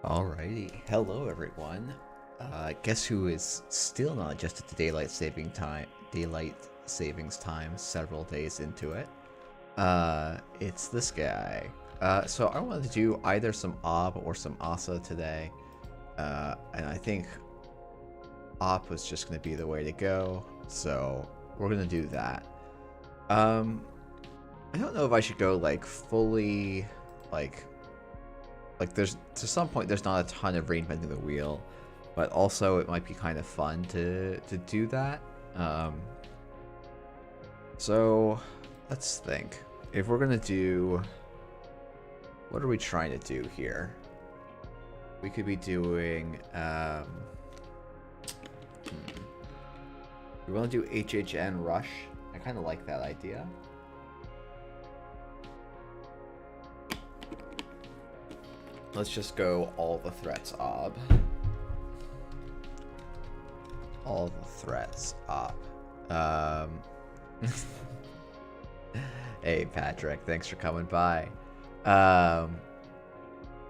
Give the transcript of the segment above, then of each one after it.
Alrighty, hello everyone. Guess who is still not adjusted to daylight savings time several days into it? It's this guy. So I wanted to do either some Ob or some Asa today. And I think Op was just gonna be the way to go, so we're gonna do that. I don't know if I should go like fully like there's to some point there's not a ton of reinventing the wheel, but also it might be kind of fun to do that. So let's think. If we're gonna do, what are we trying to do here? We could be doing we want to do HHN Rush. I kind of like that idea. Let's just go all the threats Ob. All the threats Ob. Hey Patrick, thanks for coming by.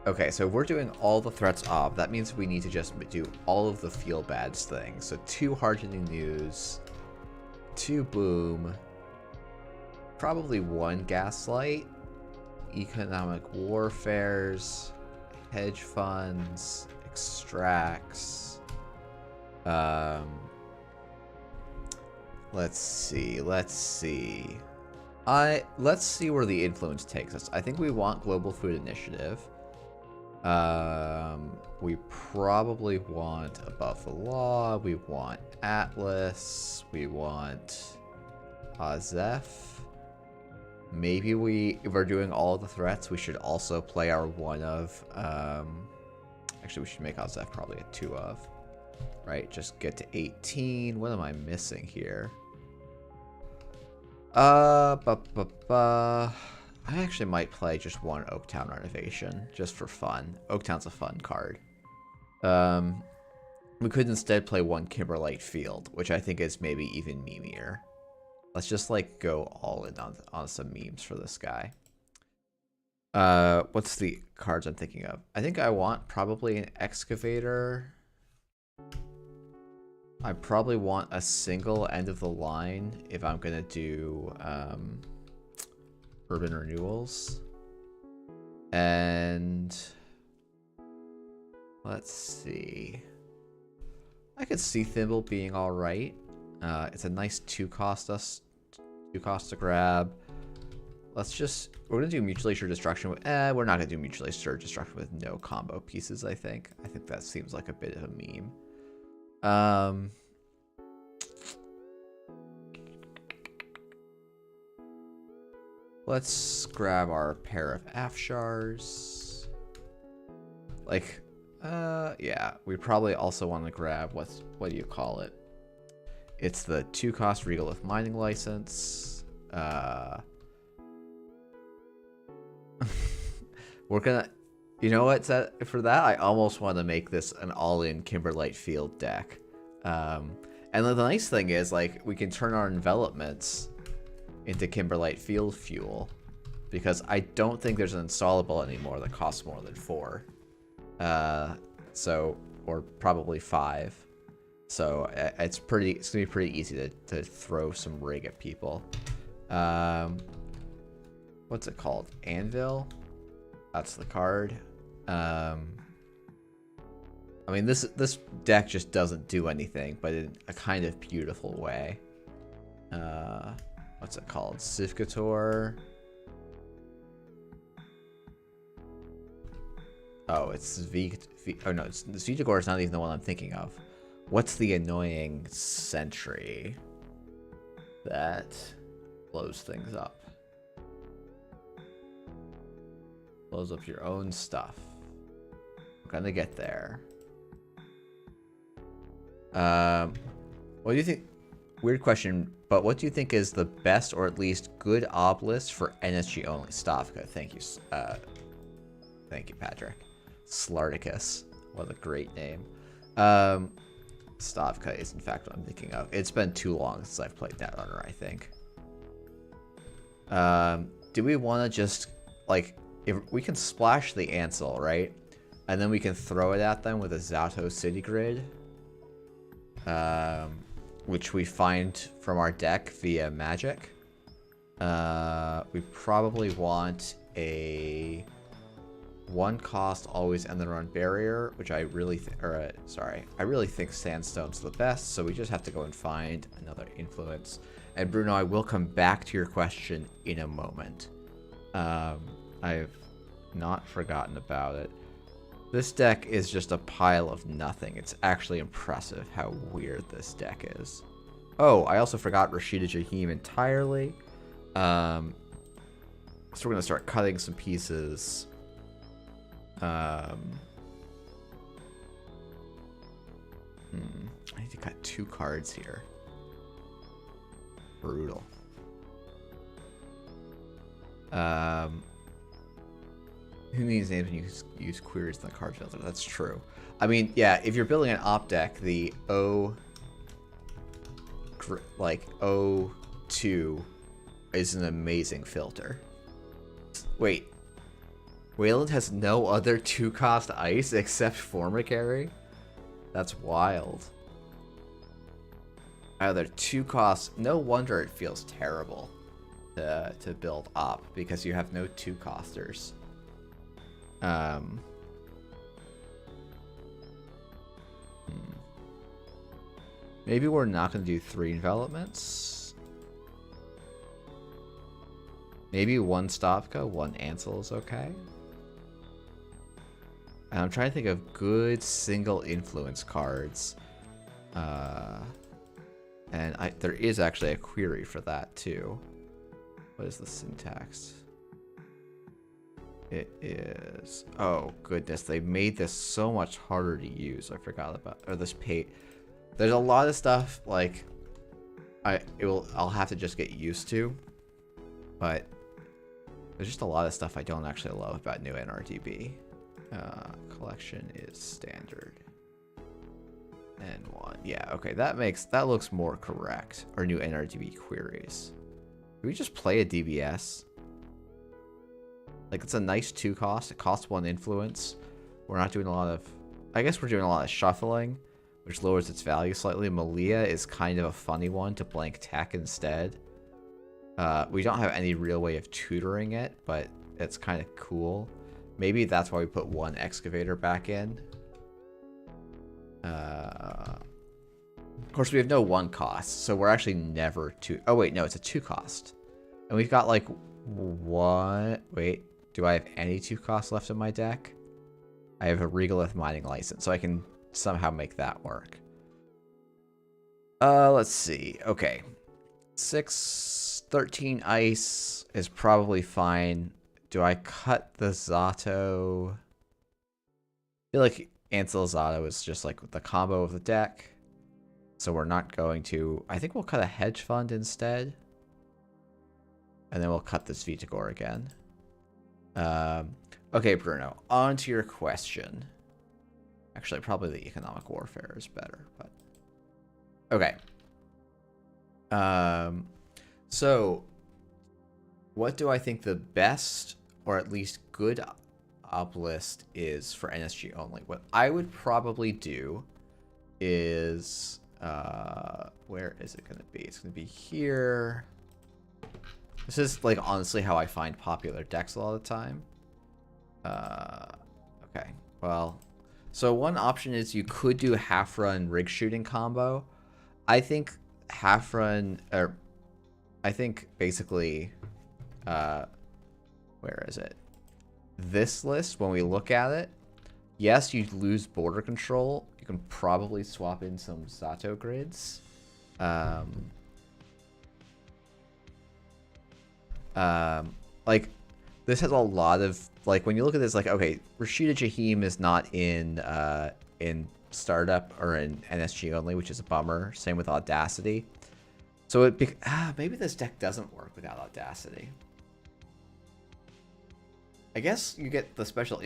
Okay, so we're doing all the threats Ob. That means we need to just do all of the feel bads things. So 2 hard-hitting news, 2 boom, probably 1 gaslight, economic warfares, hedge funds, extracts. Let's see. Let's see where the influence takes us. I think we want Global Food Initiative. We probably want Above the Law. We want Atlas. We want Azef. Maybe if we're doing all the threats, we should also play our one of, actually we should make Azef probably a 2 of, right? Just get to 18. What am I missing here? I actually might play just 1 Oaktown renovation, just for fun. Oaktown's a fun card. We could instead play 1 Kimberlite Field, which I think is maybe even memeier. Let's just like go all in on some memes for this guy. What's the cards I'm thinking of? I think I want probably an excavator. I probably want a single end of the line if I'm gonna do urban renewals. And let's see. I could see Thimble being alright. It's a nice 2 cost to grab. We're gonna do mutually assured destruction with, we're not gonna do mutually assured destruction with no combo pieces, I think that seems like a bit of a meme. Let's grab our pair of Afshars. Like, yeah, we probably also want to grab what do you call it? It's the 2 cost regolith mining license. We're gonna, you know what? For that, I almost want to make this an all-in Kimberlite Field deck. And the nice thing is, like, we can turn our envelopments into Kimberlite Field fuel, because I don't think there's an installable anymore that costs more than 4. Or probably 5. So it's gonna be pretty easy to throw some rig at people. What's it called? Anvil? That's the card. I mean, this deck just doesn't do anything, but in a kind of beautiful way. What's it called? Sivkator. Oh, it's oh no, Svitigor is not even the one I'm thinking of. What's the annoying sentry that blows things up? Blows up your own stuff. I'm gonna get there. What do you think? Weird question, but what do you think is the best or at least good obelisk for NSG only? Stavka, thank you. Thank you, Patrick. Slarticus, what a great name. Stavka is in fact what I'm thinking of. It's been too long since I've played Netrunner, I think. Do we want to just, like, if we can splash the Ansel, right? And then we can throw it at them with a Zato City Grid. Which we find from our deck via magic. We probably want a 1 cost always end the run barrier, which I really I really think Sandstone's the best, so we just have to go and find another influence. And Bruno, I will come back to your question in a moment. I've not forgotten about it. This deck is just a pile of nothing. It's actually impressive how weird this deck is. Oh, I also forgot Rashida Jaheim entirely. So we're going to start cutting some pieces. I need to cut 2 cards here. Brutal. Who needs names when you use queries in the card filter? That's true. I mean, yeah, if you're building an op deck, the O2 is an amazing filter. Wait. Wayland has no other 2-cost ice except Formicary? That's wild. Either 2 costs. No wonder it feels terrible to build op, because you have no 2-costers. Maybe we're not going to do 3 envelopments. Maybe 1 Stavka, 1 Ansel is okay. And I'm trying to think of good single influence cards. And there is actually a query for that too. What is the syntax? It is... Oh, goodness. They made this so much harder to use. I forgot about... Or this page... There's a lot of stuff, like... I'll have to just get used to. But... There's just a lot of stuff I don't actually love about new NRDB. Collection is standard. N1. Yeah, okay. That looks more correct. Our new NRDB queries. Do we just play a DBS? Like, it's a nice 2 cost. It costs 1 influence. We're not doing a lot of... I guess we're doing a lot of shuffling, which lowers its value slightly. Malia is kind of a funny one to blank tech instead. We don't have any real way of tutoring it, but it's kind of cool. Maybe that's why we put 1 excavator back in. Of course, we have no 1 cost, so we're actually never 2... Oh, wait, no, it's a 2 cost. And we've got, like, 1... Wait, do I have any 2 costs left in my deck? I have a Regalith Mining License, so I can somehow make that work. Let's see. Okay. 13 ice is probably fine. Do I cut the Zato? I feel like Ansel Zato is just like the combo of the deck. So we're not going to... I think we'll cut a Hedge Fund instead. And then we'll cut this Vitagor again. Okay, Bruno, on to your question. Actually, probably the Economic Warfare is better, but... Okay. So, what do I think the best, or at least good op list is for NSG only? What I would probably do is... where is it going to be? It's going to be here. This is, like, honestly how I find popular decks a lot of the time. Okay, well... So one option is you could do a half-run rig shooting combo. I think half-run... or I think, basically... where is it? This list, when we look at it, yes, you lose border control. You can probably swap in some Zato grids. Like, this has a lot of, like, when you look at this, like, okay, Rashida Jaheim is not in Startup or in NSG only, which is a bummer. Same with Audacity. So maybe this deck doesn't work without Audacity. I guess you get the special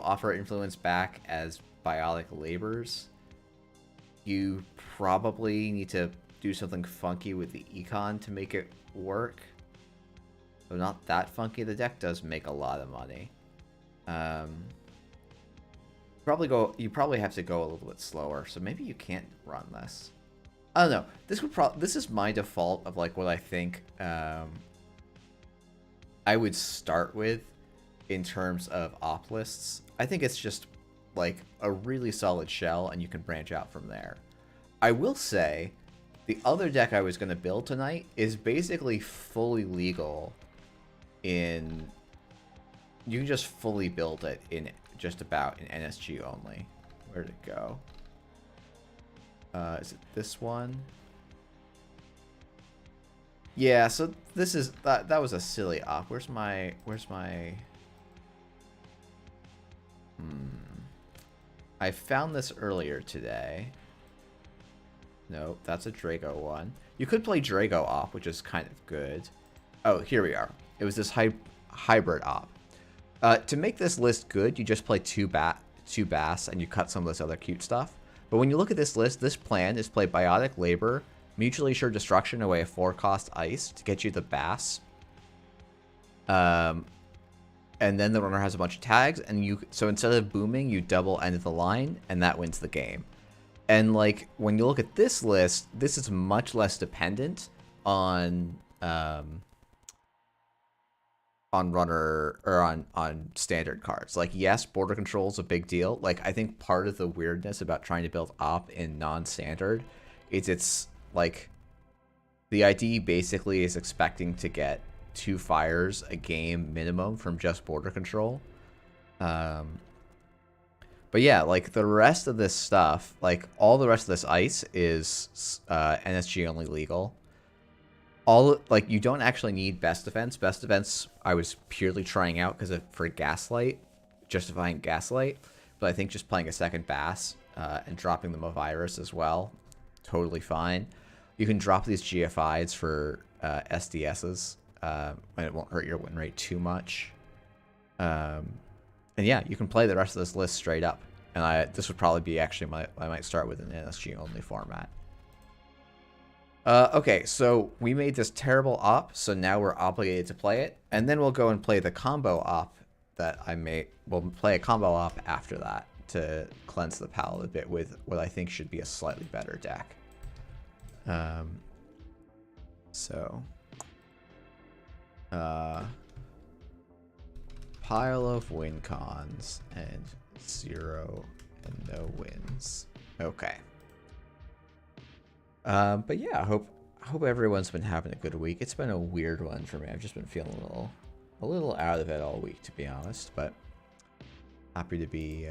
offer influence back as biotic labors. You probably need to do something funky with the econ to make it work. So not that funky. The deck does make a lot of money. You probably have to go a little bit slower, so maybe you can't run this. I don't know. This is my default of like what I think I would start with in terms of op lists. I think it's just like a really solid shell, and you can branch out from there. I will say, the other deck I was going to build tonight is basically fully legal in... You can just fully build it in just about in NSG only. Where'd it go? Is it this one? Yeah, so this is... That was a silly op. Where's my... I found this earlier today. Nope, that's a Drago one. You could play Drago op, which is kind of good. Oh, here we are. It was this hybrid op. To make this list good, you just play two Bass and you cut some of this other cute stuff. But when you look at this list, this plan is play Biotic Labor, Mutually Assured Destruction away a 4-cost Ice to get you the Bass. And then the runner has a bunch of tags, and so instead of booming, you double end of the line, and that wins the game. And like when you look at this list, this is much less dependent on runner or on standard cards. Like, yes, border control is a big deal. Like, I think part of the weirdness about trying to build op in non-standard is it's like the ID basically is expecting to get 2 fires a game minimum from just border control. But yeah, like the rest of this stuff, like all the rest of this ice is NSG only legal. Like you don't actually need best defense. Best defense I was purely trying out for Gaslight, justifying Gaslight. But I think just playing a second Bass and dropping them a virus as well, totally fine. You can drop these GFIs for SDSs. And it won't hurt your win rate too much. And yeah, you can play the rest of this list straight up. And this would probably be actually I might start with an NSG only format. Okay, so we made this terrible op, so now we're obligated to play it. And then we'll go and play the combo op that I made. We'll play a combo op after that to cleanse the palette a bit with what I think should be a slightly better deck. Pile of win cons and 0 and no wins. Okay. But yeah, I hope everyone's been having a good week. It's been a weird one for me. I've just been feeling a little out of it all week, to be honest. But happy to be.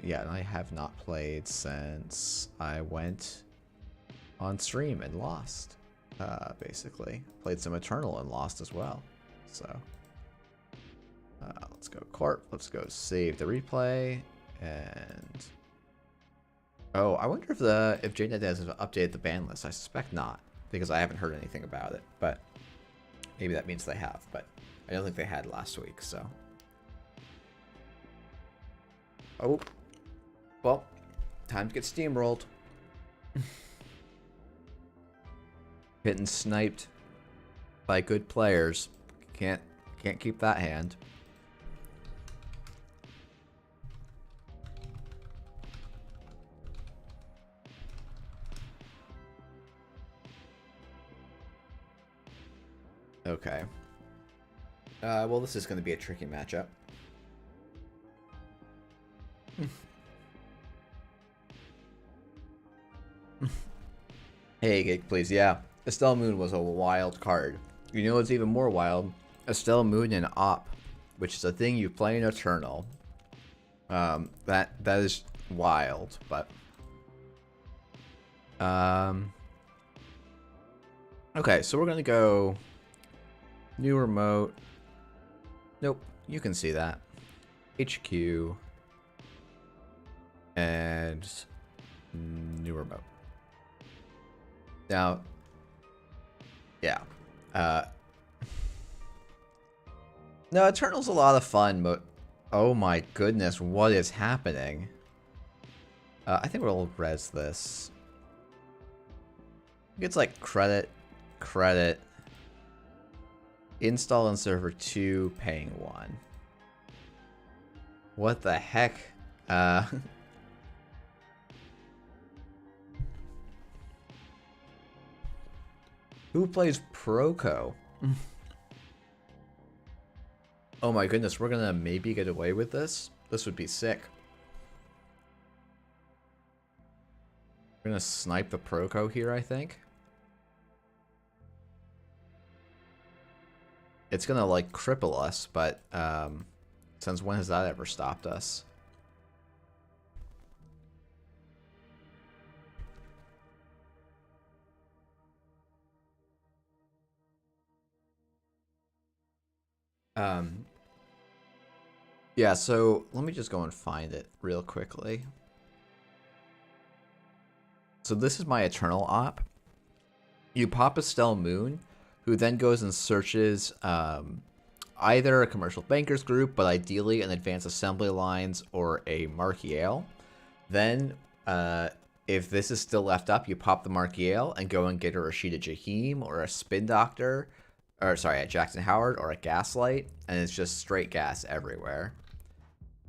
Yeah, and I have not played since I went on stream and lost. Basically played some Eternal and lost as well. So let's go Corp. Let's go save the replay. And oh, I wonder if JNet has updated the ban list. I suspect not, because I haven't heard anything about it. But maybe that means they have. But I don't think they had last week. So oh, well, time to get steamrolled. Getting sniped by good players. Can't keep that hand. Okay. Well, this is going to be a tricky matchup. Hey, Gig, please. Yeah. Estelle Moon was a wild card. You know what's even more wild? Estelle Moon and Op, which is a thing you play in Eternal. That is wild, but okay, so we're gonna go new remote. Nope, you can see that. HQ and new remote. Now, yeah. No, Eternal's a lot of fun, but oh my goodness, what is happening? I think we'll res this. It's like credit, install on server 2, paying 1. What the heck? Who plays Proco? Oh my goodness, we're gonna maybe get away with this? This would be sick. We're gonna snipe the Proco here, I think. It's gonna, like, cripple us, but, since when has that ever stopped us? Yeah, so let me just go and find it real quickly. So this is my Eternal Op. You pop a Stell Moon, who then goes and searches either a commercial bankers group, but ideally an advanced assembly lines or a Markiel. Then, if this is still left up, you pop the Markiel and go and get a Rashida Jaheim or a Spin Doctor, or sorry, a Jackson Howard or a Gaslight, and it's just straight gas everywhere.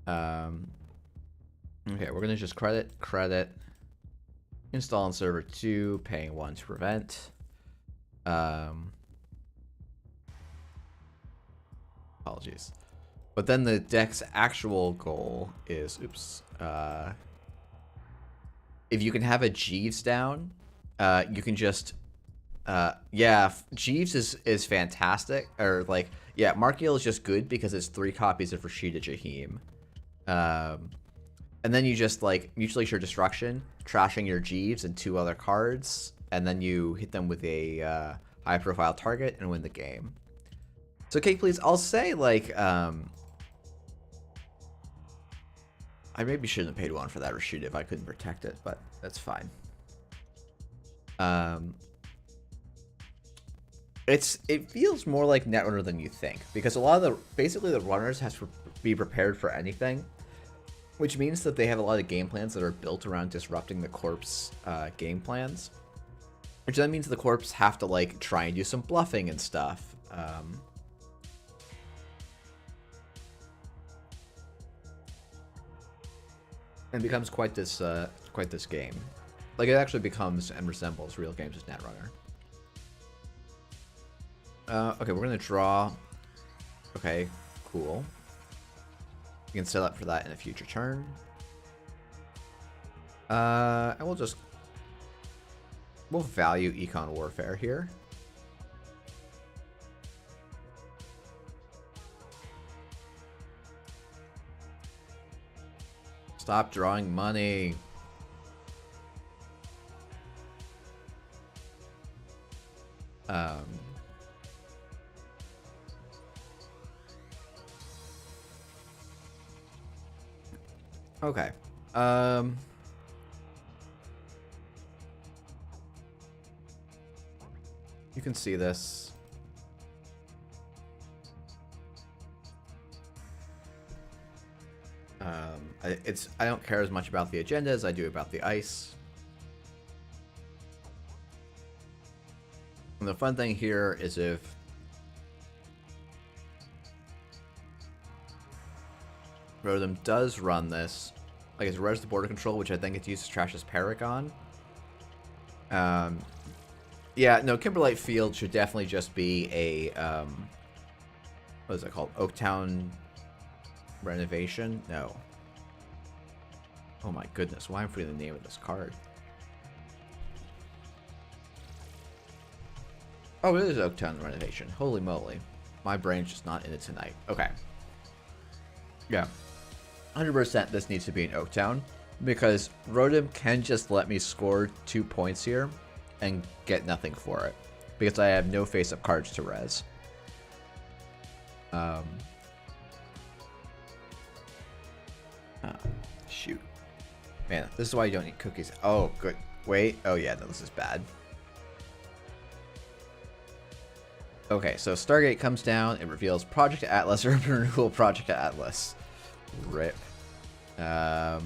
Okay, we're gonna just credit, install on server 2, paying 1 to prevent. Apologies. But then the deck's actual goal is, oops, if you can have a Jeeves down, you can just, yeah, Jeeves is fantastic, or like, yeah, Markiel is just good because it's 3 copies of Rashida Jaheim. And then you just, like, mutually assured destruction, trashing your Jeeves and 2 other cards, and then you hit them with a high-profile target and win the game. So, Cake, please, I'll say, like, I maybe shouldn't have paid 1 for that Rashida if I couldn't protect it, but that's fine. It feels more like Netrunner than you think, because a lot of basically the runners has to be prepared for anything, which means that they have a lot of game plans that are built around disrupting the Corp's game plans, which then means the Corps have to, like, try and do some bluffing and stuff. And becomes quite this game. Like, it actually becomes and resembles real games as Netrunner. Okay, we're gonna draw. Okay, cool. You can set up for that in a future turn. And we'll value Econ Warfare here. Stop drawing money. Okay. You can see this. I don't care as much about the agenda as I do about the ice. And the fun thing here is if Rotom does run this, like it's res the border control, which I think it's used to trash his Paragon. Yeah, no, Kimberlite Field should definitely just be a what is it called? Oaktown renovation? No. Oh my goodness, why am I forgetting the name of this card? Oh, it is Oaktown renovation. Holy moly. My brain's just not in it tonight. Okay. Yeah. 100% this needs to be in Oaktown, because Rotom can just let me score 2 points here and get nothing for it, because I have no face-up cards to res. Shoot. Man, this is why you don't eat cookies. Oh, good. Wait. Oh, yeah, no, this is bad. Okay, so Stargate comes down. It reveals Project Atlas, Urban Renewal Project Atlas. Rip. I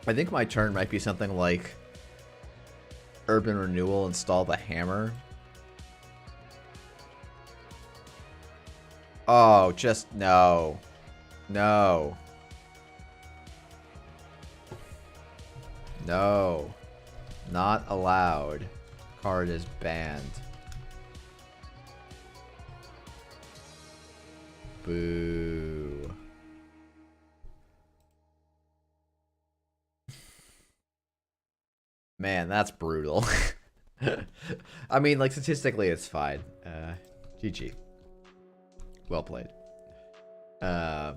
think my turn might be something like Urban Renewal, install the hammer. Oh, just no. No. No. Not allowed. Card is banned. Boo. Man, that's brutal. I mean, like, statistically, it's fine. GG. Well played. Yeah.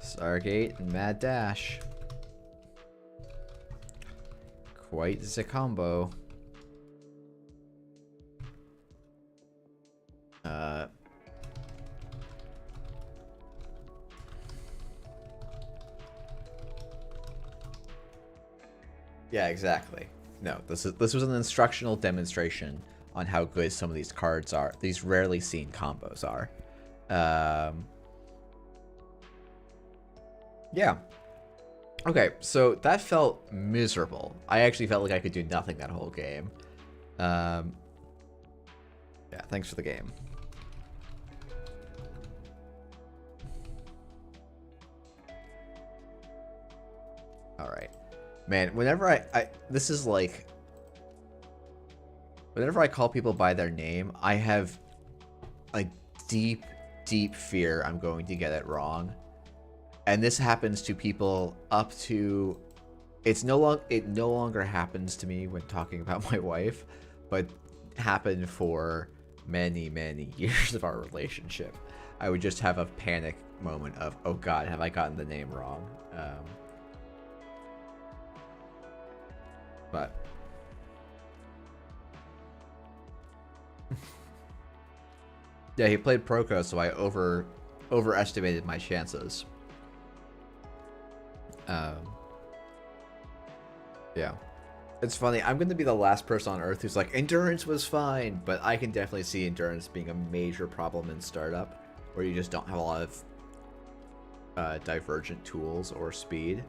Stargate and Mad Dash. Quite the combo. Yeah, exactly. No, this was an instructional demonstration on how good some of these cards are. These rarely seen combos are. Yeah. Okay, so that felt miserable. I actually felt like I could do nothing that whole game. Yeah, thanks for the game. Alright. Man, whenever this is like... Whenever I call people by their name, I have a deep, deep fear I'm going to get it wrong. And this happens to people up to... It no longer happens to me when talking about my wife, but happened for many, many years of our relationship. I would just have a panic moment of, oh god, have I gotten the name wrong? But... yeah, he played Proko, so I overestimated my chances. Yeah. It's funny, I'm going to be the last person on Earth who's like, endurance was fine, but I can definitely see endurance being a major problem in startup, where you just don't have a lot of divergent tools or speed.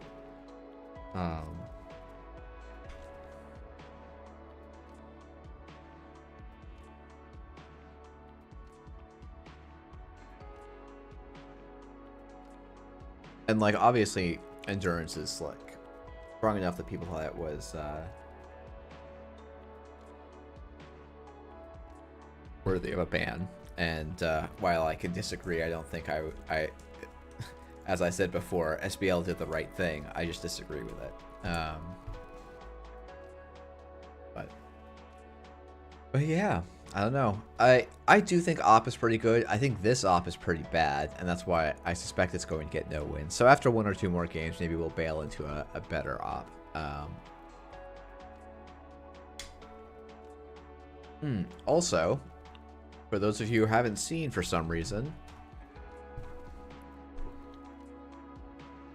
And, like, obviously, endurance is, like, strong enough that people thought it was, worthy of a ban. And, while I can disagree, I don't think I as I said before, SBL did the right thing. I just disagree with it. But yeah, I don't know. I do think Op is pretty good. I think this Op is pretty bad, and that's why I suspect it's going to get no wins. So after one or two more games, maybe we'll bail into a better Op. Also, for those of you who haven't seen for some reason,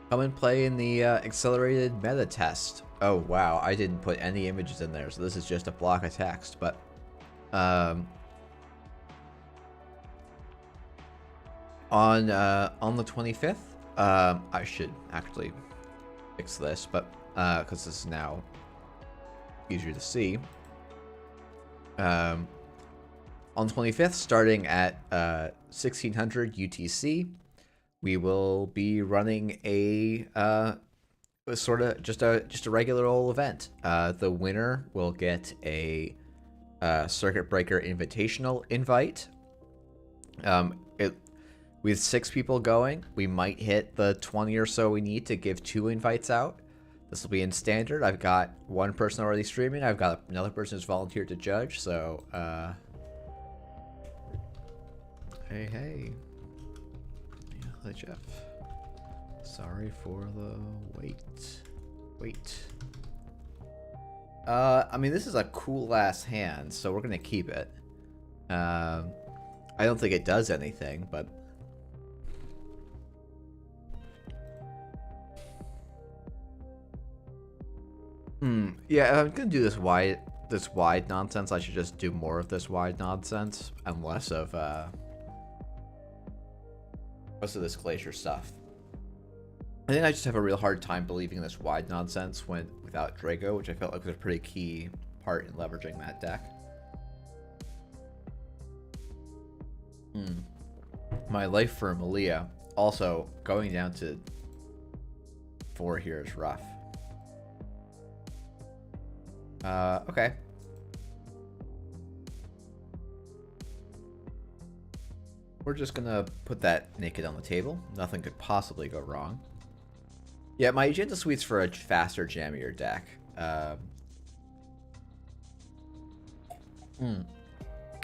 come and play in the accelerated meta test. Oh wow, I didn't put any images in there, so this is just a block of text. But on the 25th, I should actually fix this, but because this is now easier to see. On the 25th, starting at 1600 UTC, we will be running a sort of just a regular old event. The winner will get a Circuit Breaker Invitational invite. With 6 people going, we might hit the 20 or so we need to give 2 invites out. This will be in standard. I've got one person already streaming. I've got another person who's volunteered to judge. So, hey. Yeah, hi, Jeff. Sorry for the wait. I mean, this is a cool-ass hand, so we're gonna keep it. I don't think it does anything, but... yeah, if I'm gonna do this wide nonsense, I should just do more of this wide nonsense, and less of this glacier stuff. I think I just have a real hard time believing this wide nonsense without Draco, which I felt like was a pretty key part in leveraging that deck. My life for Malia. Also, going down to 4 here is rough. Okay. We're just gonna put that naked on the table. Nothing could possibly go wrong. Yeah, my agenda suite's for a faster, jammier deck.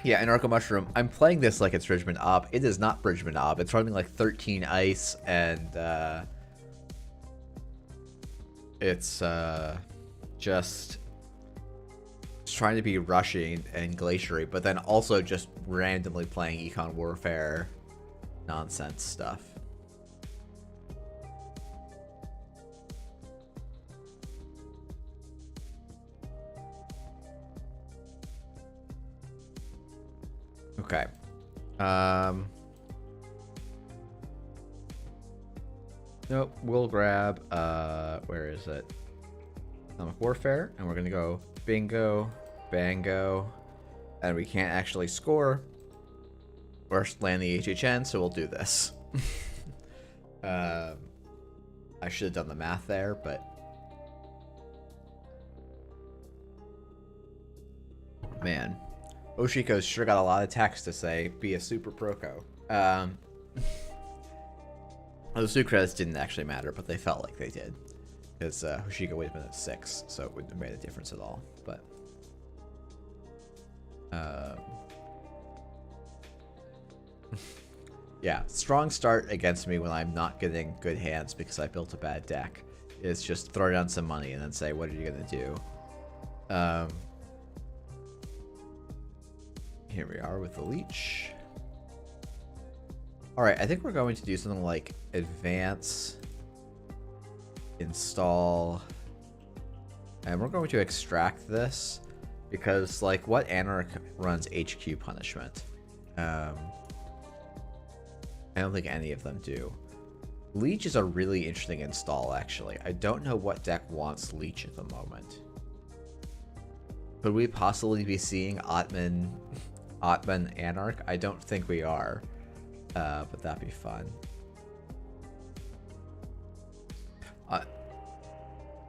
Yeah, Anarcho Mushroom. I'm playing this like it's Bridgman Ob. It is not Bridgman Ob. It's running like 13 ice, and it's just trying to be rushing and glaciary, but then also just randomly playing Econ Warfare nonsense stuff. Okay. Nope, we'll grab, where is it? Atomic Warfare, and we're gonna go bingo, bango, and we can't actually score or land the HHN, so we'll do this. I should have done the math there, but man, Oshiko's sure got a lot of text to say, be a super proco. The suit credits didn't actually matter, but they felt like they did. Because Hoshiko would have been at 6, so it wouldn't have made a difference at all. But yeah, strong start against me when I'm not getting good hands because I built a bad deck. Is just throw down some money and then say, what are you gonna do? Here we are with the leech. Alright, I think we're going to do something like advance, install, and we're going to extract this because, like, what Anarch runs HQ punishment? I don't think any of them do. Leech is a really interesting install, actually. I don't know what deck wants Leech at the moment. Could we possibly be seeing Atman Anarch? I don't think we are. But that'd be fun.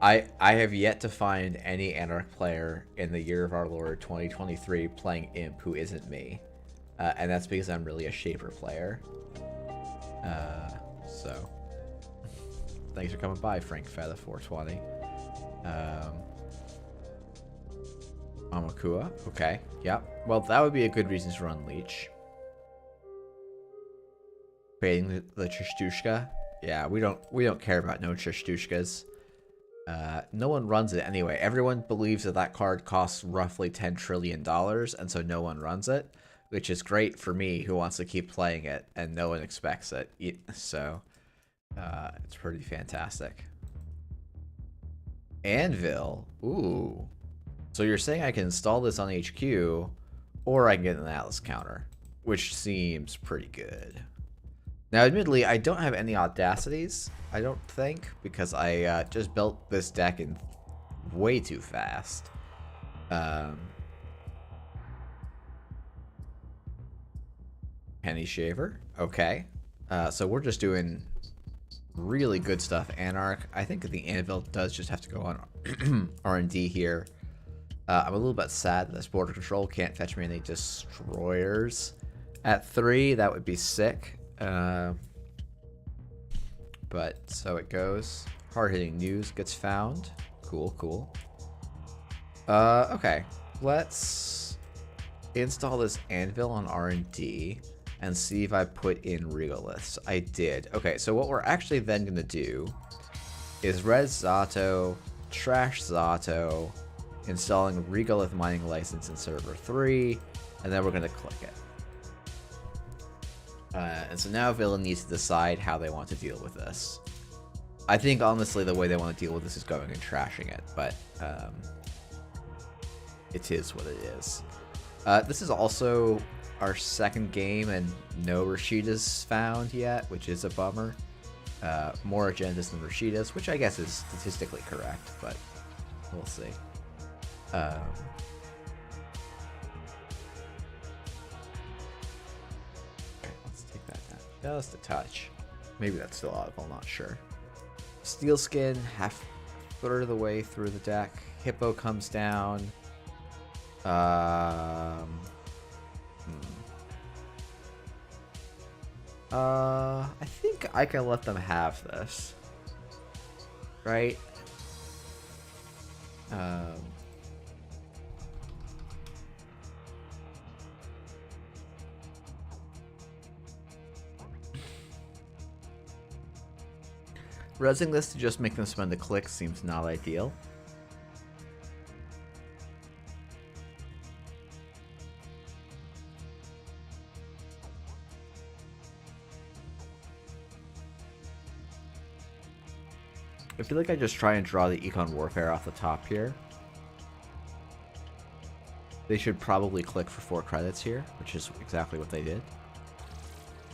I have yet to find any Anarch player in the year of our Lord 2023 playing Imp who isn't me. And that's because I'm really a Shaper player. So thanks for coming by, Frank Feta 420. Amakua, okay, yep. Well, that would be a good reason to run Leech. Creating the Trishtushka. Yeah, we don't care about no Trishtushkas. No one runs it anyway. Everyone believes that that card costs roughly $10 trillion, and so no one runs it, which is great for me who wants to keep playing it, and no one expects it. So, it's pretty fantastic. Anvil. Ooh. So you're saying I can install this on HQ, or I can get an Atlas counter, which seems pretty good. Now, admittedly, I don't have any audacities, I don't think, because I just built this deck in way too fast. Penny Shaver, okay. So we're just doing really good stuff. Anarch, I think the Anvil does just have to go on R&D here. I'm a little bit sad that this border control can't fetch me any destroyers at 3. That would be sick. But so it goes. Hard-hitting news gets found. Cool, cool. Okay. Let's install this Anvil on R&D and see if I put in Regoliths. I did. Okay, so what we're actually then going to do is res Zato, trash Zato, installing Regolith mining license in server 3, and then we're going to click it. And so now Villain needs to decide how they want to deal with this. I think, honestly, the way they want to deal with this is going and trashing it, but it is what it is. This is also our second game, and no Rashida's found yet, which is a bummer. more agendas than Rashida's, which I guess is statistically correct, but we'll see. Okay, let's take that down just a touch. Maybe that's still audible, not sure. Steel Skin, half third of the way through the deck. Hippo comes down. I think I can let them have this. Right? Resing this to just make them spend a click seems not ideal. I feel like I just try and draw the Econ Warfare off the top here. They should probably click for 4 credits here, which is exactly what they did.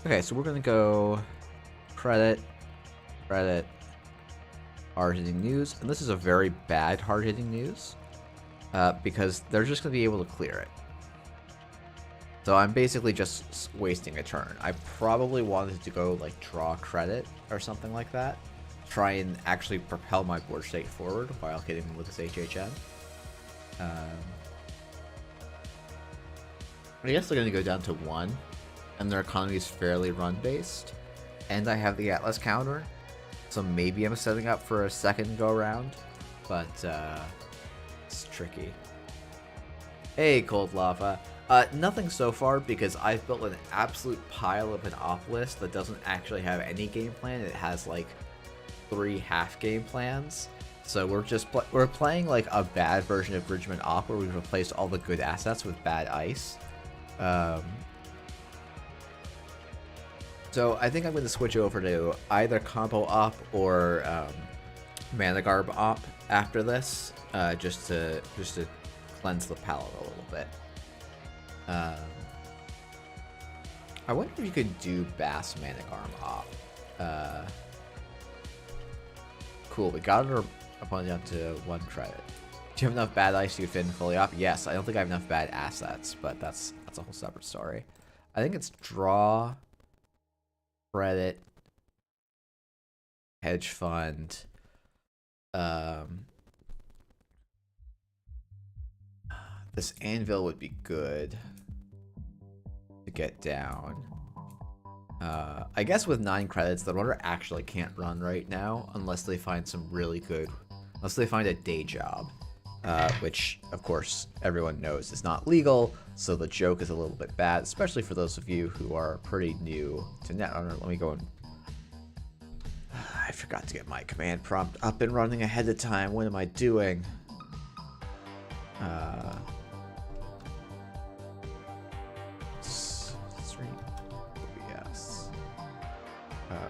Okay, so we're going to go credit, credit, hard-hitting news. And this is a very bad hard-hitting news because they're just going to be able to clear it. So I'm basically just wasting a turn. I probably wanted to go like draw credit or something like that. Try and actually propel my board state forward while hitting them with this HHN. I guess they're going to go down to 1, and their economy is fairly run-based. And I have the Atlas counter, so maybe I'm setting up for a second go-around, but it's tricky. Hey, Cold Lava. Nothing so far because I've built an absolute pile of an op list that doesn't actually have any game plan. It has like 3 half game plans. So we're playing like a bad version of Bridgman Op where we've replaced all the good assets with bad ice. So I think I'm going to switch over to either Combo Op or Mana Garb Op after this, just to cleanse the palette a little bit. I wonder if you could do Bass Mana Garb Op. Cool, we got our opponent down to 1 credit. Do you have enough bad ice to fit in fully op? Yes, I don't think I have enough bad assets, but that's a whole separate story. I think it's draw, credit, hedge fund, this anvil would be good to get down. I guess with 9 credits, the runner actually can't run right now unless they find some really good, unless they find a day job, which of course everyone knows is not legal. So the joke is a little bit bad, especially for those of you who are pretty new to Netrunner. Let me go and I forgot to get my command prompt up and running ahead of time. What am I doing?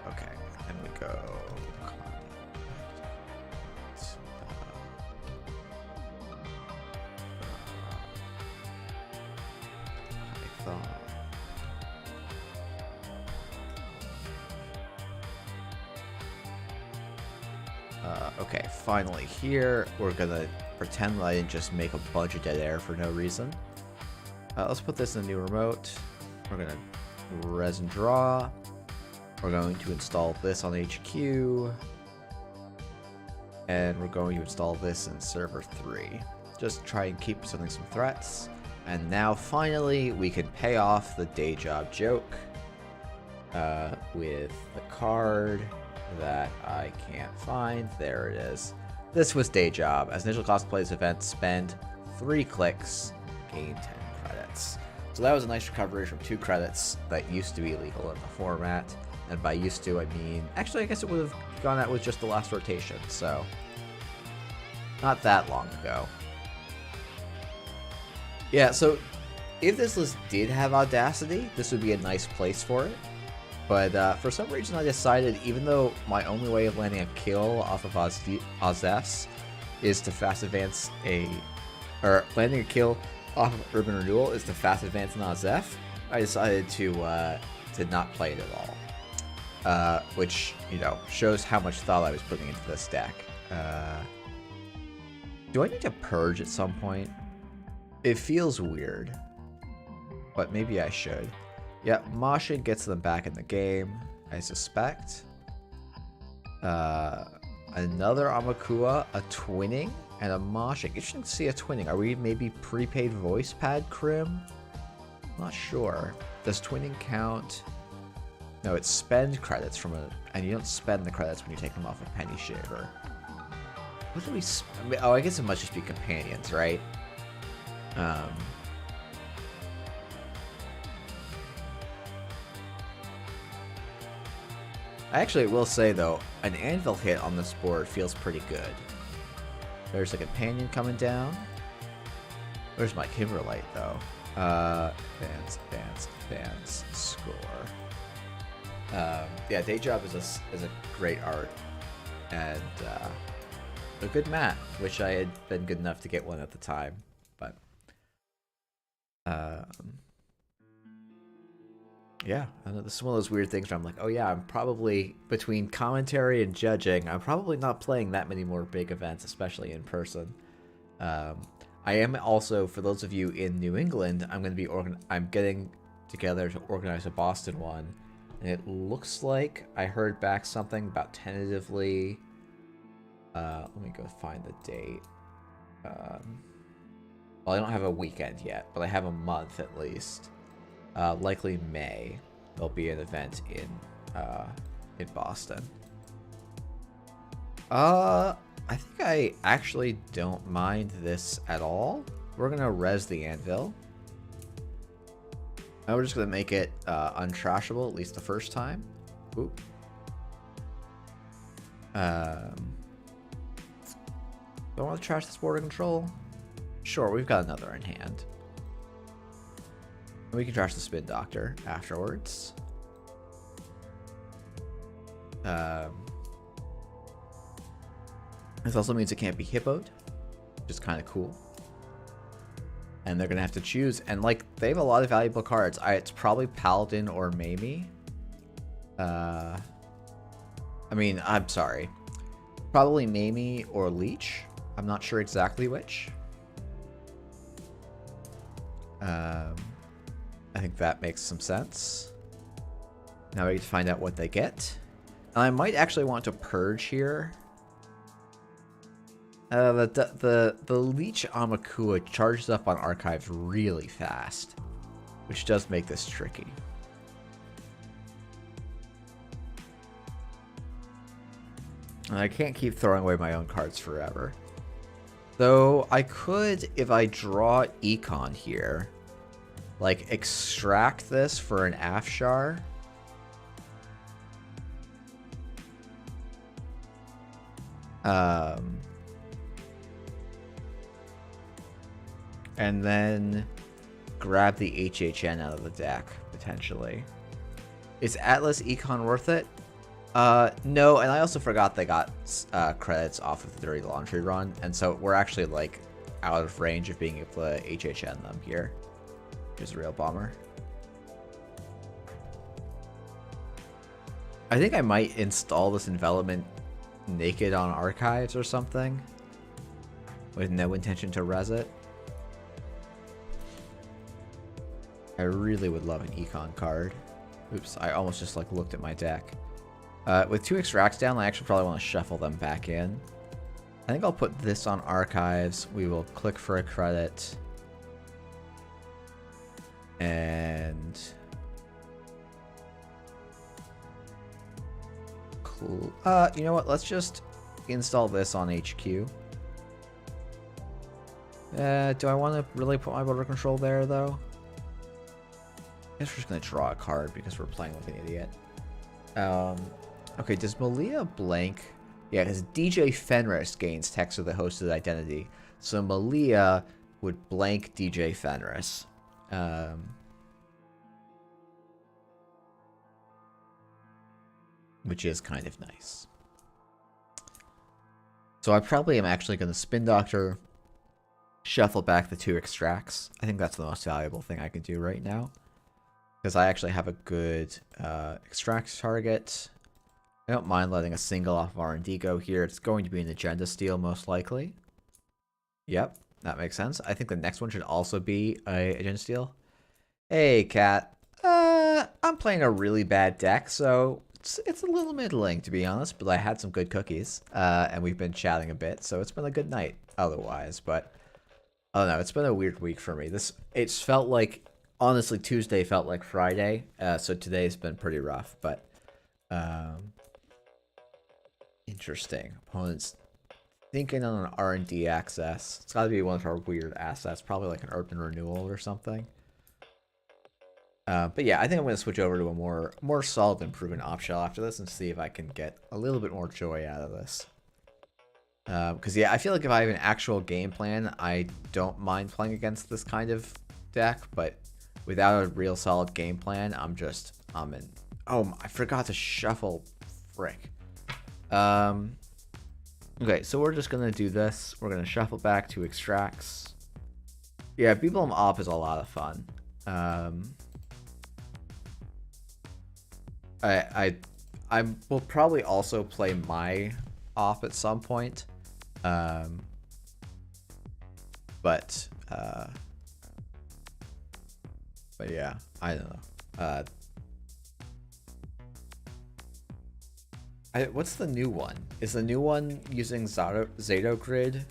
Okay, and we go Python. Okay, finally here, we're gonna pretend that I didn't just make a bunch of dead air for no reason. Let's put this in a new remote. We're gonna res and draw. We're going to install this on HQ, and we're going to install this in server 3. Just try and keep presenting some threats. And now finally we can pay off the day job joke with the card that I can't find. There it is. This was day job. As initial cost to play this event, spend 3 clicks, gain 10 credits. So that was a nice recovery from 2 credits that used to be illegal in the format. And by used to, I mean, actually, I guess it would have gone out with just the last rotation, so not that long ago. Yeah, so if this list did have Audacity, this would be a nice place for it. But for some reason, I decided, even though my only way of landing a kill off of Ozef's is to fast advance or landing a kill off of Urban Renewal is to fast advance an Ozef, I decided to not play it at all. which, you know, shows how much thought I was putting into this deck. Do I need to purge at some point? It feels weird, but maybe I should. Yeah, Moshing gets them back in the game, I suspect. Another Amakua, a Twinning, and a Moshing. Interesting to see a Twinning. Are we maybe prepaid voice pad Crim? Not sure. Does Twinning count? No, it's spend credits from a... And you don't spend the credits when you take them off of Penny Shaver. What do we... Oh, I guess it must just be companions, right? I actually will say, though, an anvil hit on this board feels pretty good. There's a companion coming down. Where's my Kimberlite, though? Fans, score. Yeah, Day Job is a great art. And a good mat, which I had been good enough to get one at the time. But, yeah, I know this is one of those weird things where I'm like, oh yeah, I'm probably, between commentary and judging, I'm probably not playing that many more big events, especially in person. I am also, for those of you in New England, I'm getting together to organize a Boston one, and it looks like I heard back something about tentatively. Let me go find the date. Well, I don't have a weekend yet, but I have a month at least. Likely May, there'll be an event in Boston. I think I actually don't mind this at all. We're gonna res the anvil. And we're just gonna make it untrashable, at least the first time. Oop. Don't want to trash this border control? Sure, we've got another in hand. And we can trash the Spin Doctor afterwards. This also means it can't be hippoed, which is kind of cool. And they're going to have to choose. And, like, they have a lot of valuable cards. It's probably Paladin or Mamie. I mean, I'm sorry. Probably Mamie or Leech. I'm not sure exactly which. I think that makes some sense. Now we get to find out what they get. And I might actually want to purge here. The Leech Amakua charges up on archives really fast, which does make this tricky. And I can't keep throwing away my own cards forever. Though I could, if I draw Econ here, like extract this for an Afshar. And then grab the HHN out of the deck, potentially. Is Atlas Econ worth it? No, and I also forgot they got credits off of the Dirty Laundry run, and so we're actually, like, out of range of being able to HHN them here, which is a real bummer. I think I might install this envelopment naked on archives or something, with no intention to res it. I really would love an Econ card. Oops, I almost just like looked at my deck. With 2 extracts down, I actually probably want to shuffle them back in. I think I'll put this on archives. We will click for a credit. And... cool. You know what? Let's just install this on HQ. Do I want to really put my border control there, though? I guess we're just going to draw a card because we're playing like an idiot. Okay, does Malia blank? Yeah, because DJ Fenris gains text with the hosted identity. So Malia would blank DJ Fenris. Which is kind of nice. So I probably am actually going to Spin Doctor, shuffle back the 2 extracts. I think that's the most valuable thing I can do right now. Because I actually have a good extract target. I don't mind letting a single off of R&D go here. It's going to be an agenda steal, most likely. Yep, that makes sense. I think the next one should also be a agenda steal. Hey, Cat. I'm playing a really bad deck, so it's a little middling, to be honest, but I had some good cookies, and we've been chatting a bit, so it's been a good night otherwise, but I don't know, it's been a weird week for me. It's felt like, honestly, Tuesday felt like Friday, so today's been pretty rough, but interesting. Opponents thinking on an R&D access. It's got to be one of our weird assets, probably like an urban renewal or something. But yeah, I think I'm going to switch over to a more solid and proven op-shell after this and see if I can get a little bit more joy out of this. Because yeah, I feel like if I have an actual game plan, I don't mind playing against this kind of deck, but without a real solid game plan, I'm in. Oh, I forgot to shuffle. Frick. Okay, so we're just going to do this. We're going to shuffle back to extracts. Yeah, Beeblem Op is a lot of fun. I will probably also play my off at some point. But yeah, I don't know. What's the new one? Is the new one using Zato Grid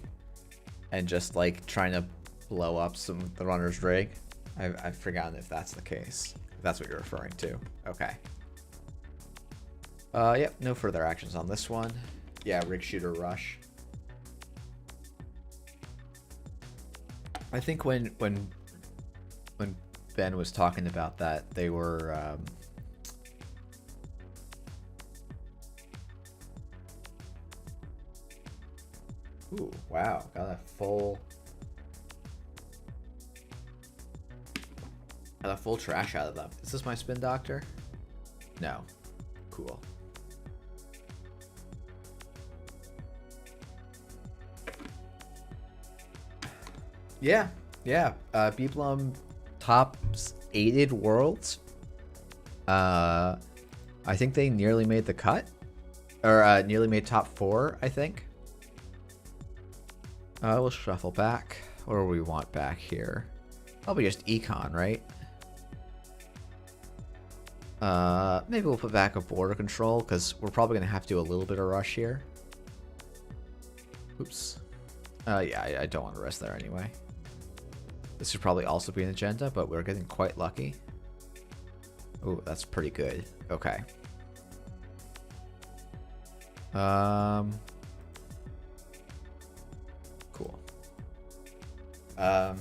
and just like trying to blow up the runner's rig? I've forgotten if that's the case. If that's what you're referring to. Okay. Yep, no further actions on this one. Yeah, rig shooter rush. I think when Ben was talking about that, they were ooh, wow, got a full trash out of them. Is this my spin doctor? No. Cool. Yeah. Beeblem top 8'd worlds. I think they nearly made the cut. Or nearly made top 4, I think. We'll shuffle back. What do we want back here? Probably just econ, right? Maybe we'll put back a border control, because we're probably going to have to do a little bit of rush here. Oops. Yeah, I don't want to rest there anyway. This should probably also be an agenda, but we're getting quite lucky. Ooh, that's pretty good. Okay. Cool. Yeah,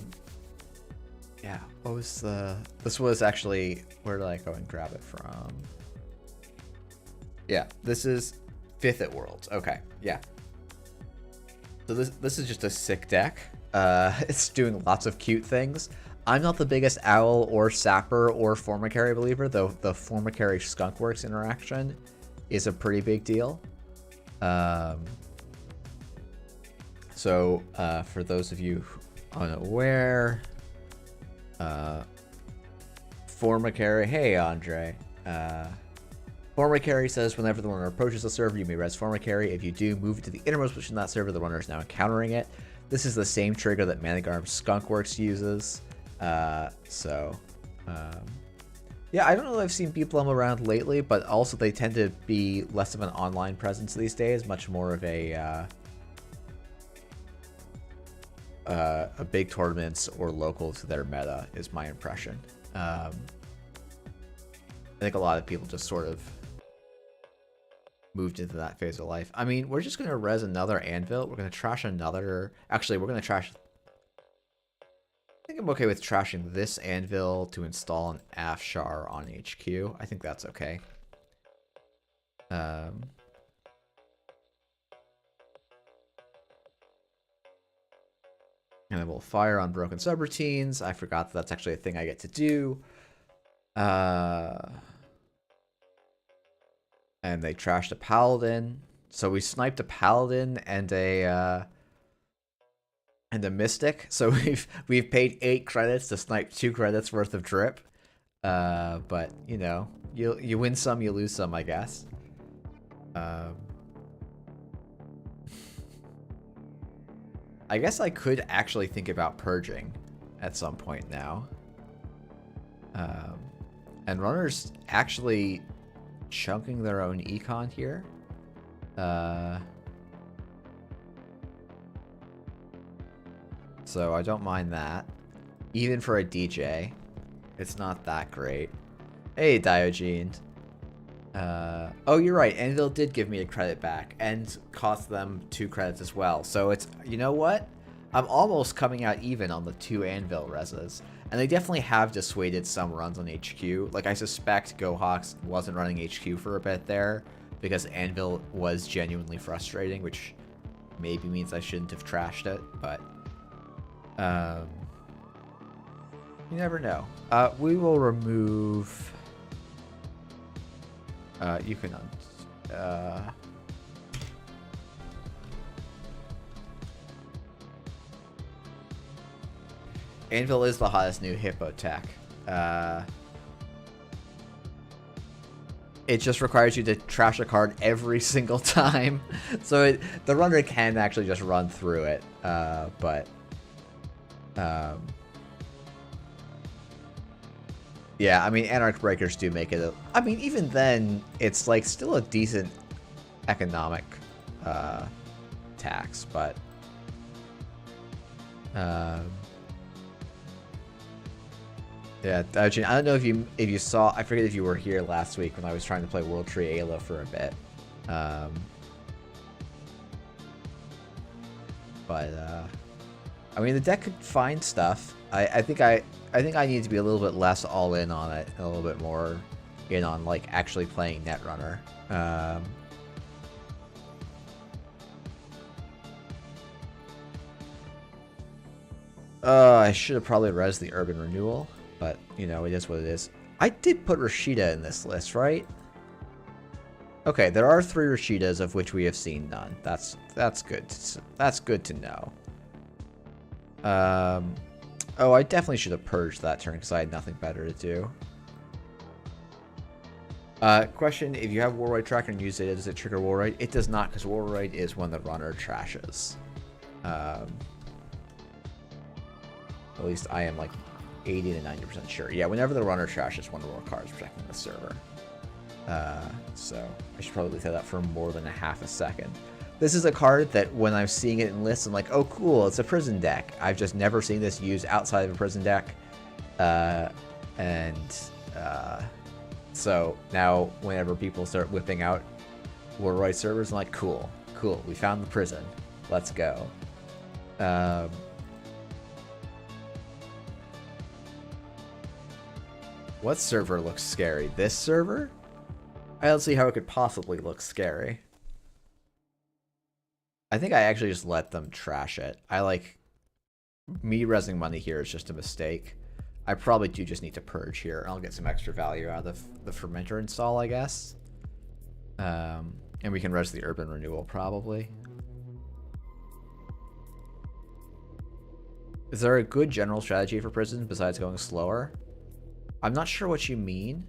what was this was actually, where did I go and grab it from? Yeah, this is 5th at Worlds. Okay, yeah. So this is just a sick deck. It's doing lots of cute things. I'm not the biggest Owl or Sapper or Formicary believer, though the Formicary Skunkworks interaction is a pretty big deal. So for those of you unaware, Formicary, hey Andre. Formicary says whenever the runner approaches the server, you may res Formicary. If you do, move it to the innermost position of that server. The runner is now encountering it. This is the same trigger that Manigarm Skunkworks uses. Yeah, I don't know if I've seen Beeblem around lately, but also they tend to be less of an online presence these days, much more of a big tournaments or local to their meta is my impression. I think a lot of people just sort of moved into that phase of life. I mean, we're just going to res another anvil. We're going to trash another... Actually, we're going to trash... I think I'm okay with trashing this anvil to install an Afshar on HQ. I think that's okay. And then we'll fire on broken subroutines. I forgot that that's actually a thing I get to do. And they trashed a paladin. So we sniped a paladin and a mystic. So we've paid 8 credits to snipe 2 credits worth of drip. But you know, you win some, you lose some, I guess. I guess I could actually think about purging at some point now. And runners actually chunking their own econ here. So I don't mind that. Even for a DJ, it's not that great. Hey, Diogene. Oh, you're right. Anvil did give me a credit back and cost them 2 credits as well. So it's, you know what? I'm almost coming out even on the 2 Anvil reses. And they definitely have dissuaded some runs on HQ. Like, I suspect GoHawks wasn't running HQ for a bit there because Anvil was genuinely frustrating, which maybe means I shouldn't have trashed it, but you never know. We will remove... you can... Anvil is the hottest new hippo tech. It just requires you to trash a card every single time. So the runner can actually just run through it. Yeah, I mean, Anarch Breakers do make it I mean, even then, it's like still a decent economic tax, but yeah, I don't know if you saw, I forget if you were here last week when I was trying to play World Tree Ayla for a bit. I mean, the deck could find stuff. I think I need to be a little bit less all in on it, and a little bit more in on like actually playing Netrunner. I should have probably resed the Urban Renewal, but you know, it is what it is. I did put Rashida in this list, right? Okay, there are 3 Rashidas of which we have seen none. That's good. That's good to know. Oh, I definitely should have purged that turn because I had nothing better to do. Question, if you have Warroid Tracker and use it, does it trigger Warroid? It does not, because Warroid is when the runner trashes. At least I am like 80 to 90% sure. Yeah, whenever the runner trashes, one of our cards protecting the server. So I should probably leave that up for more than a half a second. This is a card that when I'm seeing it in lists, I'm like, oh cool, it's a prison deck. I've just never seen this used outside of a prison deck. So now whenever people start whipping out Warroid servers, I'm like, cool, we found the prison. Let's go. What server looks scary? This server? I don't see how it could possibly look scary. I think I actually just let them trash it. Me resing money here is just a mistake. I probably do just need to purge here. I'll get some extra value out of the fermenter install, I guess. And we can res the Urban Renewal, probably. Is there a good general strategy for prison besides going slower? I'm not sure what you mean.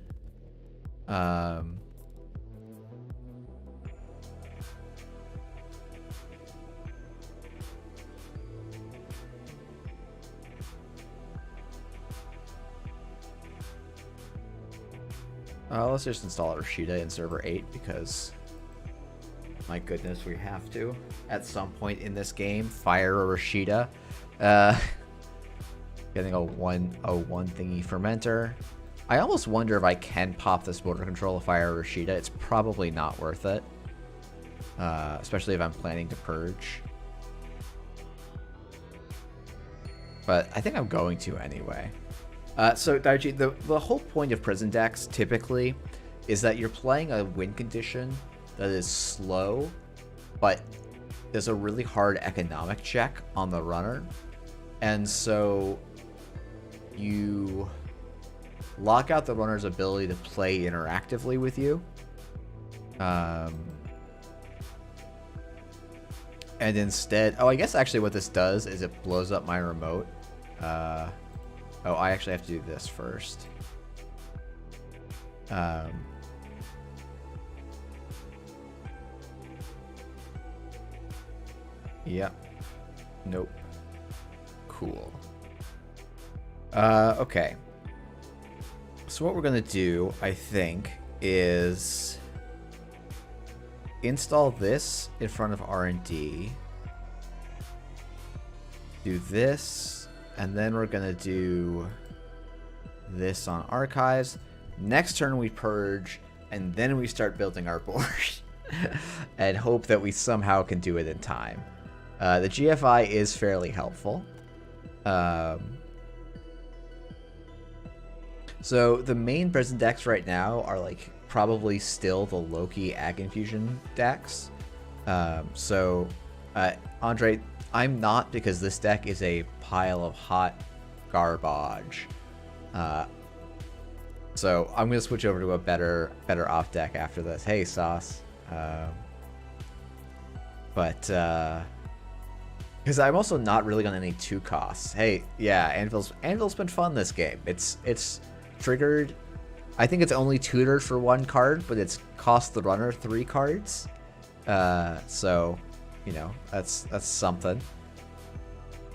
Let's just install Rashida in server 8 because, my goodness, we have to. At some point in this game, fire a Rashida. Getting a one thingy fermenter. I almost wonder if I can pop this border control to fire a Rashida. It's probably not worth it. Especially if I'm planning to purge. But I think I'm going to anyway. So, Daiji, the whole point of prison decks, typically, is that you're playing a win condition that is slow, but there's a really hard economic check on the runner. And so, you lock out the runner's ability to play interactively with you. And instead... Oh, I guess actually what this does is it blows up my remote. Oh, I actually have to do this first. Yep. Nope. Cool. Okay. So what we're gonna do, I think, is install this in front of R&D. Do this, and then we're gonna do this on archives. Next turn we purge, and then we start building our board. And hope that we somehow can do it in time. The GFI is fairly helpful. So the main prison decks right now are like probably still the Loki Ag Infusion decks. Andre, I'm not, because this deck is a pile of hot garbage. So I'm gonna switch over to a better off deck after this. Hey, Sauce. Because I'm also not really gonna need 2 costs. Hey, yeah, Anvil's been fun this game. It's triggered. I think it's only tutored for 1 card, but it's cost the runner 3 cards. So, you know, that's something.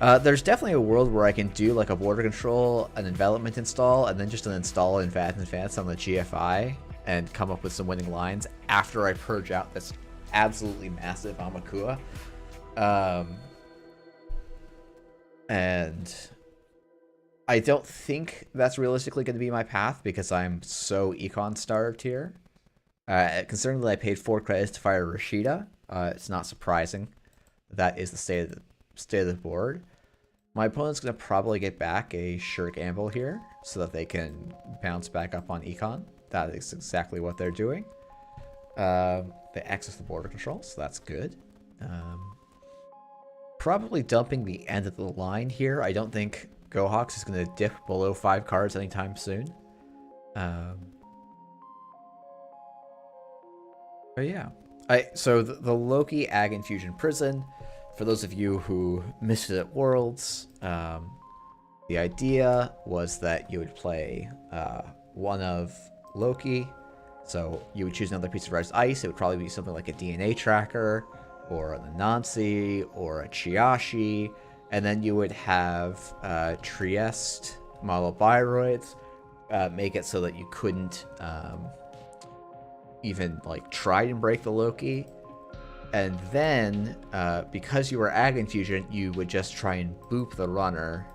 There's definitely a world where I can do like a border control, an envelopment install, and then just an install in Advance on the GFI and come up with some winning lines after I purge out this absolutely massive Amakua. And I don't think that's realistically going to be my path because I'm so econ starved here. Considering that I paid 4 credits to fire Rashida, it's not surprising that is the state of the board. My opponent's going to probably get back a Shirk Anvil here so that they can bounce back up on econ. That is exactly what they're doing. They access the border control, so that's good. Probably dumping the end of the line here. I don't think Gohawks is going to dip below 5 cards anytime soon. But yeah. So the Loki Ag Infusion Prison, for those of you who missed it at Worlds, the idea was that you would play one of Loki. So you would choose another piece of red ice. It would probably be something like a DNA tracker, or an Anansi, or a Chiashi, and then you would have Trieste model Bioroids, make it so that you couldn't even like try and break the Loki. And then, because you were Ag Infusion, you would just try and boop the runner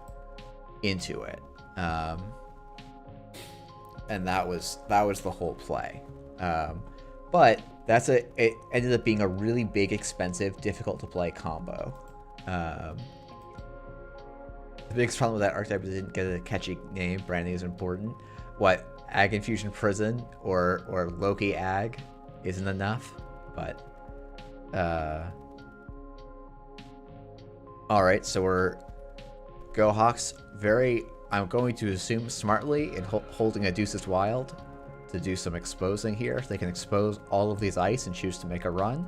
into it. And that was the whole play. But it ended up being a really big, expensive, difficult to play combo. The biggest problem with that archetype is it didn't get a catchy name. Branding is important. What, Ag Infusion Prison or Loki Ag isn't enough, but alright, so we're Gohawks I'm going to assume smartly in holding a Deuces Wild to do some exposing here. They can expose all of these ice and choose to make a run.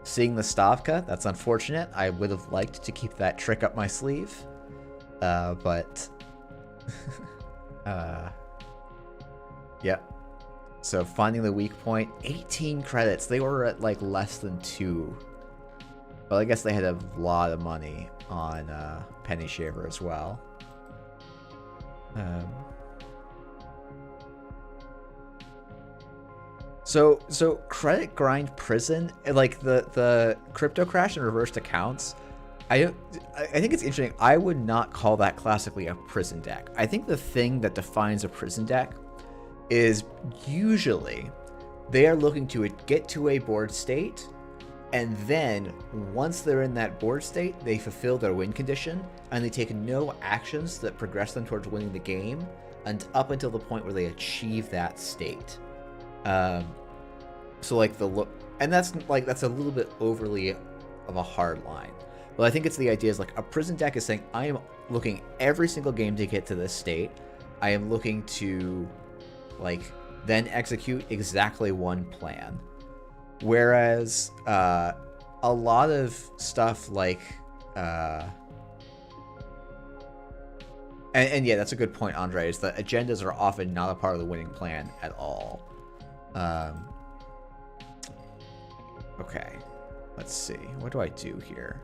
Seeing the Stavka, that's unfortunate. I would have liked to keep that trick up my sleeve. But yep. So finding the weak point, 18 credits. They were at like less than 2. But I guess they had a lot of money on Penny Shaver as well. So credit grind prison, like the crypto crash and reversed accounts, I think it's interesting. I would not call that classically a prison deck. I think the thing that defines a prison deck is usually they are looking to get to a board state, and then once they're in that board state, they fulfill their win condition, and they take no actions that progress them towards winning the game, and up until the point where they achieve that state. So like and that's a little bit overly of a hard line. But I think it's the idea is like a prison deck is saying, I am looking every single game to get to this state. I am looking to like then execute exactly one plan. Whereas a lot of stuff like And yeah, that's a good point, Andre, is that agendas are often not a part of the winning plan at all. Okay, let's see. What do I do here?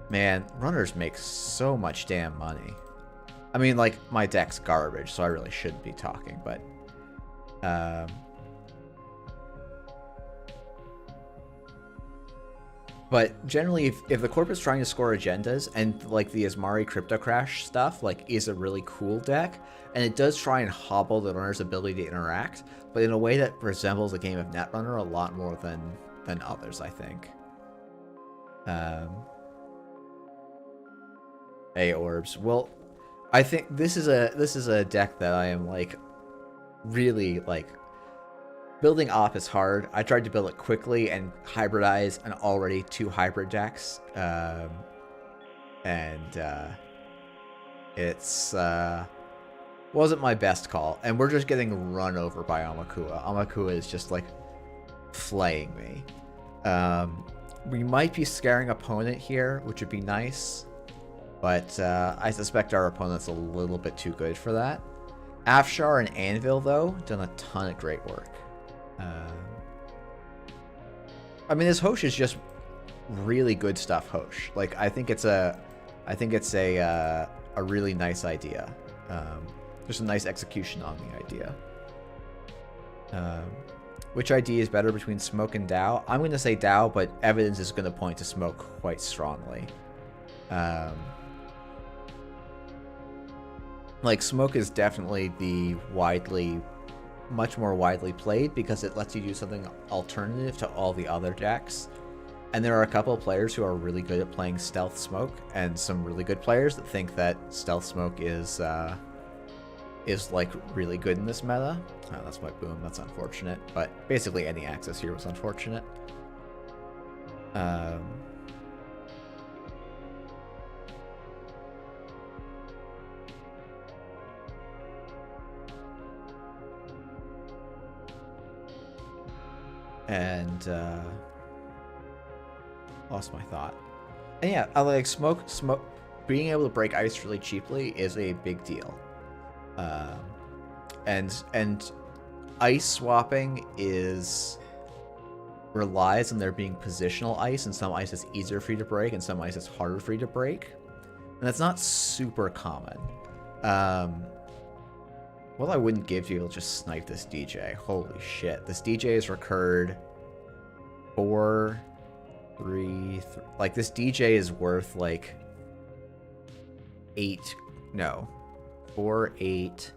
Man, runners make so much damn money. I mean, like, my deck's garbage, so I really shouldn't be talking, but... But generally, if the corp is trying to score agendas, and like the Asmari Crypto Crash stuff, like, is a really cool deck, and it does try and hobble the runner's ability to interact, but in a way that resembles a game of Netrunner a lot more than others, I think. Hey, Orbs. Well, I think this is a deck that I am like really like. Building Op is hard. I tried to build it quickly and hybridize an already 2 hybrid decks. It's wasn't my best call. And we're just getting run over by Amakua. Amakua is just like flaying me. We might be scaring opponent here, which would be nice. But I suspect our opponent's a little bit too good for that. Afshar and Anvil, though, done a ton of great work. I mean, this Hosh is just really good stuff. Hosh, like, I think it's a really nice idea. Just a nice execution on the idea. Which idea is better between Smoke and Dow? I'm going to say Dow, but evidence is going to point to Smoke quite strongly. Like, Smoke is definitely the much more widely played because it lets you do something alternative to all the other decks. And there are a couple of players who are really good at playing Stealth Smoke, and some really good players that think that Stealth Smoke is like really good in this meta. Oh, that's my boom. That's unfortunate. But basically any access here was unfortunate. And lost my thought. And yeah, I like smoke. Being able to break ice really cheaply is a big deal. And ice swapping relies on there being positional ice, and some ice is easier for you to break, and some ice is harder for you to break. And that's not super common. Well, I wouldn't give to be able to just snipe this DJ. Holy shit. This DJ is recurred 4, 3, like, this DJ is worth, like, 8, no, 4, 8.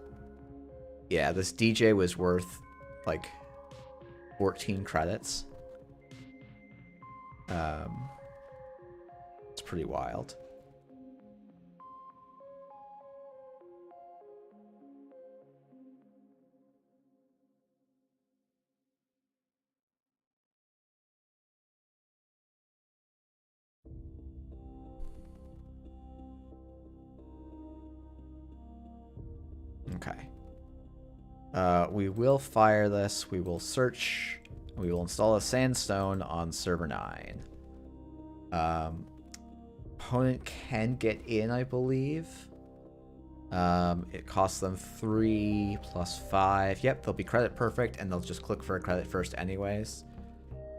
Yeah, this DJ was worth, like, 14 credits. It's pretty wild. Okay. We will fire this. We will search. We will install a sandstone on server 9. Opponent can get in, I believe. It costs them 3 plus 5. Yep, they'll be credit perfect, and they'll just click for a credit first anyways.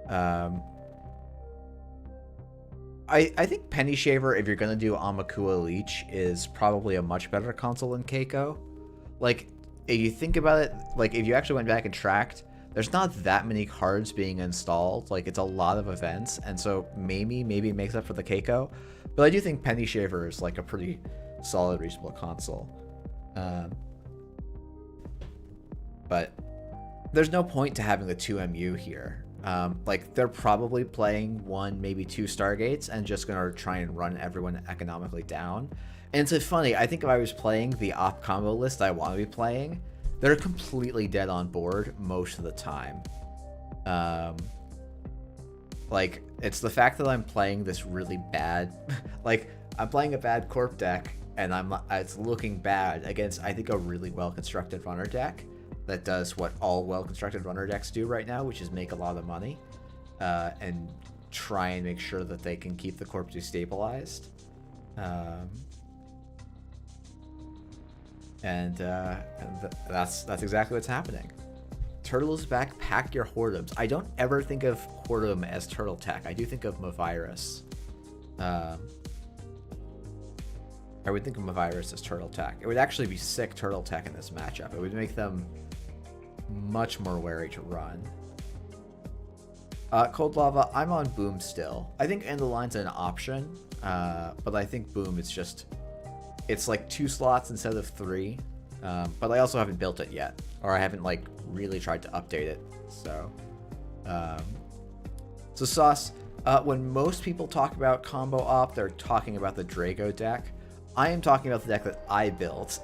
I think Penny Shaver, if you're going to do Amakua Leech, is probably a much better console than Keiko. Like, if you think about it, like, if you actually went back and tracked, there's not that many cards being installed. Like, it's a lot of events, and so maybe it makes up for the Keiko. But I do think Penny Shaver is, like, a pretty solid, reasonable console. But there's no point to having the 2MU here. Like, they're probably playing 1, maybe 2 Stargates and just going to try and run everyone economically down. And it's funny, I think if I was playing the op combo list I want to be playing, they're completely dead on board most of the time. Like, it's the fact that I'm playing this really bad, like, I'm playing a bad corp deck, and it's looking bad against, I think, a really well-constructed runner deck that does what all well-constructed runner decks do right now, which is make a lot of money, and try and make sure that they can keep the corp destabilized. And that's exactly what's happening. Turtles back, pack your Hortums. I don't ever think of Hortum as turtle tech. I do think of Mavirus. I would think of Mavirus as turtle tech. It would actually be sick turtle tech in this matchup. It would make them much more wary to run. Cold Lava, I'm on Boom still. I think End of the Line's an option, but I think Boom is just... It's like 2 slots instead of 3, but I also haven't built it yet, or I haven't like really tried to update it. So Sauce, when most people talk about combo op, they're talking about the Drago deck. I am talking about the deck that I built,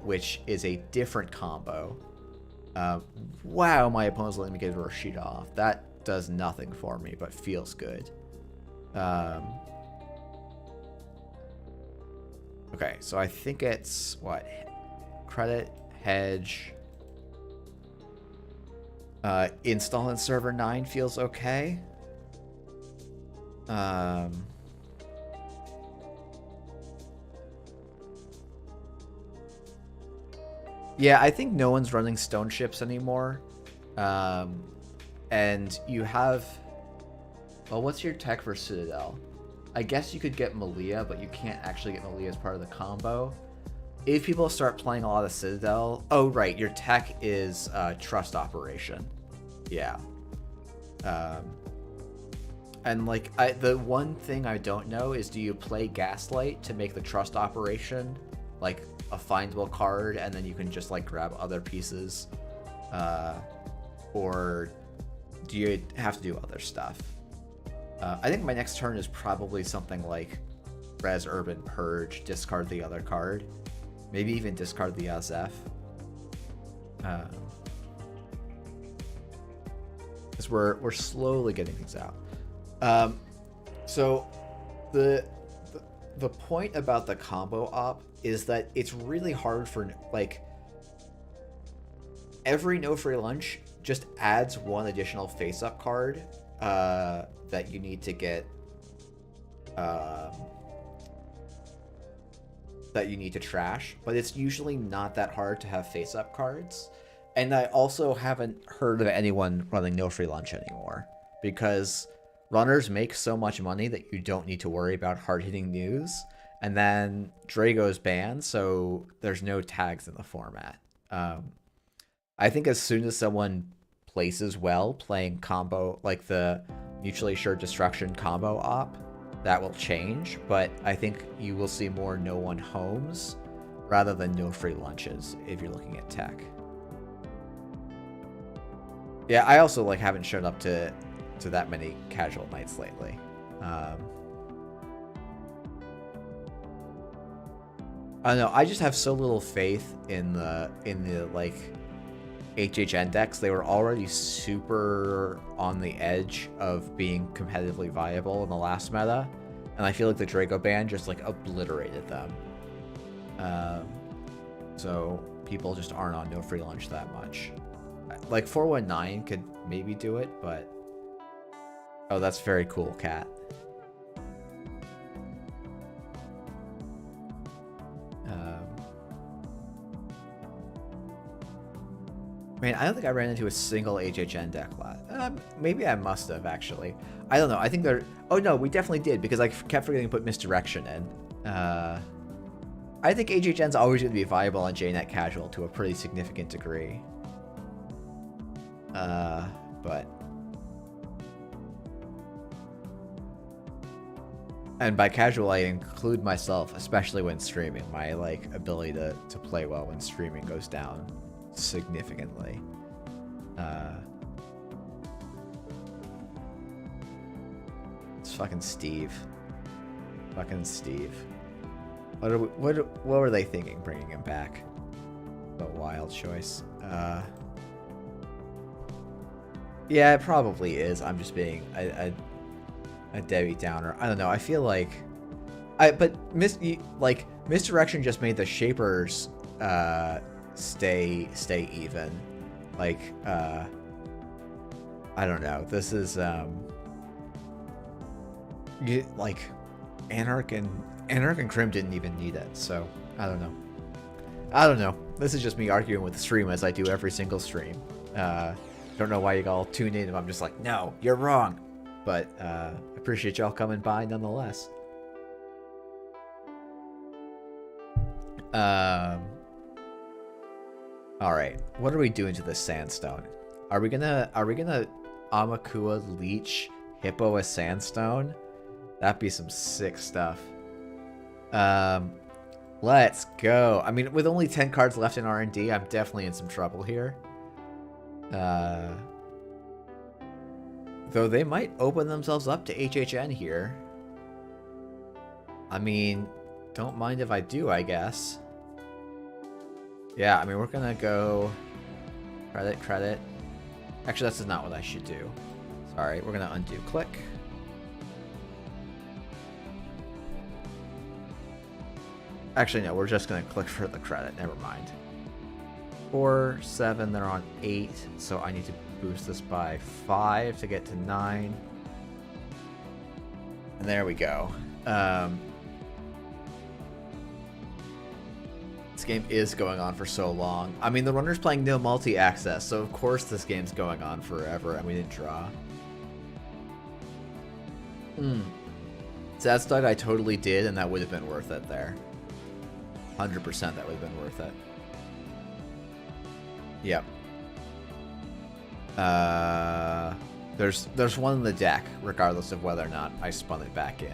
which is a different combo. Wow, my opponent's letting me get Rashida off. That does nothing for me, but feels good. Okay, so I think it's, what? Credit, hedge. Install in server 9 feels okay. Yeah, I think no one's running stone ships anymore. And you have... Well, what's your tech for Citadel? I guess you could get Malia, but you can't actually get Malia as part of the combo. If people start playing a lot of Citadel... Oh, right, your tech is Trust Operation. Yeah. And, like, the one thing I don't know is, do you play Gaslight to make the Trust Operation, like, a findable card, and then you can just, like, grab other pieces? Or do you have to do other stuff? I think my next turn is probably something like Res Urban Purge, discard the other card. Maybe even discard the Azef. Because we're slowly getting things out. So the point about the combo op is that it's really hard for, like, every No Free Lunch just adds one additional face-up card that you need to get, that you need to trash, but it's usually not that hard to have face-up cards. And I also haven't heard of anyone running No Free Lunch anymore, because runners make so much money that you don't need to worry about hard-hitting news, and then Drago's banned, so there's no tags in the format. I think as soon as someone places well playing combo, like the Mutually Assured Destruction combo op, that will change, but I think you will see more No One Homes rather than No Free Lunches if you're looking at tech. Yeah, I also, like, haven't shown up to that many casual nights lately. I don't know, I just have so little faith in the like HHN decks. They were already super on the edge of being competitively viable in the last meta, and I feel like the Drago ban just, like, obliterated them. So people just aren't on No Free Lunch that much. Like 419 could maybe do it, but oh, that's very cool, Cat. Man, I don't think I ran into a single HHN deck last. Maybe I must have, actually. I don't know. I think there... Oh, no, we definitely did, because I kept forgetting to put Misdirection in. I think HHN's always going to be viable on JNet Casual to a pretty significant degree. But... And by casual, I include myself, especially when streaming. My, like, ability to play well when streaming goes down significantly. It's fucking Steve. Fucking Steve. What were they thinking bringing him back? A wild choice. Yeah, it probably is. I'm just being a Debbie Downer. I don't know. I feel like Misdirection just made the Shapers stay even. Like, I don't know. This is like Anarch and Crim didn't even need it, so I don't know. I don't know. This is just me arguing with the stream as I do every single stream. Don't know why you all tune in if I'm just like, no, you're wrong. But appreciate y'all coming by nonetheless. Alright, what are we doing to this sandstone? Are we gonna Amakua leech Hippo a sandstone? That'd be some sick stuff. Let's go. I mean, with only 10 cards left in R&D, I'm definitely in some trouble here. Though they might open themselves up to HHN here. I mean, don't mind if I do, I guess. Yeah, I mean, we're gonna go credit. Actually, that's not what I should do. Sorry, we're gonna undo click. Actually, no, we're just gonna click for the credit. Never mind. 4, 7, they're on 8, so I need to boost this by 5 to get to 9. And there we go. This game is going on for so long. I mean, the runner's playing no multi-access, so of course this game's going on forever, and we didn't draw. Zadstug I totally did, and that would have been worth it there. 100% that would have been worth it. Yep. There's one in the deck, regardless of whether or not I spun it back in.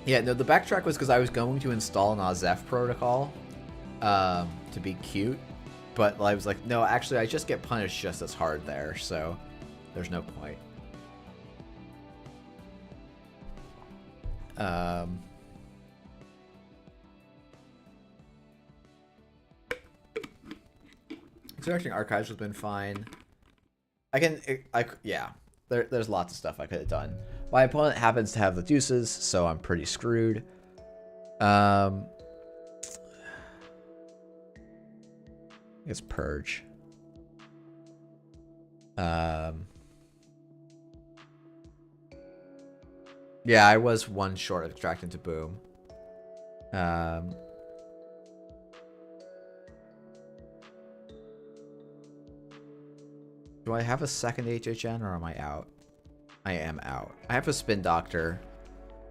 Yeah, no, the backtrack was because I was going to install an Ozef protocol to be cute, but I was like, no, actually, I just get punished just as hard there, so there's no point. Searching archives has been fine. Yeah, there's lots of stuff I could have done. My opponent happens to have the deuces, so I'm pretty screwed. It's purge. Yeah, I was one short of extracting to boom. Do I have a second HHN or am I out? I am out. I have a spin doctor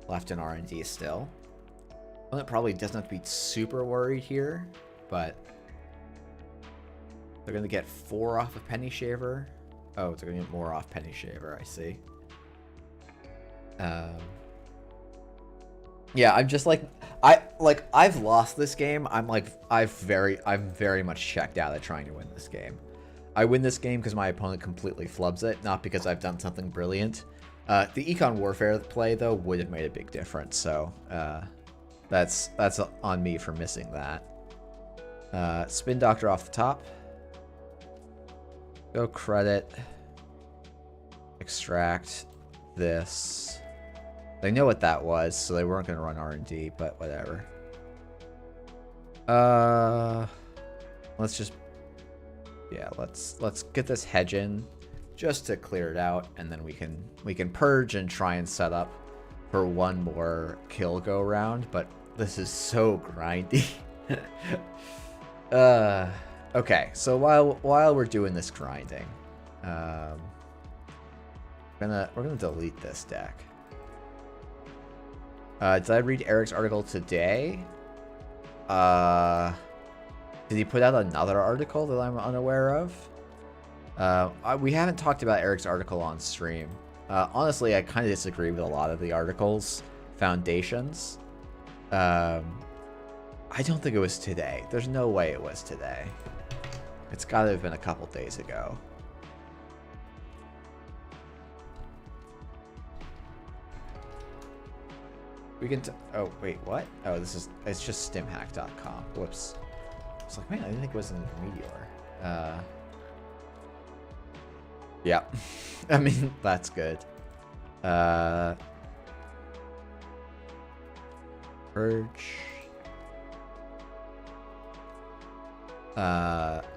left in R&D still. Well, it probably doesn't have to be super worried here, but they're going to get 4 off of Penny Shaver. Oh, they're going to get more off Penny Shaver, I see. Yeah, I'm just like I've lost this game. I'm very much checked out at trying to win this game. I win this game because my opponent completely flubs it, not because I've done something brilliant. The Econ Warfare play though would have made a big difference, so that's on me for missing that. Spin Doctor off the top. Go credit. Extract this. They know what that was, so they weren't going to run R&D, but whatever. Let's just... Yeah, let's get this hedge in just to clear it out, and then we can purge and try and set up for one more kill go round, but this is so grindy. Okay, so while we're doing this grinding, we're gonna delete this deck. Did I read Eric's article today? Did he put out another article that I'm unaware of? We haven't talked about Eric's article on stream. Honestly, I kind of disagree with a lot of the article's foundations. I don't think it was today. There's no way it was today. It's got to have been a couple days ago. We can oh, wait, what? Oh, it's just stimhack.com. Whoops. I was like, man, I didn't think it was in Meteor. Yeah. I mean, that's good. Purge.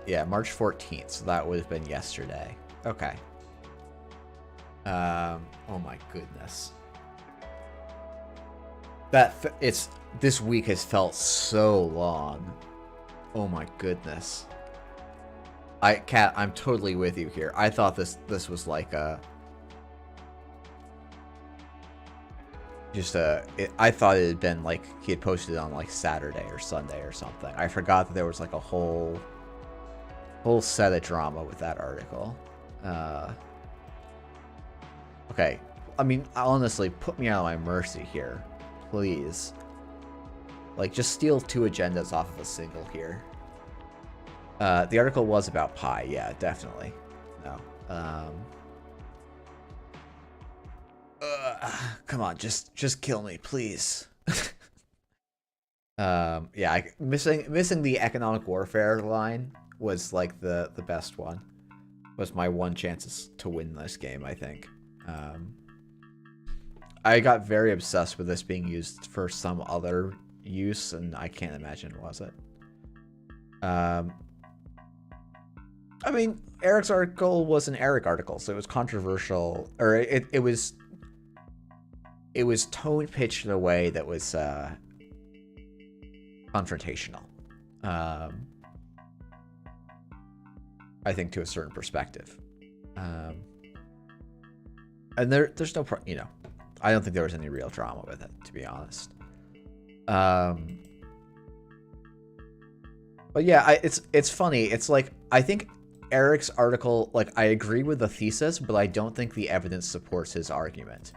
Yeah, March 14th, so that would have been yesterday. Okay. Oh my goodness. This week has felt so long. Oh my goodness. Kat, I'm totally with you here. I thought this was like a I thought it had been like he had posted it on like Saturday or Sunday or something. I forgot that there was like a whole set of drama with that article. Okay. I mean, honestly, put me out of my mercy here. Please. Like, just steal 2 agendas off of a single here. The article was about Pi. Yeah, definitely. No. Come on, just kill me, please. Yeah, missing the economic warfare line was like the best one. Was my one chance to win this game, I think. I got very obsessed with this being used for some other use, and I can't imagine was it. I mean, Eric's article was an Eric article, so it was controversial, or it was tone pitched in a way that was confrontational. I think to a certain perspective. And there's no, you know, I don't think there was any real drama with it, to be honest. But yeah, it's funny. It's like, I think Eric's article, like, I agree with the thesis, but I don't think the evidence supports his argument.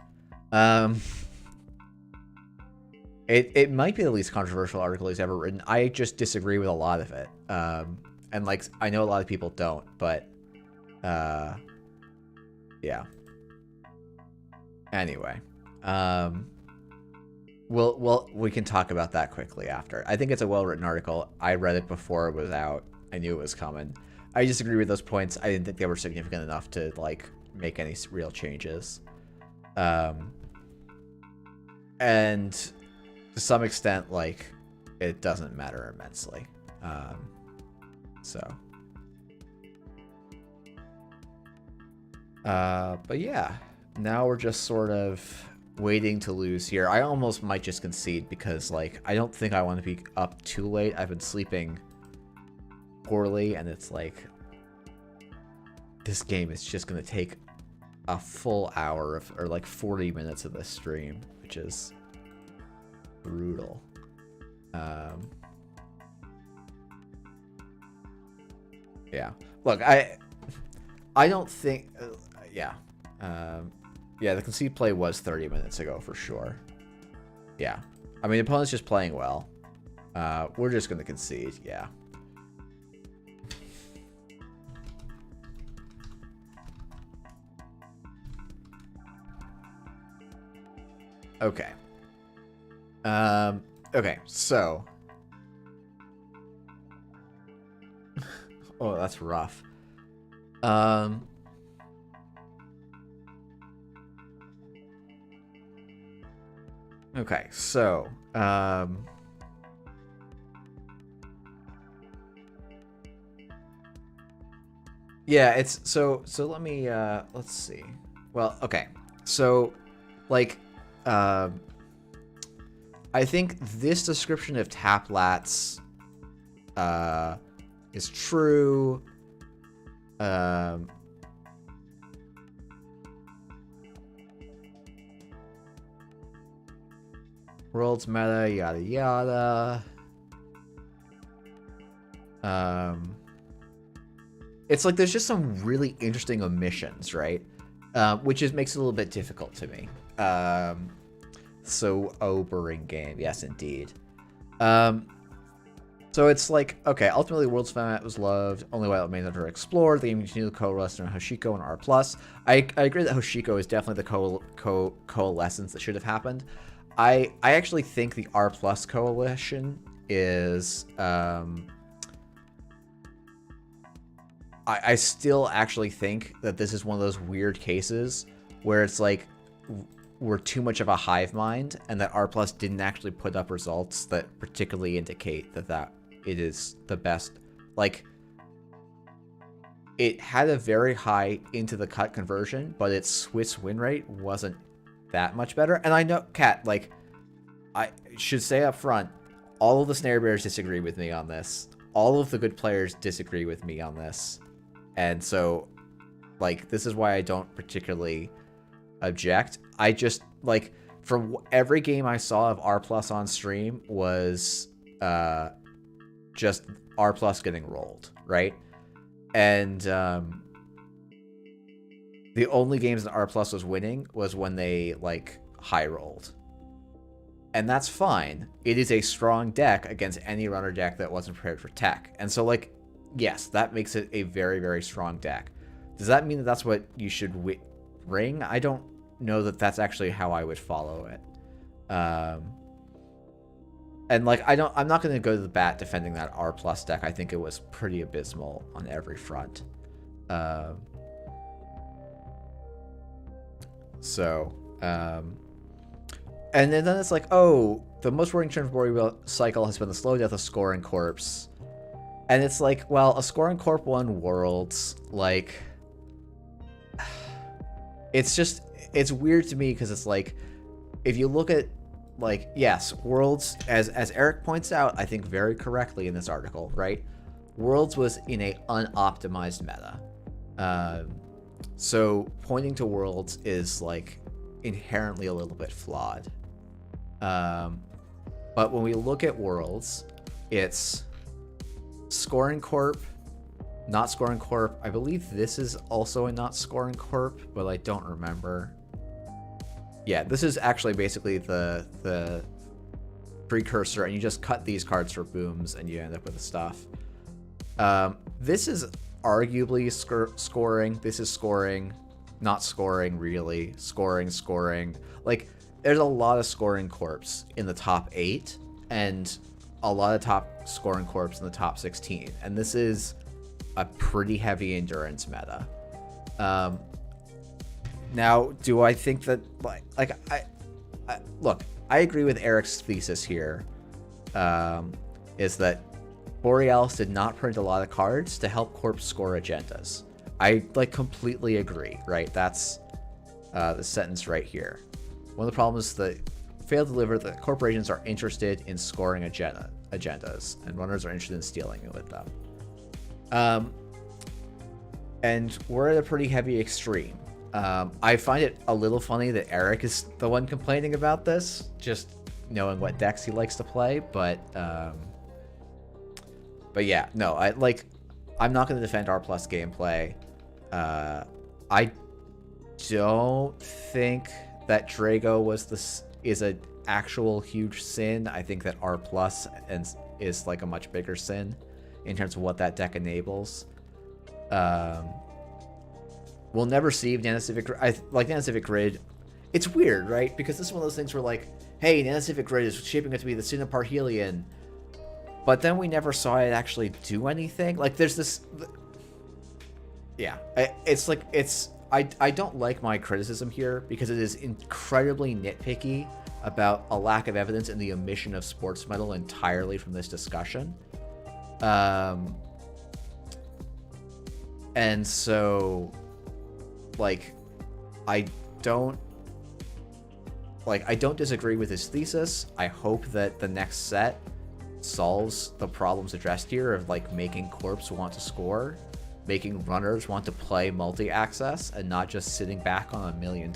It might be the least controversial article he's ever written. I just disagree with a lot of it. And like, I know a lot of people don't, but yeah. Anyway, we can talk about that quickly after. I think it's a well-written article. I read it before it was out. I knew it was coming. I disagree with those points. I didn't think they were significant enough to like make any real changes. And to some extent, like, it doesn't matter immensely. But yeah, now we're just sort of waiting to lose here. I almost might just concede because, like, I don't think I want to be up too late. I've been sleeping poorly, and it's like, this game is just going to take a full hour of, or like 40 minutes of this stream, which is brutal. Yeah. Look, I don't think... yeah. Yeah, the concede play was 30 minutes ago for sure. Yeah. I mean, the opponent's just playing well. We're just going to concede, yeah. Okay. Okay, so... oh, that's rough. Okay, so... yeah, it's... So let me, let's see. Well, okay. So, like, I think this description of Taplats is true. World's meta, yada yada. It's like there's just some really interesting omissions, right? Which makes it a little bit difficult to me. So Ob-ering game, yes indeed. So it's like, okay, ultimately World's format was loved, only while it remains underexplored. The game continued to coalesce around Hoshiko and R+. I agree that Hoshiko is definitely the coalescence that should have happened. I actually think the R+ coalition is... I still actually think that this is one of those weird cases where it's like we're too much of a hive mind, and that R+ didn't actually put up results that particularly indicate that it is the best. Like, it had a very high into the cut conversion, but its Swiss win rate wasn't that much better. And I know, Kat, like, I should say up front, all of the snare bearers disagree with me on this. All of the good players disagree with me on this. And so, like, this is why I don't particularly object. I just, like, from every game I saw of R+ on stream was just R+ getting rolled, right? And the only games that R+ was winning was when they, like, high rolled. And that's fine. It is a strong deck against any runner deck that wasn't prepared for tech. And so, like, yes, that makes it a very, very strong deck. Does that mean that that's what you should ring? I don't know that that's actually how I would follow it. And, like, I'm not going to go to the bat defending that R+ deck. I think it was pretty abysmal on every front. And then it's like, oh, the most worrying turn for Boreal Cycle has been the slow death of Scoring Corpse. And it's like, well, a Scoring Corp won Worlds. Like, it's just, it's weird to me because it's like, if you look at, like, yes, Worlds, as Eric points out, I think very correctly in this article, right? Worlds was in a unoptimized meta. So pointing to Worlds is, like, inherently a little bit flawed. But when we look at Worlds, it's Scoring Corp, not Scoring Corp. I believe this is also a not Scoring Corp, but I don't remember. Yeah, this is actually basically the precursor, and you just cut these cards for booms, and you end up with the stuff. This is arguably scoring. This is scoring, not scoring, really. Scoring. Like, there's a lot of Scoring Corps in the top 8, and a lot of top Scoring Corps in the top 16. And this is a pretty heavy endurance meta. Now, do I think that, look, I agree with Eric's thesis here, is that Borealis did not print a lot of cards to help Corp score agendas. I, like, completely agree, right? That's the sentence right here. One of the problems that failed to deliver, that corporations are interested in scoring agendas, and runners are interested in stealing it with them. And we're at a pretty heavy extreme. I find it a little funny that Eric is the one complaining about this, just knowing what decks he likes to play, but yeah, no, I'm not going to defend R+ gameplay. I don't think that Drago is an actual huge sin. I think that R+ is like a much bigger sin in terms of what that deck enables. We'll never see Nanocivic. Nanocivic Grid. It's weird, right? Because this is one of those things where, like, hey, Nanocivic Grid is shaping up to be the sin of Parhelion, but then we never saw it actually do anything. Like, there's this. Yeah, it's like I don't like my criticism here because it is incredibly nitpicky about a lack of evidence and the omission of sports metal entirely from this discussion. And so, like, I don't disagree with his thesis. I hope that the next set solves the problems addressed here of, like, making Corps want to score, making runners want to play multi-access and not just sitting back on $1 million.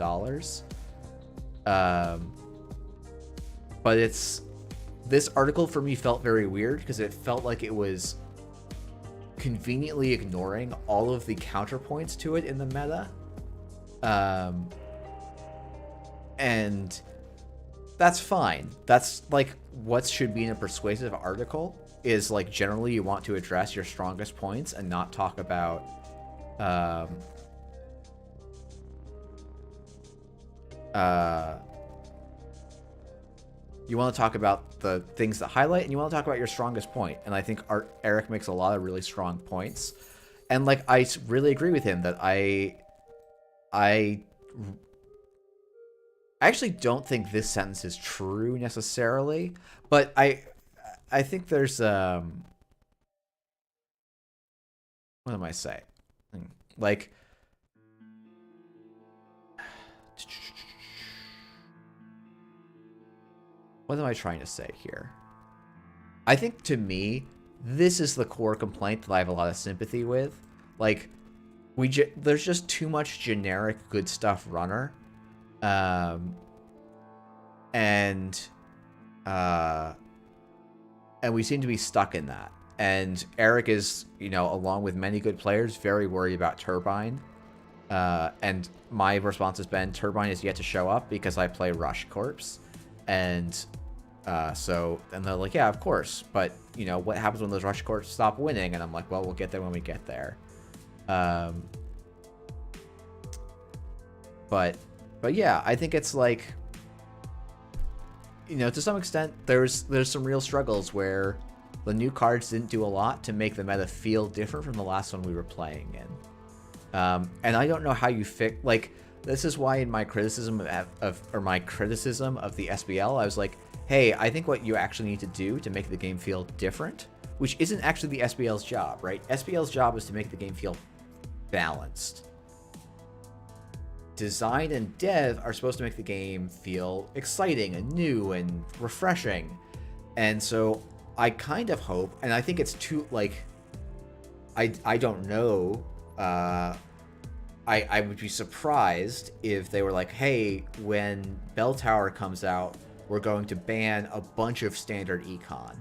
But this article for me felt very weird because it felt like it was conveniently ignoring all of the counterpoints to it in the meta. And that's fine. That's, like, what should be in a persuasive article is, like, generally you want to address your strongest points and not talk about you want to talk about the things that highlight, and you want to talk about your strongest point. And I think Eric makes a lot of really strong points. And, like, I really agree with him that I actually don't think this sentence is true necessarily, but I think there's what am I saying? Like, what am I trying to say here? I think to me, this is the core complaint that I have a lot of sympathy with. Like, there's just too much generic good stuff runner. And we seem to be stuck in that. And Eric is, along with many good players, very worried about Turbine. And my response has been, Turbine is yet to show up because I play Rush Corpse. And and they're like, yeah, of course. But, what happens when those Rush Corps stop winning? And I'm like, well, we'll get there when we get there. But yeah, I think it's like, to some extent, there's some real struggles where the new cards didn't do a lot to make the meta feel different from the last one we were playing in. And I don't know how you fix, like, this is why in my criticism of my criticism of the SBL, I was like, hey, I think what you actually need to do to make the game feel different, which isn't actually the SBL's job, right? SBL's job is to make the game feel balanced. Design and dev are supposed to make the game feel exciting and new and refreshing. And so I kind of hope, and I think it's too, like, I don't know, I would be surprised if they were like, hey, when Bell Tower comes out, we're going to ban a bunch of standard econ.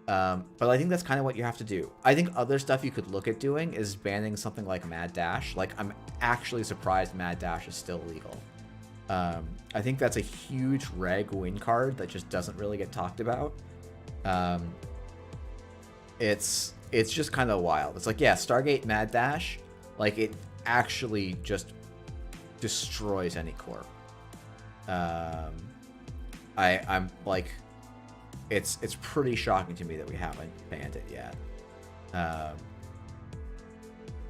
But I think that's kind of what you have to do. I think other stuff you could look at doing is banning something like Mad Dash. Like, I'm actually surprised Mad Dash is still legal. I think that's a huge reg win card that just doesn't really get talked about. It's just kind of wild. It's like, yeah, Stargate Mad Dash, like, it actually just destroys any corp. I'm like, it's pretty shocking to me that we haven't banned it yet.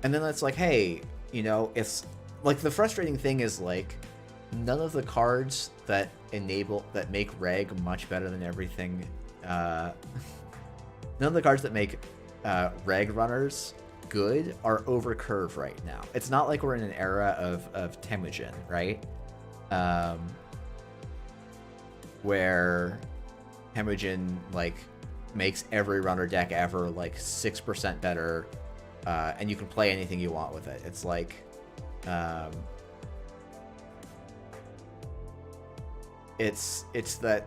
And then it's like, hey, it's like, the frustrating thing is, like, none of the cards that make reg much better than everything, none of the cards that make reg runners good are over curve right now. It's not like we're in an era of Temujin, right? Where Temujin, like, makes every runner deck ever, like, 6% better, and you can play anything you want with it. It's like, it's that,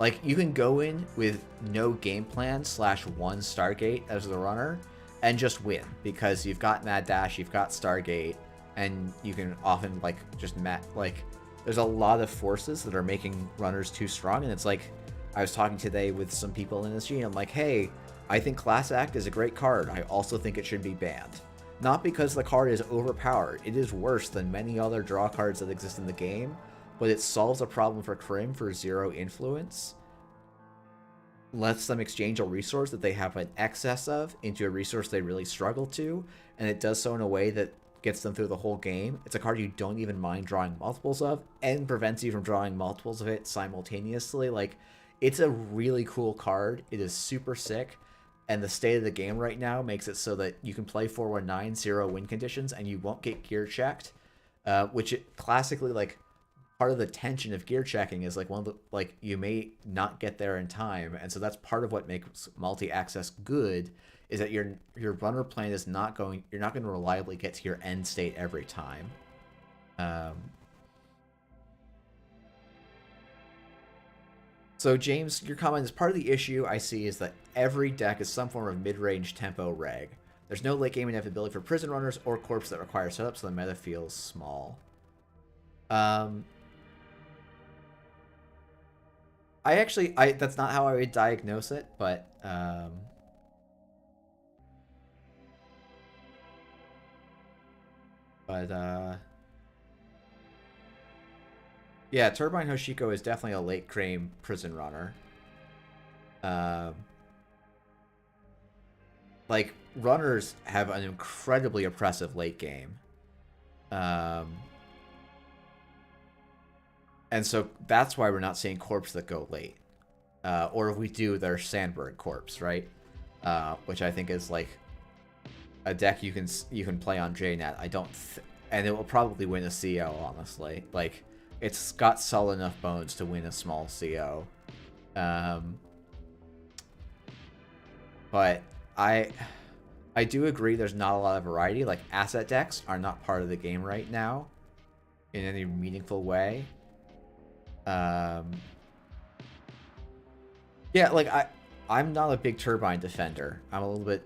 like, you can go in with no game plan / one Stargate as the runner and just win because you've got Mad Dash, you've got Stargate, and you can often, like, just there's a lot of forces that are making runners too strong. And it's like, I was talking today with some people in this game. I'm like, hey, I think Class Act is a great card. I also think it should be banned. Not because the card is overpowered. It is worse than many other draw cards that exist in the game, but it solves a problem for Krim for 0 influence. Lets them exchange a resource that they have an excess of into a resource they really struggle to, and it does so in a way that gets them through the whole game. It's a card you don't even mind drawing multiples of, and prevents you from drawing multiples of it simultaneously. Like, it's a really cool card. It is super sick, and the state of the game right now makes it so that you can play 419 0 win conditions and you won't get gear checked, which classically, like, part of the tension of gear checking is, like, you may not get there in time, and so that's part of what makes multi-access good, is that your runner plan is you're not going to reliably get to your end state every time. So James, your comment is, part of the issue I see is that every deck is some form of mid-range tempo reg. There's no late game inevitability for prison runners or corps that require setup, so the meta feels small. That's not how I would diagnose it, but yeah, Turbine Hoshiko is definitely a late game prison runner. Like, runners have an incredibly oppressive late game. And so that's why we're not seeing corps that go late. Or if we do, they're Sandberg corps, right? Which I think is, like, a deck you can play on JNet. And it will probably win a CO, honestly. Like, it's got solid enough bones to win a small CO. But I do agree there's not a lot of variety. Like, asset decks are not part of the game right now in any meaningful way. Yeah, like, I'm not a big Turbine defender. I'm a little bit,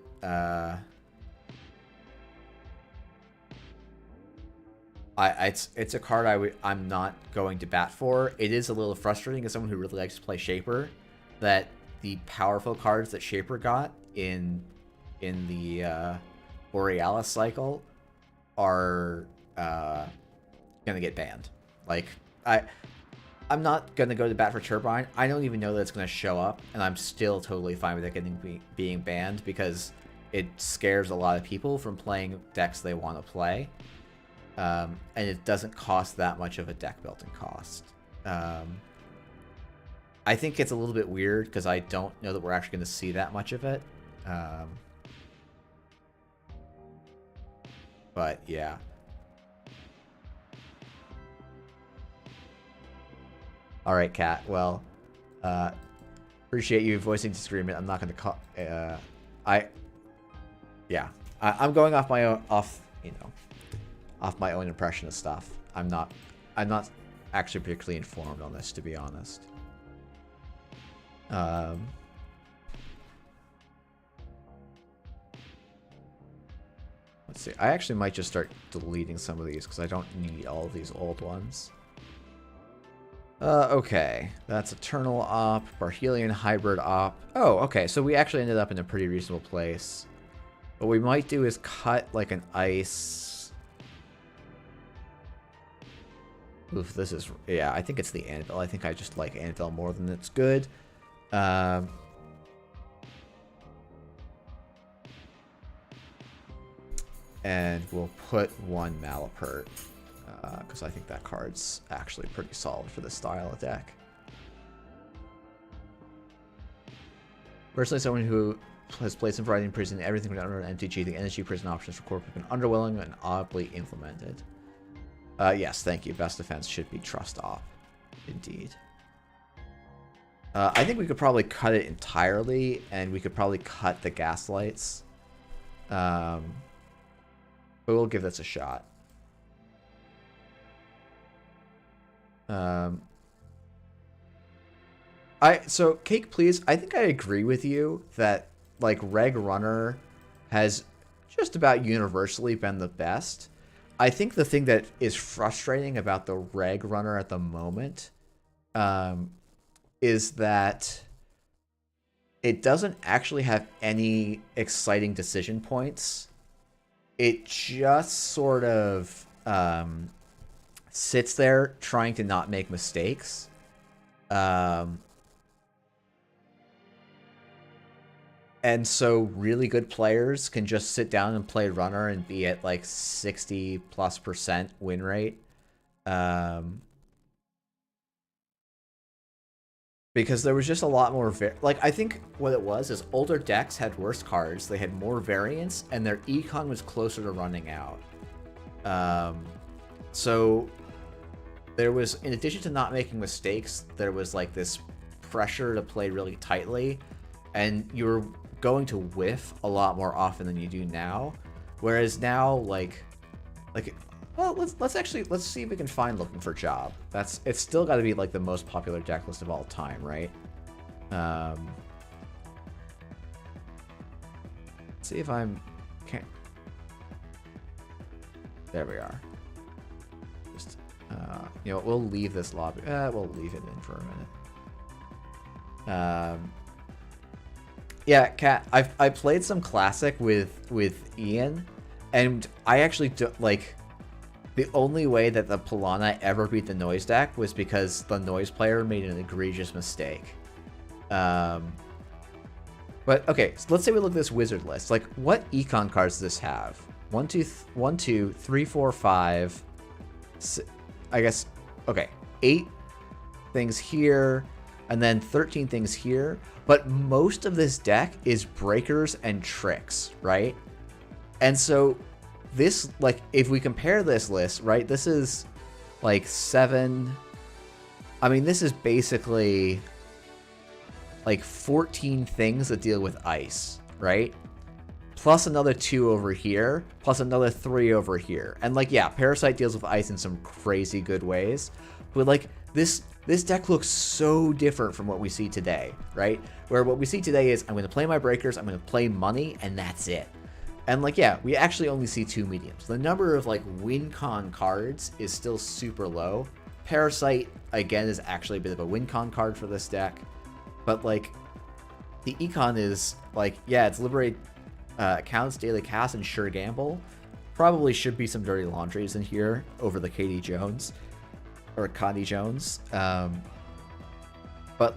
it's a card I'm not going to bat for. It is a little frustrating as someone who really likes to play Shaper that the powerful cards that Shaper got in the Borealis cycle are gonna get banned. Like, I'm not gonna go to bat for Turbine. I don't even know that it's gonna show up, and I'm still totally fine with it being banned because it scares a lot of people from playing decks they want to play. And it doesn't cost that much of a deck building cost. I think it's a little bit weird because I don't know that we're actually going to see that much of it. But yeah. All right, Kat. Well, appreciate you voicing disagreement. I'm not going to call. I'm going off my own, off my own impression of stuff. I'm not actually particularly informed on this, to be honest. Let's see. I actually might just start deleting some of these because I don't need all of these old ones. Okay. That's Eternal Op, Barhelian Hybrid Op. Oh, okay. So we actually ended up in a pretty reasonable place. What we might do is cut like an ice. Oof, this is... Yeah, I think it's the Anvil. I think I just like Anvil more than it's good. And we'll put one Malapert. Because I think that card's actually pretty solid for this style of deck. Personally, someone who has played some variety in prison, everything from under an MTG, the energy prison options for core have been underwhelming and oddly implemented. Yes, thank you. Best defense should be Trust Op. Indeed. I think we could probably cut it entirely, and we could probably cut the Gaslights. But we'll give this a shot. So Cake Please, I think I agree with you that like Reg Runner has just about universally been the best. I think the thing that is frustrating about the Reg Runner at the moment is that it doesn't actually have any exciting decision points. It just sort of sits there trying to not make mistakes. And so really good players can just sit down and play Runner and be at like 60+% win rate. Because there was just a lot more... I think what it was is older decks had worse cards. They had more variance, and their econ was closer to running out. So there was, in addition to not making mistakes, there was like this pressure to play really tightly, and you were going to whiff a lot more often than you do now. Whereas now, well, let's see if we can find Looking for Job. It's still got to be like the most popular deck list of all time, right? Let's see if I'm can't. There we are. Just you know, we'll leave this lobby. We'll leave it in for a minute. Yeah, Kat, I played some Classic with Ian, and I actually like. The only way that the Pilana ever beat the Noise deck was because the Noise player made an egregious mistake. But okay, so let's say we look at this wizard list. Like, what econ cards does this have? 1, 2, 3, 4, 5. I guess, okay, 8 things here, and then 13 things here. But most of this deck is breakers and tricks, right? And so this, like, if we compare this list, right, this is like 7. I mean, this is basically like 14 things that deal with ice, right? Plus another 2 over here, plus another 3 over here. And like, yeah, Parasite deals with ice in some crazy good ways. But like, this deck looks so different from what we see today, right? Where what we see today is, I'm going to play my breakers, I'm going to play money, and that's it. And like, yeah, we actually only see 2 mediums. The number of like win con cards is still super low. Parasite, again, is actually a bit of a win con card for this deck. But like, the econ is like, yeah, it's Liberate Accounts, Daily Cast, and Sure Gamble. Probably should be some Dirty Laundries in here over the Katie Jones. Or Connie Jones. But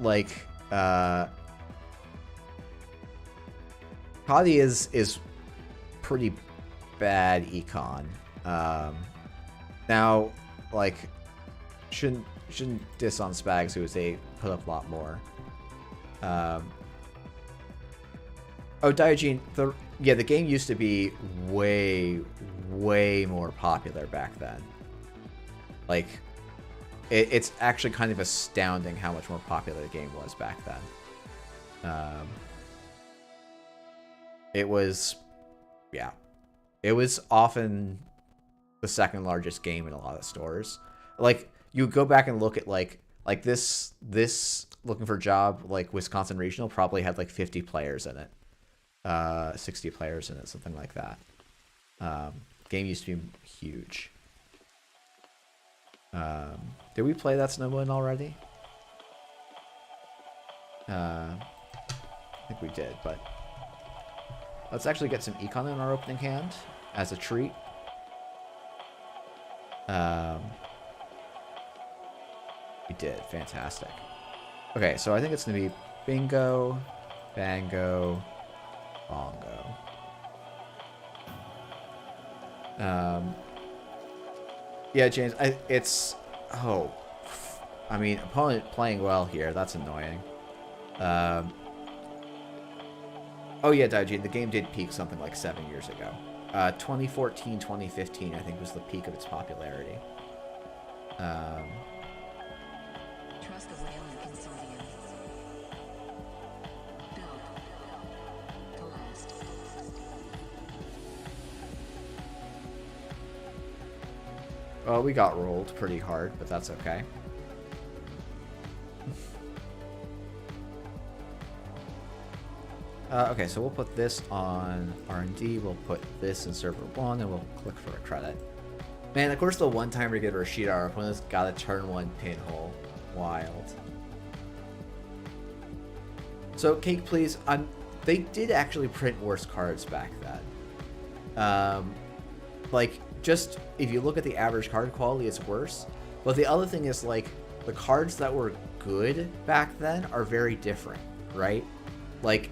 like, Connie is pretty bad econ. Now, like, shouldn't diss on Spags, who they put up a lot more. Oh, Diogene, the game used to be way more popular back then. Like, it's actually kind of astounding how much more popular the game was back then. It was, yeah, it was often the second largest game in a lot of stores. Like, you go back and look at like this looking for a job, like Wisconsin Regional probably had like 50 players in it, 60 players in it, something like that. Game used to be huge. Did we play that Snowballing already? I think we did, but let's actually get some econ in our opening hand as a treat. We did. Fantastic. Okay, so I think it's going to be bingo, bango, bongo. Yeah, James, I mean, opponent playing well here. That's annoying. Oh yeah, Daijin, the game did peak something like 7 years ago. 2014, 2015, I think, was the peak of its popularity. Trust the whaling consortium. Build. Collapsed. Well, we got rolled pretty hard, but that's okay. Okay, so we'll put this on R&D, we'll put this in server 1, and we'll click for a credit. Man, of course the one time we get Rashida, our opponent's got a turn 1 pinhole. Wild. So, Cake, please, they did actually print worse cards back then. Like, just, if you look at the average card quality, it's worse. But the other thing is, like, the cards that were good back then are very different, right? Like,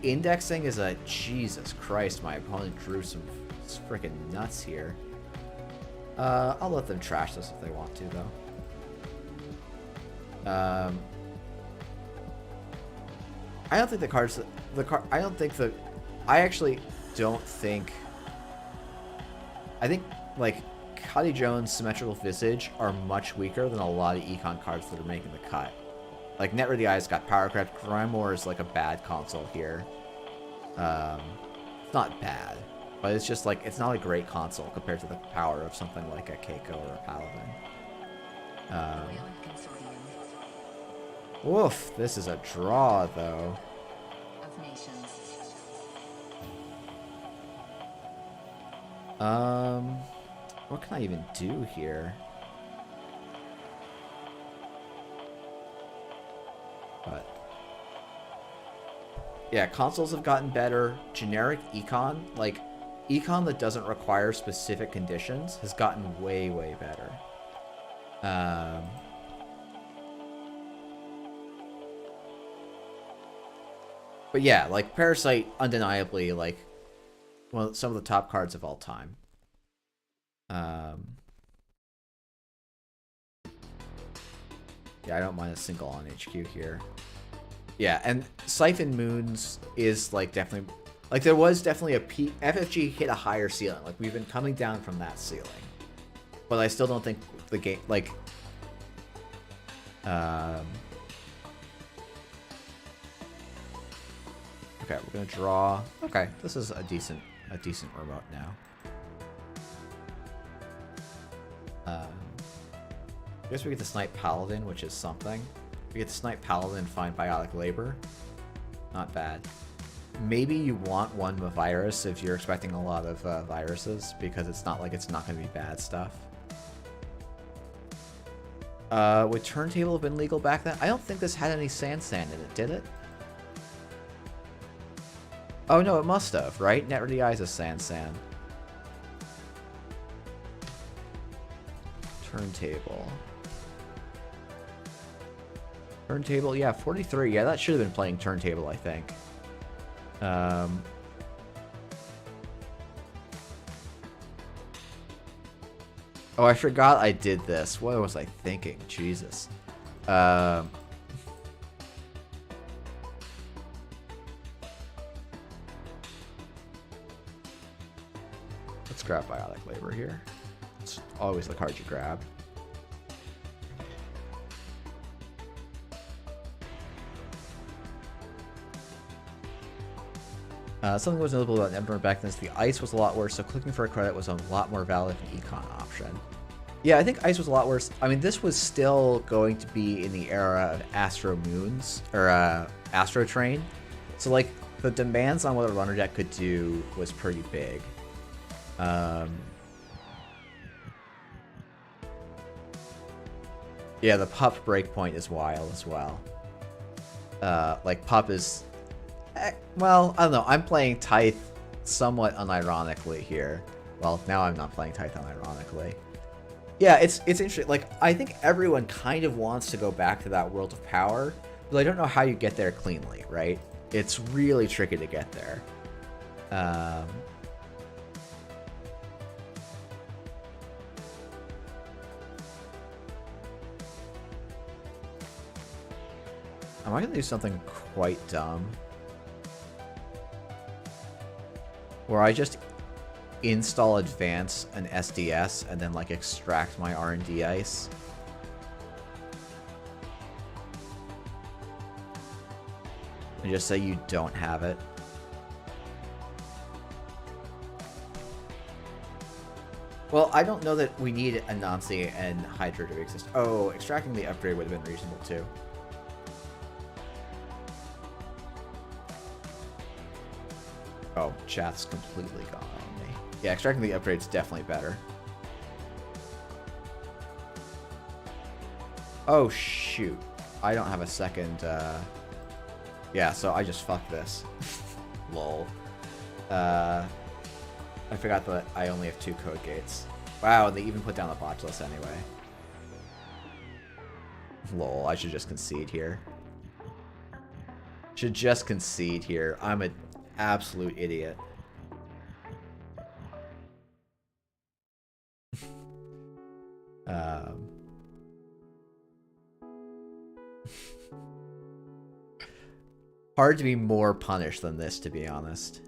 indexing is a... Jesus Christ, my opponent drew some freaking nuts here. I'll let them trash this if they want to, though. I don't think the cards... I actually don't think... I think, like, Cuddy Jones' Symmetrical Visage are much weaker than a lot of econ cards that are making the cut. Like, Netrunner the Eye's got Powercraft. Grimoire is, like, a bad console here. It's not bad, but it's just, like, it's not a great console compared to the power of something like a Keiko or a Paladin. Woof, this is a draw, though. Of nations. What can I even do here? But yeah, consoles have gotten better. Generic econ, like econ that doesn't require specific conditions, has gotten way better. But yeah, like Parasite, undeniably, like some of the top cards of all time. Yeah, I don't mind a single on HQ here. Yeah, and Siphon Moons is like definitely, like there was definitely a peak. FFG hit a higher ceiling. Like we've been coming down from that ceiling. But I still don't think the game, like... Okay, we're gonna draw... Okay, this is a decent remote now. I guess we get to Snipe Paladin, which is something. We get to Snipe Paladin and find Biotic Labor. Not bad. Maybe you want one with virus if you're expecting a lot of viruses, because it's not like it's not going to be bad stuff. Would Turntable have been legal back then? I don't think this had any sand in it, did it? Oh no, it must have, right? NetRDI is a sand. Turntable. Turntable, yeah, 43. Yeah, that should have been playing Turntable, I think. Oh, I forgot I did this. What was I thinking? Jesus. Let's grab Biotic Labor here. It's always the card you grab. Something was notable about Netrunner back then is the ice was a lot worse, so clicking for a credit was a lot more valid than econ option. Yeah, I think ice was a lot worse. I mean, this was still going to be in the era of Astro Moons, or Astro Train. So, like, the demands on what a runner deck could do was pretty big. Yeah, the Pup breakpoint is wild as well. Like, Pup is... well, I don't know. I'm playing Tithe somewhat unironically here. Well, now I'm not playing Tithe unironically. Yeah, it's interesting. Like, I think everyone kind of wants to go back to that World of Power, but I don't know how you get there cleanly, right? It's really tricky to get there. Am I going to do something quite dumb? Where I just install Advance an SDS and then like extract my R&D ice. And just say you don't have it. Well, I don't know that we need Anansi and Hydra to exist. Oh, extracting the upgrade would have been reasonable too. Oh, chat's completely gone on me. Yeah, extracting the upgrade's definitely better. Oh, shoot. I don't have a second, Yeah, so I just fucked this. Lol. I forgot that I only have 2 code gates. Wow, they even put down the botch list anyway. Lol, I should just concede here. Should just concede here. I'm an absolute idiot. Hard to be more punished than this, to be honest.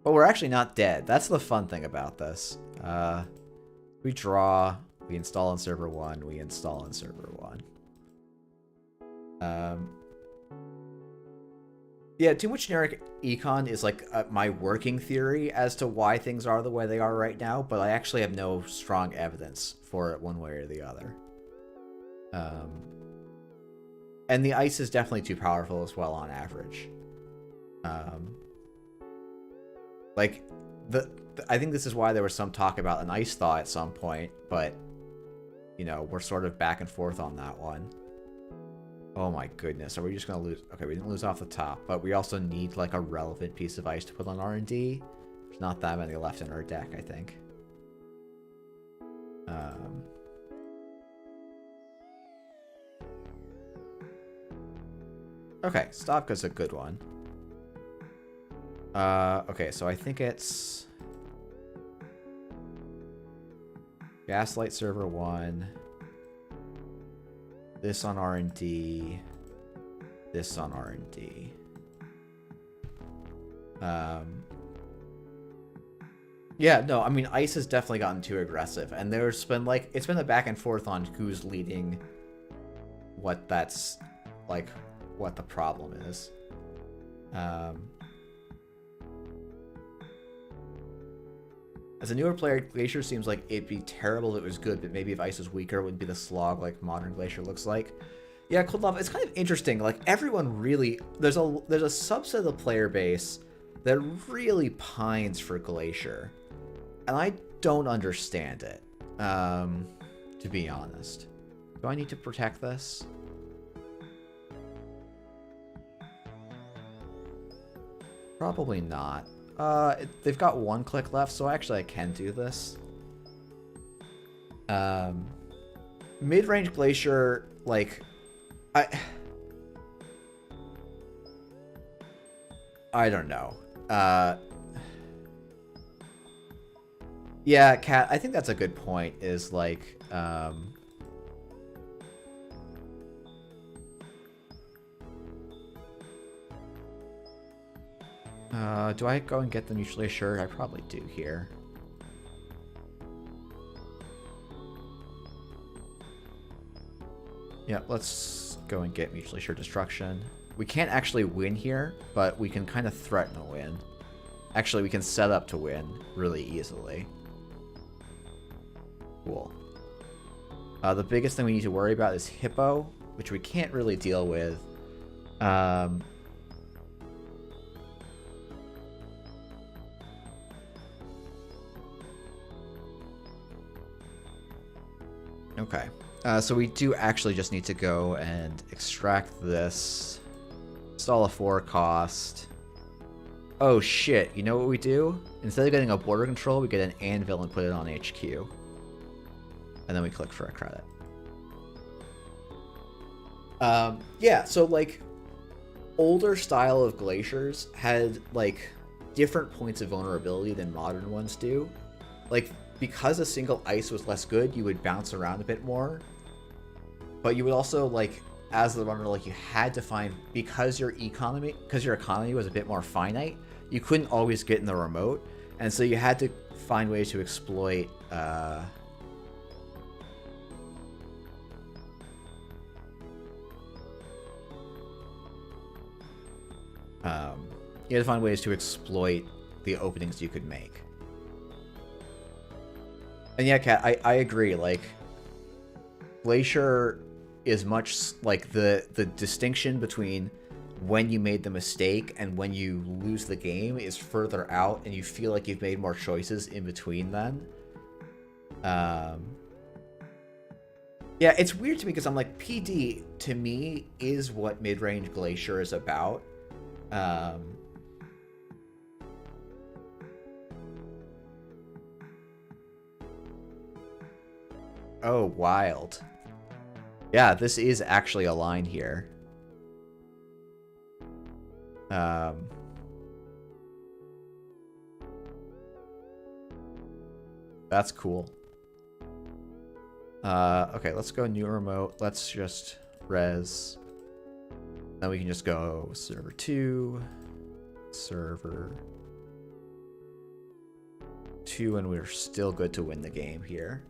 But we're actually not dead. That's the fun thing about this. We draw, we install on server 1, we install on server 1. Yeah, too much generic econ is like my working theory as to why things are the way they are right now, but I actually have no strong evidence for it one way or the other. And the ice is definitely too powerful as well on average. Like, I think this is why there was some talk about an ice thaw at some point, but, you know, we're sort of back and forth on that one. Oh my goodness, are we just gonna lose? Okay, we didn't lose off the top, but we also need like a relevant piece of ice to put on R&D. There's not that many left in our deck, I think. Okay, Stavka's a good one. Okay, so I think it's Gaslight Server 1. This on R&D. This on R&D. Yeah, no, I mean, ice has definitely gotten too aggressive, and there's been like, it's been a back and forth on who's leading, what that's, like, what the problem is. As a newer player, Glacier seems like it'd be terrible if it was good, but maybe if ice was weaker, it wouldn't be the slog like modern Glacier looks like. Yeah, Cold Lava, it's kind of interesting. Like, everyone really, there's a subset of the player base that really pines for Glacier. And I don't understand it, to be honest. Do I need to protect this? Probably not. They've got 1 click left, so actually I can do this. Mid-range Glacier, like, I don't know. Yeah, Kat, I think that's a good point, is like, do I go and get the mutually assured? I probably do here. Yeah, let's go and get mutually assured destruction. We can't actually win here, but we can kind of threaten a win. Actually, we can set up to win really easily. Cool. The biggest thing we need to worry about is Hippo, which we can't really deal with. Okay. So we do actually just need to go and extract this. Install a 4 cost. Oh shit, you know what we do? Instead of getting a border control, we get an anvil and put it on HQ. And then we click for a credit. Yeah, so like, older style of glaciers had like different points of vulnerability than modern ones do. Like, because a single ice was less good, you would bounce around a bit more. But you would also, like, as the runner, like, you had to find, because your economy was a bit more finite, you couldn't always get in the remote, and so you had to find ways to exploit you had to find ways to exploit the openings you could make. And yeah, Kat, I agree. Like, Glacier is much like the distinction between when you made the mistake and when you lose the game is further out, and you feel like you've made more choices in between then. Yeah, it's weird to me because I'm like, PD to me is what mid-range Glacier is about. Oh, wild. Yeah, this is actually a line here. That's cool. Okay, let's go new remote. Let's just res. Then we can just go server 2, server 2, and we're still good to win the game here.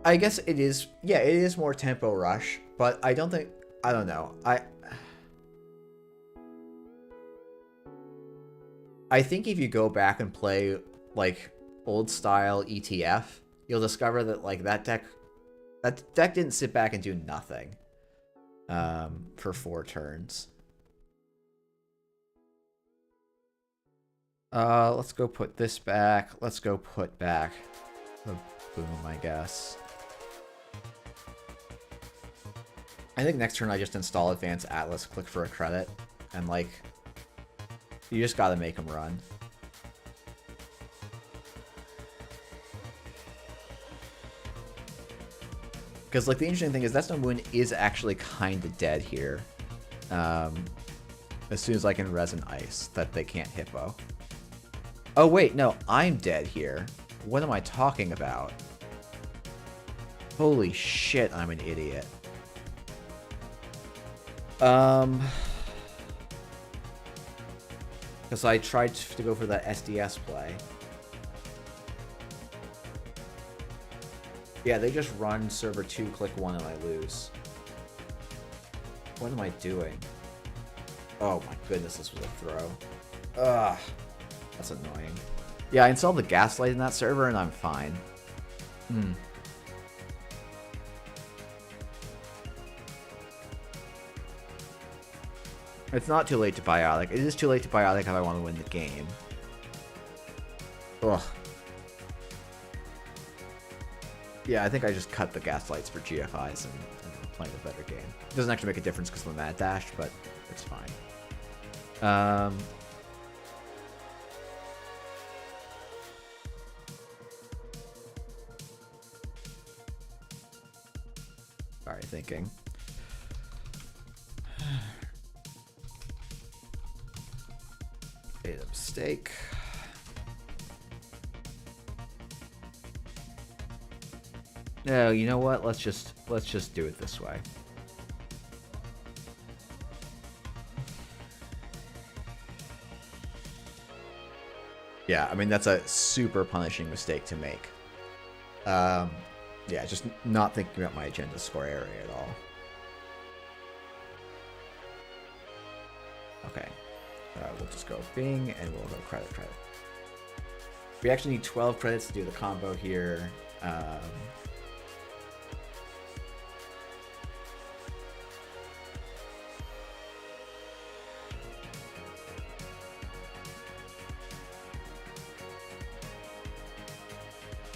I guess it is, yeah, it is more tempo rush, but I don't know. I think if you go back and play, like, old style ETF, you'll discover that, like, that deck didn't sit back and do nothing, for 4 turns. Let's go put this back. Let's go put back the boom, I guess. I think next turn I just install Advanced Atlas, click for a credit, and, like, you just gotta make them run. Because, like, the interesting thing is That's No Moon is actually kind of dead here. As soon as I can res an ice that they can't hippo. Oh, wait, no, I'm dead here. What am I talking about? Holy shit, I'm an idiot. Because I tried to go for that SDS play. Yeah, they just run server 2, click 1, and I lose. What am I doing? Oh my goodness, this was a throw. Ugh. That's annoying. Yeah, I installed the gaslight in that server and I'm fine. Hmm. It's not too late to biotic. It is too late to biotic if I want to win the game. Ugh. Yeah, I think I just cut the gaslights for GFIs and playing a better game. It doesn't actually make a difference because of the mad dash, but it's fine. Sorry, thinking. Made a mistake. No, you know what? Let's just do it this way. Yeah, I mean that's a super punishing mistake to make. Yeah, just not thinking about my agenda score area at all. Okay. We'll just go Bing and we'll go credit. We actually need 12 credits to do the combo here.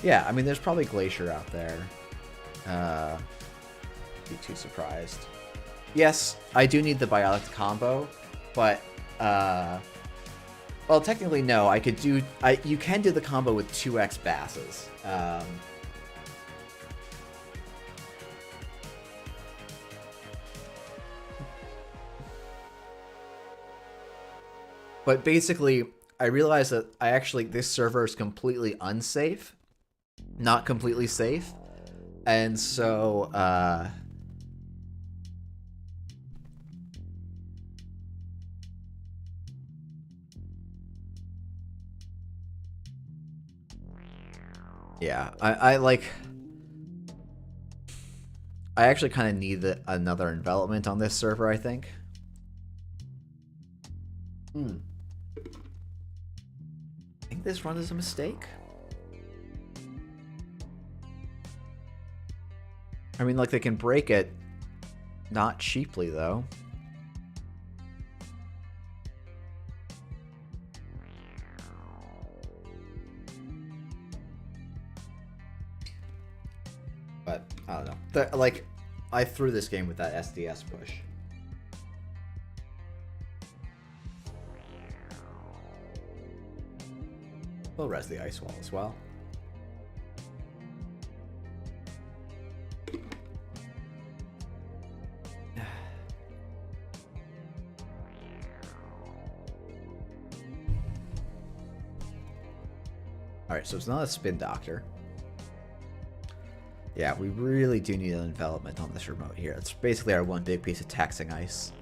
Yeah, I mean, there's probably Glacier out there. Be too surprised. Yes, I do need the biotic combo, but well, technically no. I could do. You can do the combo with 2x basses. But basically, I realized that this server is completely unsafe, not completely safe, and so yeah, I actually kind of need another envelopment on this server, I think. I think this run is a mistake. I mean, like, they can break it not cheaply, though. But, I don't know. Like, I threw this game with that SDS push. We'll res the ice wall as well. Alright, so it's not a spin doctor. Yeah, we really do need an envelopment on this remote here. It's basically our one big piece of taxing ice.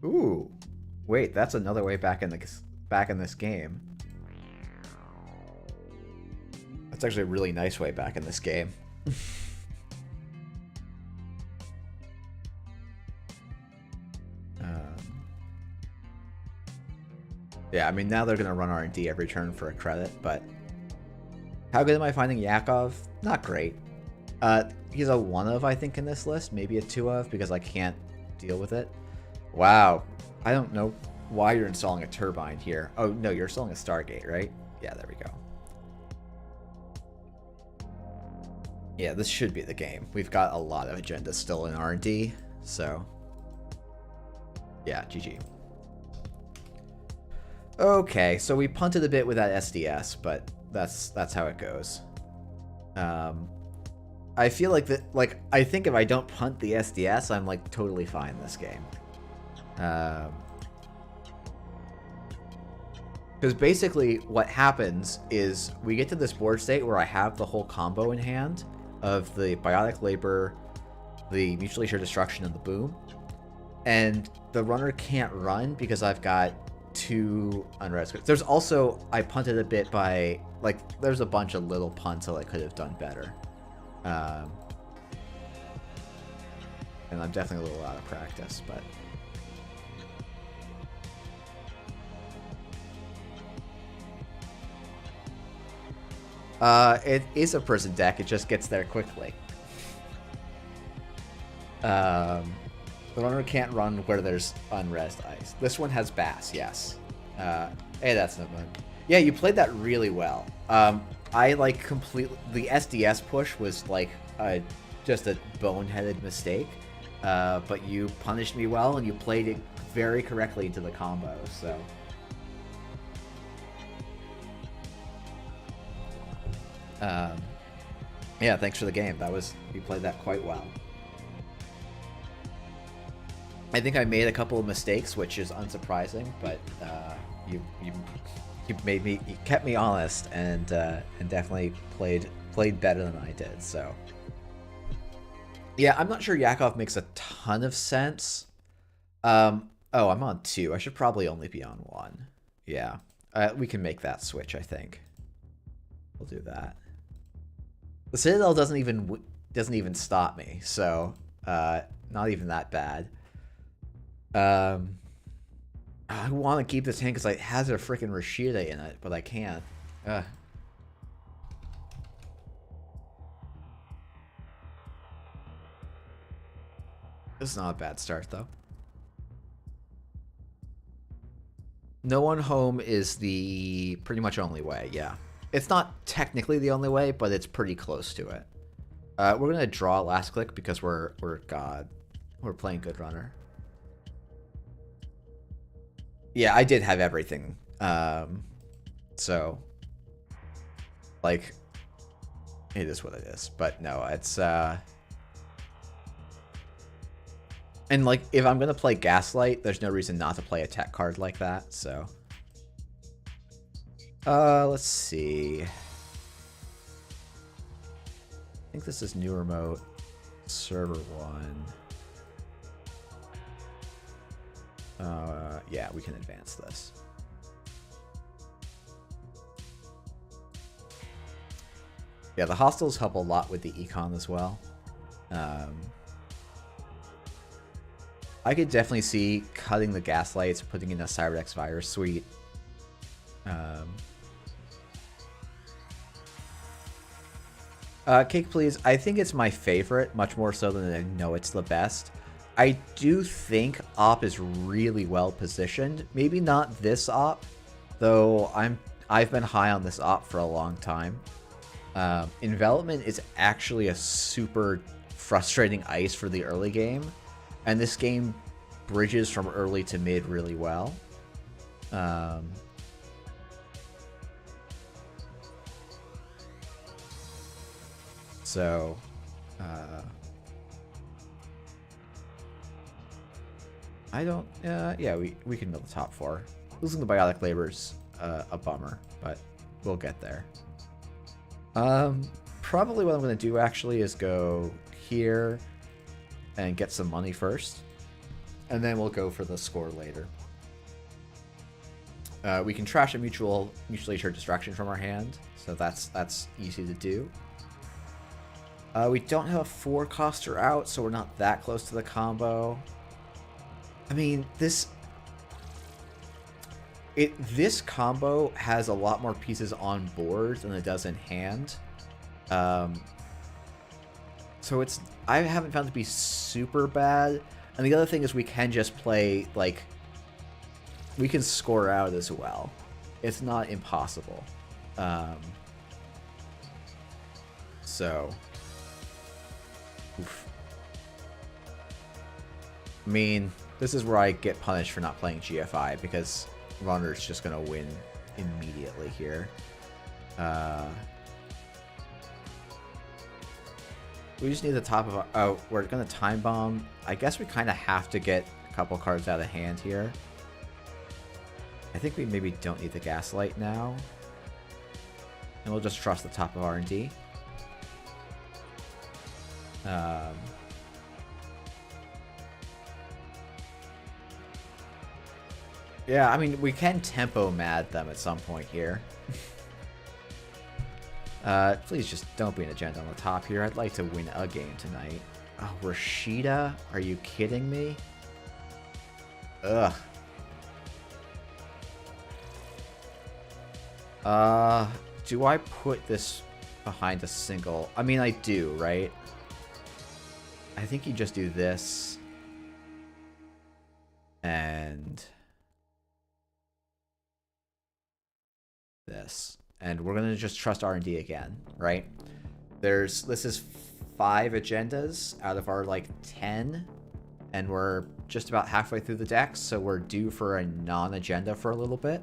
Ooh, wait, that's another way back in this game. That's actually a really nice way back in this game. Yeah, I mean, now they're going to run R&D every turn for a credit, but how good am I finding Yakov? Not great. He's a 1 of, I think, in this list. Maybe a 2 of, because I can't deal with it. Wow. I don't know why you're installing a turbine here. Oh, no, you're installing a Stargate, right? Yeah, there we go. Yeah, this should be the game. We've got a lot of agendas still in R&D, so... yeah, GG. Okay, so we punted a bit with that SDS, but that's how it goes. I feel like I think if I don't punt the SDS, I'm like totally fine this game. Because basically what happens is we get to this board state where I have the whole combo in hand, of the Biotic Labor, the Mutually Assured Destruction, and the Boom. And the runner can't run because I've got 2 unrest. There's also, I punted a bit by, like, there's a bunch of little punts that I could have done better. And I'm definitely a little out of practice, but... it is a prison deck, it just gets there quickly. The runner can't run where there's unrest ice. This one has Bass, yes. Hey, that's not fun. Yeah, you played that really well. I like completely... The SDS push was like just a boneheaded mistake. But you punished me well, and you played it very correctly into the combo, so... yeah, thanks for the game. You played that quite well. I think I made a couple of mistakes, which is unsurprising, but you kept me honest, and definitely played better than I did. So yeah, I'm not sure Yakov makes a ton of sense. Oh, I'm on 2. I should probably only be on 1. Yeah, we can make that switch. I think we'll do that. The Citadel doesn't even stop me, so not even that bad. I want to keep this hand because it has a freaking Rashida in it, but I can't. This is not a bad start, though. No one home is the pretty much only way, yeah. It's not technically the only way, but it's pretty close to it. We're gonna draw last click because we're playing good runner. Yeah, I did have everything. So like it is what it is. But no, it's and like if I'm gonna play Gaslight, there's no reason not to play a tech card like that, so let's see. I think this is new remote server 1. Yeah, we can advance this. Yeah, the hostiles help a lot with the econ as well. I could definitely see cutting the Gaslights, putting in a Cyberdex Virus Suite. Cake Please, I think it's my favorite, much more so than I know it's the best. I do think Op is really well positioned. Maybe not this Op, though I've been high on this Op for a long time. Envelopment is actually a super frustrating ice for the early game, and this game bridges from early to mid really well. So, I don't, yeah, we can mill the top 4. Losing the Biotic Labor's a bummer, but we'll get there. Probably what I'm going to do actually is go here and get some money first, and then we'll go for the score later. We can trash a mutually assured distraction from our hand, so that's easy to do. We don't have a 4-coster out, so we're not that close to the combo. I mean, this combo has a lot more pieces on board than it does in hand. So I haven't found it to be super bad. And the other thing is we can just play, like, we can score out as well. It's not impossible. So, oof. I mean, this is where I get punished for not playing GFI, because Runner's just going to win immediately here. We just need the top of our... Oh, we're going to Time Bomb. I guess we kind of have to get a couple cards out of hand here. I think we maybe don't need the Gaslight now. And we'll just trust the top of R&D. Um, yeah, I mean, we can tempo mad them at some point here. Please just don't be an agenda on the top here. I'd like to win a game tonight. Oh, Rashida? Are you kidding me? Ugh. Do I put this behind a single? I mean, I do, right? I think you just do this. And this. And we're going to just trust R&D again, right? This is 5 agendas out of our, like, 10. And we're just about halfway through the deck, so we're due for a non-agenda for a little bit.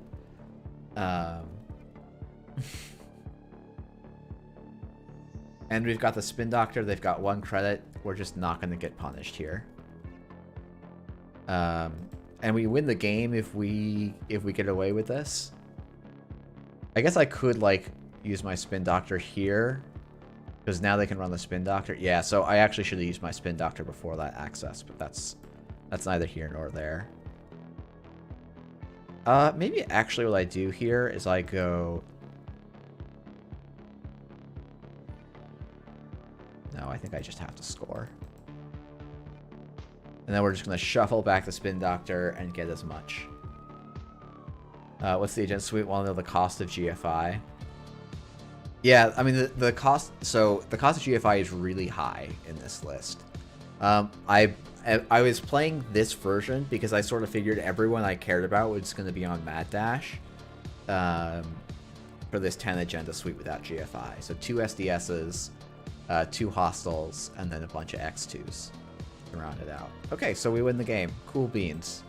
And we've got the Spin Doctor. They've got 1 credit. We're just not going to get punished here. And we win the game if we get away with this. I guess I could, like, use my Spin Doctor here, because now they can run the Spin Doctor. Yeah, so I actually should have used my Spin Doctor before that access, but that's neither here nor there. Maybe actually what I do here is I go... No, I think I just have to score. And then we're just going to shuffle back the Spin Doctor and get as much. What's the agenda suite? Want to know the cost of GFI? Yeah, I mean, the cost... So, the cost of GFI is really high in this list. I was playing this version because I sort of figured everyone I cared about was going to be on Mad Dash. For this 10 agenda suite without GFI. So 2 SDSs, 2 Hostiles, and then a bunch of X2s to round it out. Okay, so we win the game. Cool beans.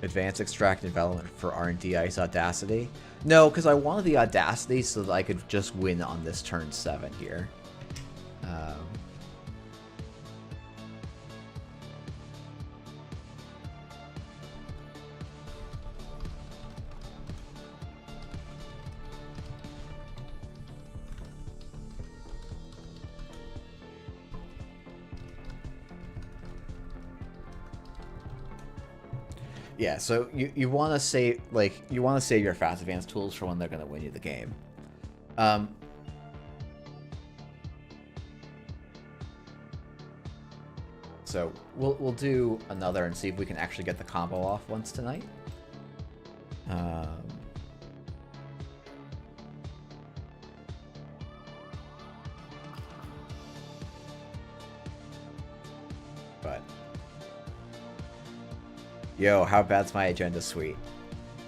Advanced extract development for R&D Ice Audacity. No, because I wanted the Audacity so that I could just win on this turn 7 here. Yeah, so you want to save your fast advanced tools for when they're going to win you the game. So we'll do another and see if we can actually get the combo off once tonight. But yo, how bad's my agenda suite?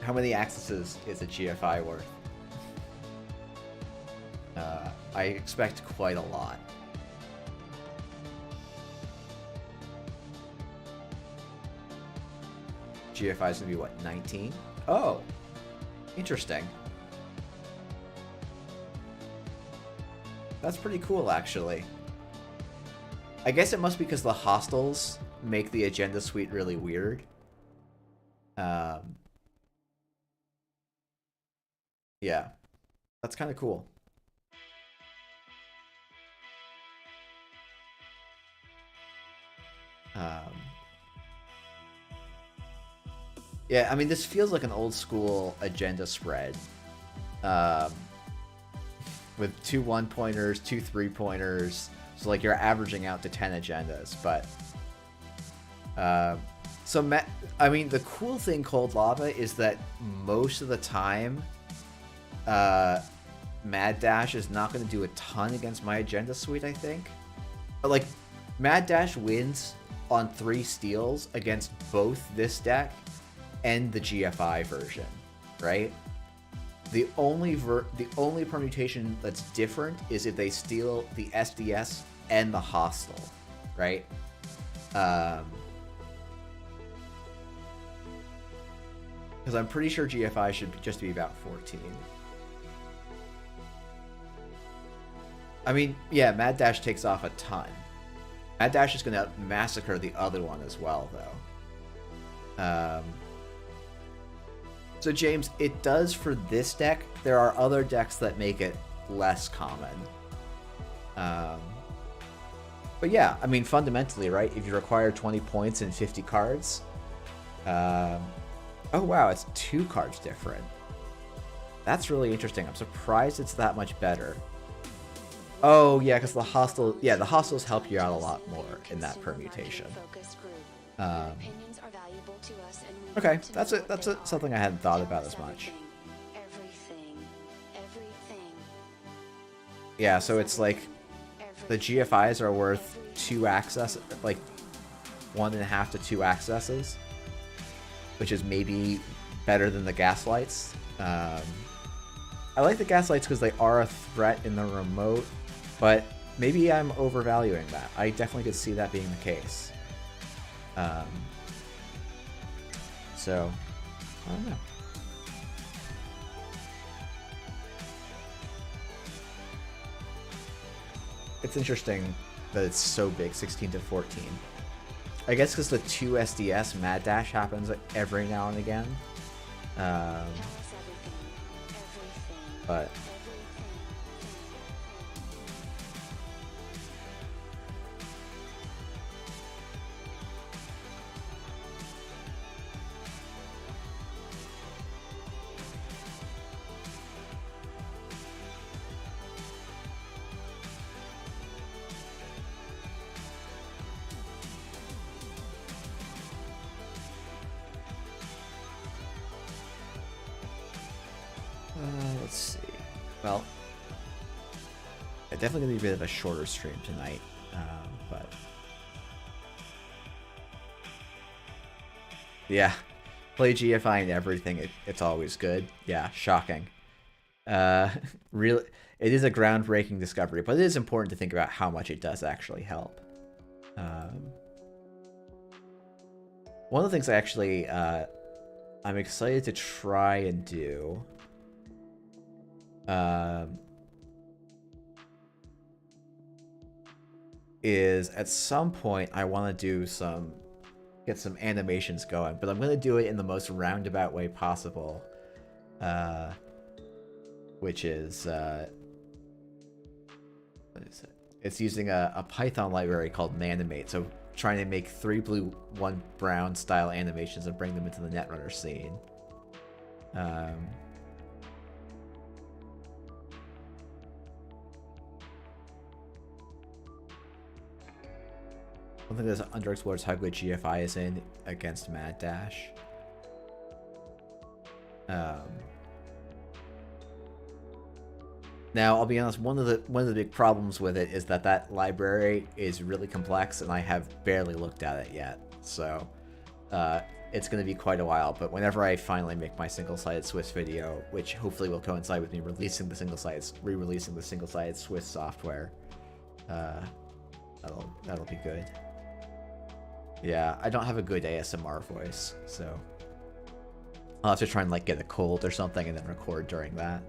How many accesses is a GFI worth? I expect quite a lot. GFI is going to be, what, 19? Oh, interesting. That's pretty cool, actually. I guess it must be because the Hostiles make the agenda suite really weird. Yeah, that's kind of cool. Yeah, I mean, this feels like an old school agenda spread. With 2 1-pointers, 2 3-pointers. So, like, you're averaging out to 10 agendas, but... I mean, the cool thing, Cold Lava, is that most of the time, Mad Dash is not going to do a ton against my agenda suite, I think. But, like, Mad Dash wins on 3 steals against both this deck and the GFI version, right? The only permutation that's different is if they steal the SDS and the Hostile, right? Because I'm pretty sure GFI should just be about 14. I mean, yeah, Mad Dash takes off a ton. Mad Dash is going to massacre the other one as well, though. So, James, it does for this deck. There are other decks that make it less common. But yeah, I mean, fundamentally, right? If you require 20 points and 50 cards... oh, wow, it's 2 cards different. That's really interesting. I'm surprised it's that much better. Oh, yeah, because the hostile... Yeah, the hostiles help you out a lot more in that permutation. Okay, that's something I hadn't thought about as much. Yeah, so it's like... The GFIs are worth 2 access... Like, 1.5 to 2 accesses. Which is maybe better than the Gaslights. I like the Gaslights because they are a threat in the remote, but maybe I'm overvaluing that. I definitely could see that being the case. So, I don't know. It's interesting that it's so big, 16 to 14. I guess because the 2 SDS Mad Dash happens every now and again. But... let's see. Well, it's definitely going to be a bit of a shorter stream tonight, but... Yeah, play GFI and everything, it's always good. Yeah, shocking. Really, it is a groundbreaking discovery, but it is important to think about how much it does actually help. One of the things I actually, I'm excited to try and do... is at some point I want to do get some animations going, but I'm going to do it in the most roundabout way possible, which is what is it? It's using a Python library called Nanimate, so trying to make 3 blue 1 brown style animations and bring them into the Netrunner scene. I don't think there's underexplored how good GFI is in against Mad Dash. Now, I'll be honest, one of the big problems with it is that library is really complex, and I have barely looked at it yet. So, it's going to be quite a while. But whenever I finally make my single-sided Swiss video, which hopefully will coincide with me re-releasing the single-sided Swiss software, that'll be good. Yeah, I don't have a good ASMR voice, so I'll have to try and like get a cold or something and then record during that.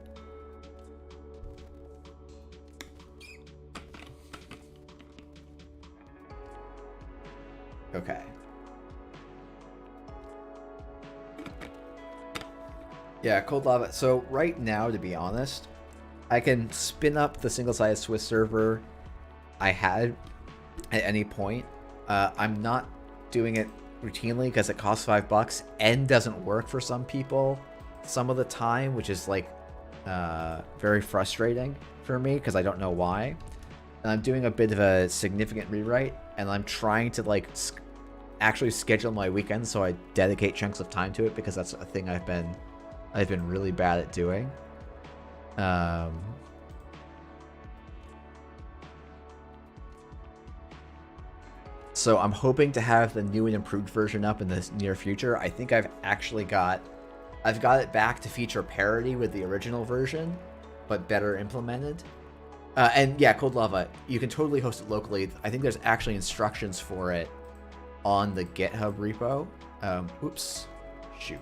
Okay. Yeah, cold lava. So right now, to be honest, I can spin up the single-sided Swiss server I had at any point. I'm not doing it routinely because it costs $5 and doesn't work for some people some of the time, which is like very frustrating for me because I don't know why. And I'm doing a bit of a significant rewrite, and I'm trying to like actually schedule my weekends so I dedicate chunks of time to it, because that's a thing I've been really bad at doing. So I'm hoping to have the new and improved version up in the near future. I think I've got it back to feature parity with the original version, but better implemented. And yeah, Cold Lava, you can totally host it locally. I think there's actually instructions for it on the GitHub repo. Oops, shoot.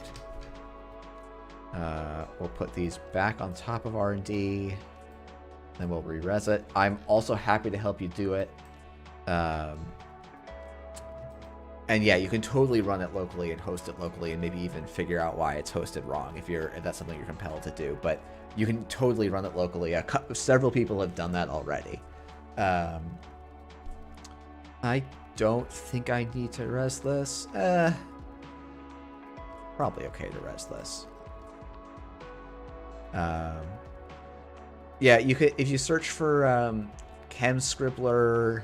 We'll put these back on top of R&D. Then we'll re-res it. I'm also happy to help you do it. And yeah, you can totally run it locally and host it locally and maybe even figure out why it's hosted wrong if that's something you're compelled to do. But you can totally run it locally. Several people have done that already. I don't think I need to res this. Probably okay to res this. Yeah, you could, if you search for Chem Scribbler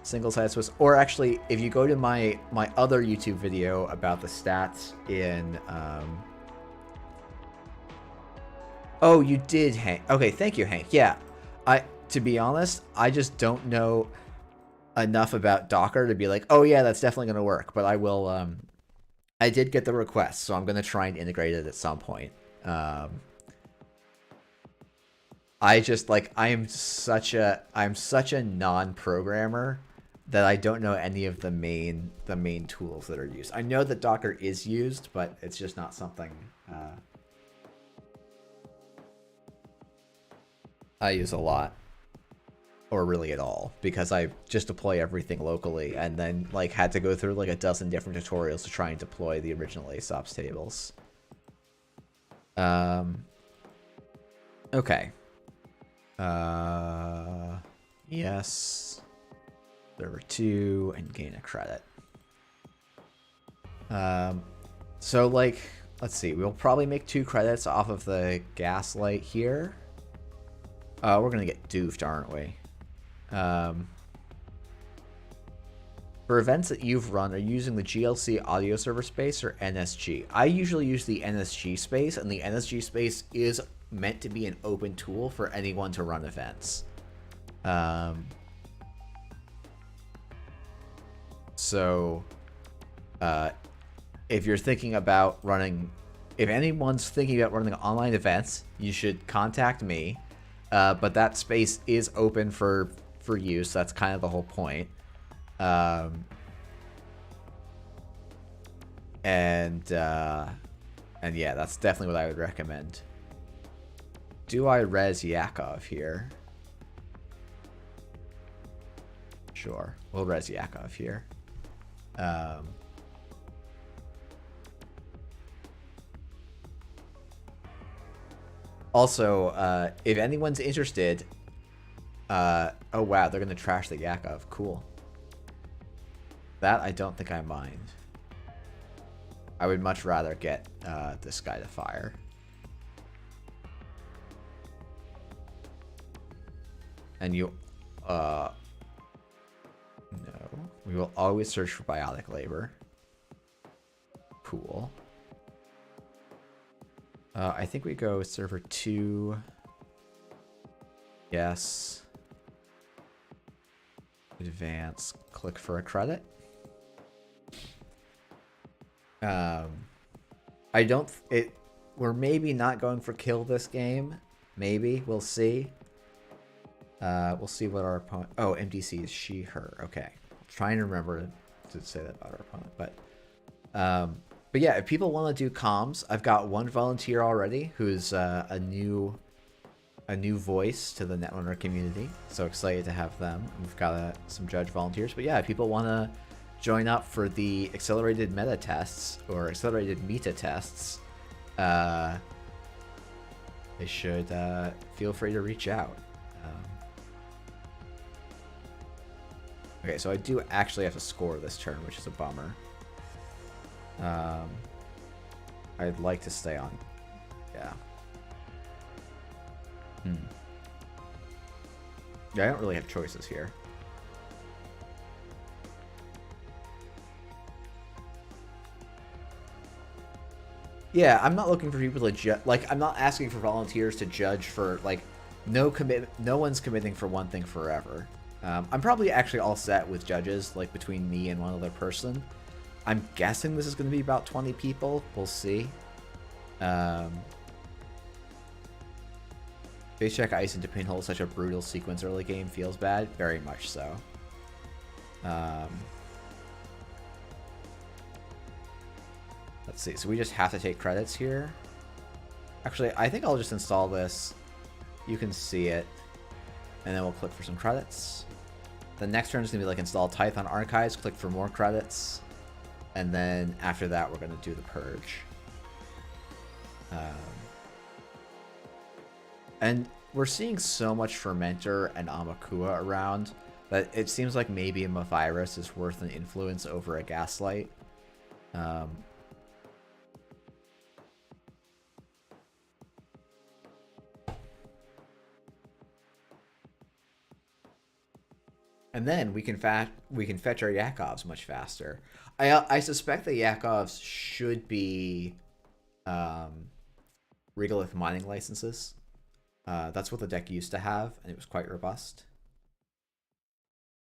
single-sided Swiss, or actually, if you go to my other YouTube video about the stats in, oh, you did, Hank. Okay, thank you, Hank. Yeah, to be honest, I just don't know enough about Docker to be like, oh yeah, that's definitely going to work. But I will. I did get the request, so I'm going to try and integrate it at some point. I just I'm such a non-programmer that I don't know any of the main tools that are used. I know that Docker is used, but it's just not something I use a lot, or really at all, because I just deploy everything locally and then had to go through a dozen different tutorials to try and deploy the original ASOPs tables. Okay. Yes. Server 2 and gain a credit. So let's see. We'll probably make 2 credits off of the gaslight here. We're gonna get doofed, aren't we? For events that you've run, are you using the GLC audio server space or NSG? I usually use the NSG space, and the NSG space is meant to be an open tool for anyone to run events. So if you're thinking about running, if anyone's thinking about running online events, you should contact me. But that space is open for use. That's kind of the whole point. And yeah, that's definitely what I would recommend. Do I res Yakov here? Sure, we'll res Yakov here. Also, if anyone's interested, oh wow, they're gonna trash the Yakov. Cool. That I don't think I mind. I would much rather get this guy to fire. And you, no, we will always search for biotic labor. Cool. I think we go server 2. Yes. Advance. Click for a credit. I don't. We're maybe not going for kill this game. Maybe we'll see. We'll see what our opponent. Oh, MDC is she, her. Okay, I'm trying to remember to say that about our opponent, but yeah, if people want to do comms, I've got one volunteer already who's a new voice to the Netrunner community. So excited to have them. We've got some judge volunteers, but yeah, if people want to join up for the accelerated meta tests or accelerated meta tests, they should feel free to reach out. Okay, so I do actually have to score this turn, which is a bummer. I'd like to stay on. Yeah. Yeah, I don't really have choices here. Yeah, I'm not looking for people to judge. I'm not asking for volunteers to judge for no one's committing for one thing forever. I'm probably actually all set with judges, between me and one other person. I'm guessing this is going to be about 20 people. We'll see. Face check ice into pinhole, such a brutal sequence early game. Feels bad? Very much so. Let's see. So we just have to take credits here. Actually, I think I'll just install this. You can see it. And then we'll click for some credits. The next turn is going to be like install Tython Archives. Click for more credits. And then after that, we're going to do the purge. And we're seeing so much Fermenter and Amakua around that it seems like maybe a Mavirus is worth an influence over a Gaslight. And then we can fetch our Yakovs much faster. I suspect the Yakovs should be Regolith mining licenses. That's what the deck used to have, and it was quite robust.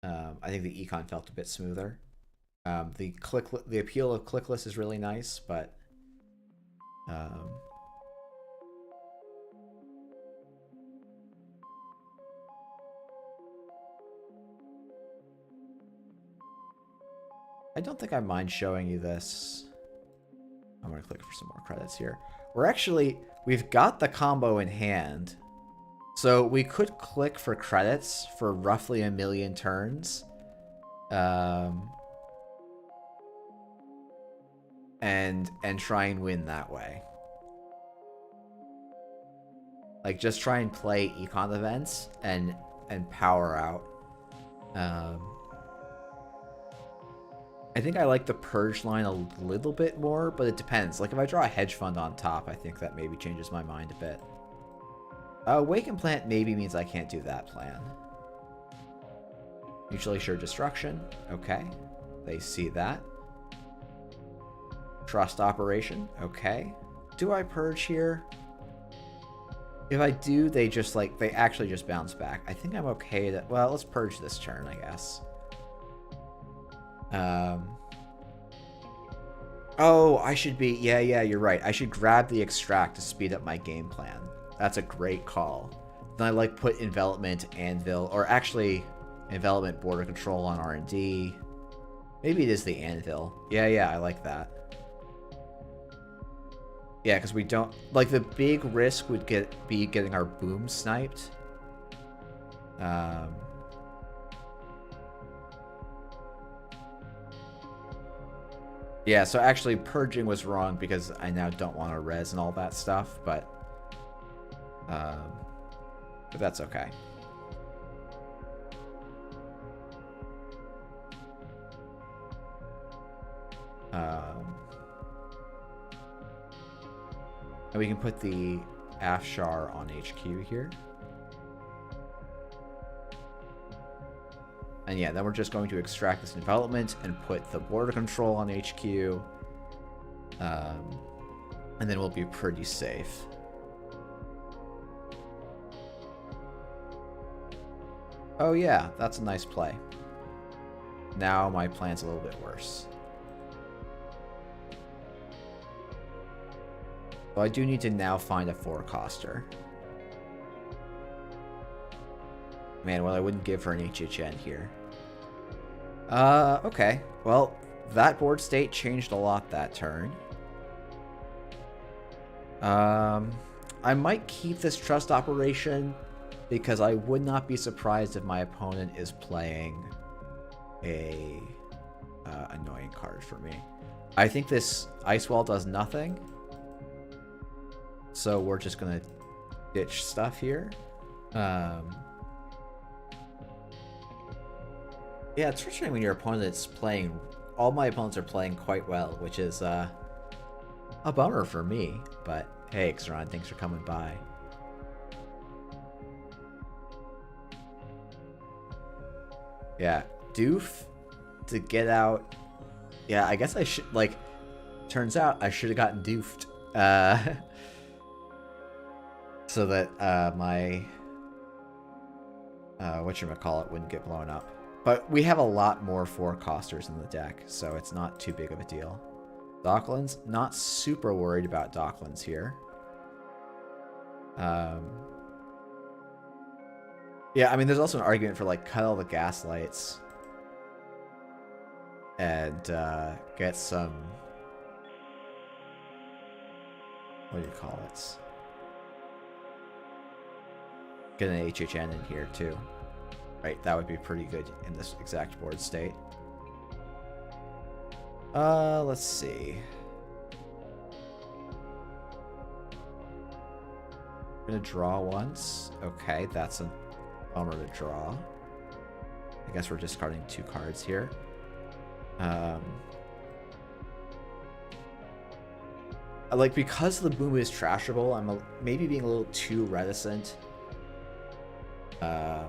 I think the econ felt a bit smoother. The appeal of clickless is really nice, but I don't think I mind showing you this. I'm going to click for some more credits here. We've got the combo in hand. So we could click for credits for roughly 1 million turns. And try and win that way. Like, just try and play econ events and power out. I think I like the purge line a little bit more, but it depends. Like, if I draw a hedge fund on top, I think that maybe changes my mind a bit. Awaken Plant maybe means I can't do that plan. Mutually assured destruction. Okay. They see that. Trust operation. Okay. Do I purge here? If I do, they actually just bounce back. I think I'm okay to... Well, let's purge this turn, I guess. Oh, I should be... Yeah, you're right. I should grab the extract to speed up my game plan. That's a great call. Then I put envelopment, anvil, or actually envelopment, border control on R&D. Maybe it is the anvil. Yeah, I like that. Yeah, because we don't... the big risk would be getting our boom sniped. Yeah, so actually purging was wrong because I now don't want to res and all that stuff, but that's okay. And we can put the Afshar on HQ here. And yeah, then we're just going to extract this development and put the border control on HQ. And then we'll be pretty safe. Oh yeah, that's a nice play. Now my plan's a little bit worse. Well, I do need to now find a 4-coster. Man, well, I wouldn't give her an HHN here. Okay. Well, that board state changed a lot that turn. I might keep this trust operation because I would not be surprised if my opponent is playing a annoying card for me. I think this Ice Wall does nothing. So we're just gonna ditch stuff here. Yeah, it's frustrating when your opponent's playing... All my opponents are playing quite well, which is a bummer for me. But hey, Xeron, thanks for coming by. Yeah, Doof to get out... Yeah, I guess I should... turns out I should have gotten Doofed. So that my... whatchamacallit wouldn't get blown up. But we have a lot more 4-costers in the deck, so it's not too big of a deal. Docklands, not super worried about Docklands here. Yeah, I mean, there's also an argument for, cut all the Gaslights. And, get some... What do you call it? get an HHN in here too. Right, that would be pretty good in this exact board state. Let's see. We're gonna draw once. Okay, that's a bummer to draw. I guess we're discarding 2 cards here. Like, because the boom is trashable, I'm maybe being a little too reticent. But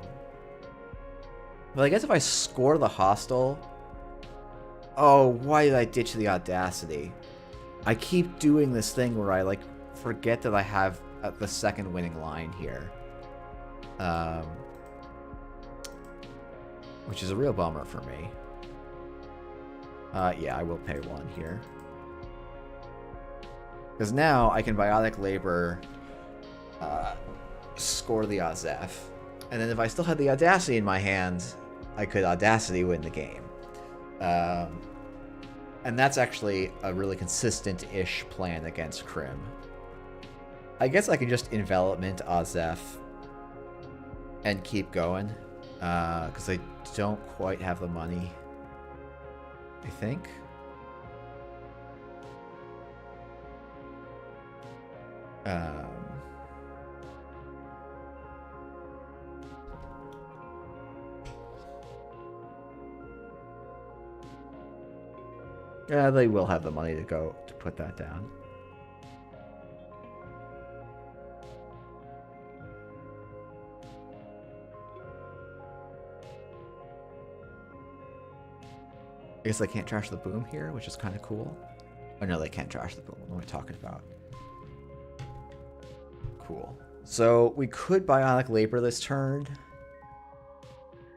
I guess if I score the hostile... Oh, why did I ditch the Audacity? I keep doing this thing where I, like, forget that I have the second winning line here. Which is a real bummer for me. Yeah, I will pay 1 here. Because now I can Biotic Labor, score the Azef. And then if I still had the Audacity in my hand, I could Audacity win the game. And that's actually a really consistent-ish plan against Krim. I guess I can just Envelopment Azef and keep going. Because I don't quite have the money, I think. Yeah, they will have the money to go to put that down. I guess they can't trash the boom here, which is kind of cool. Oh no, they can't trash the boom. What am I talking about? Cool. So we could Bionic Labor this turn.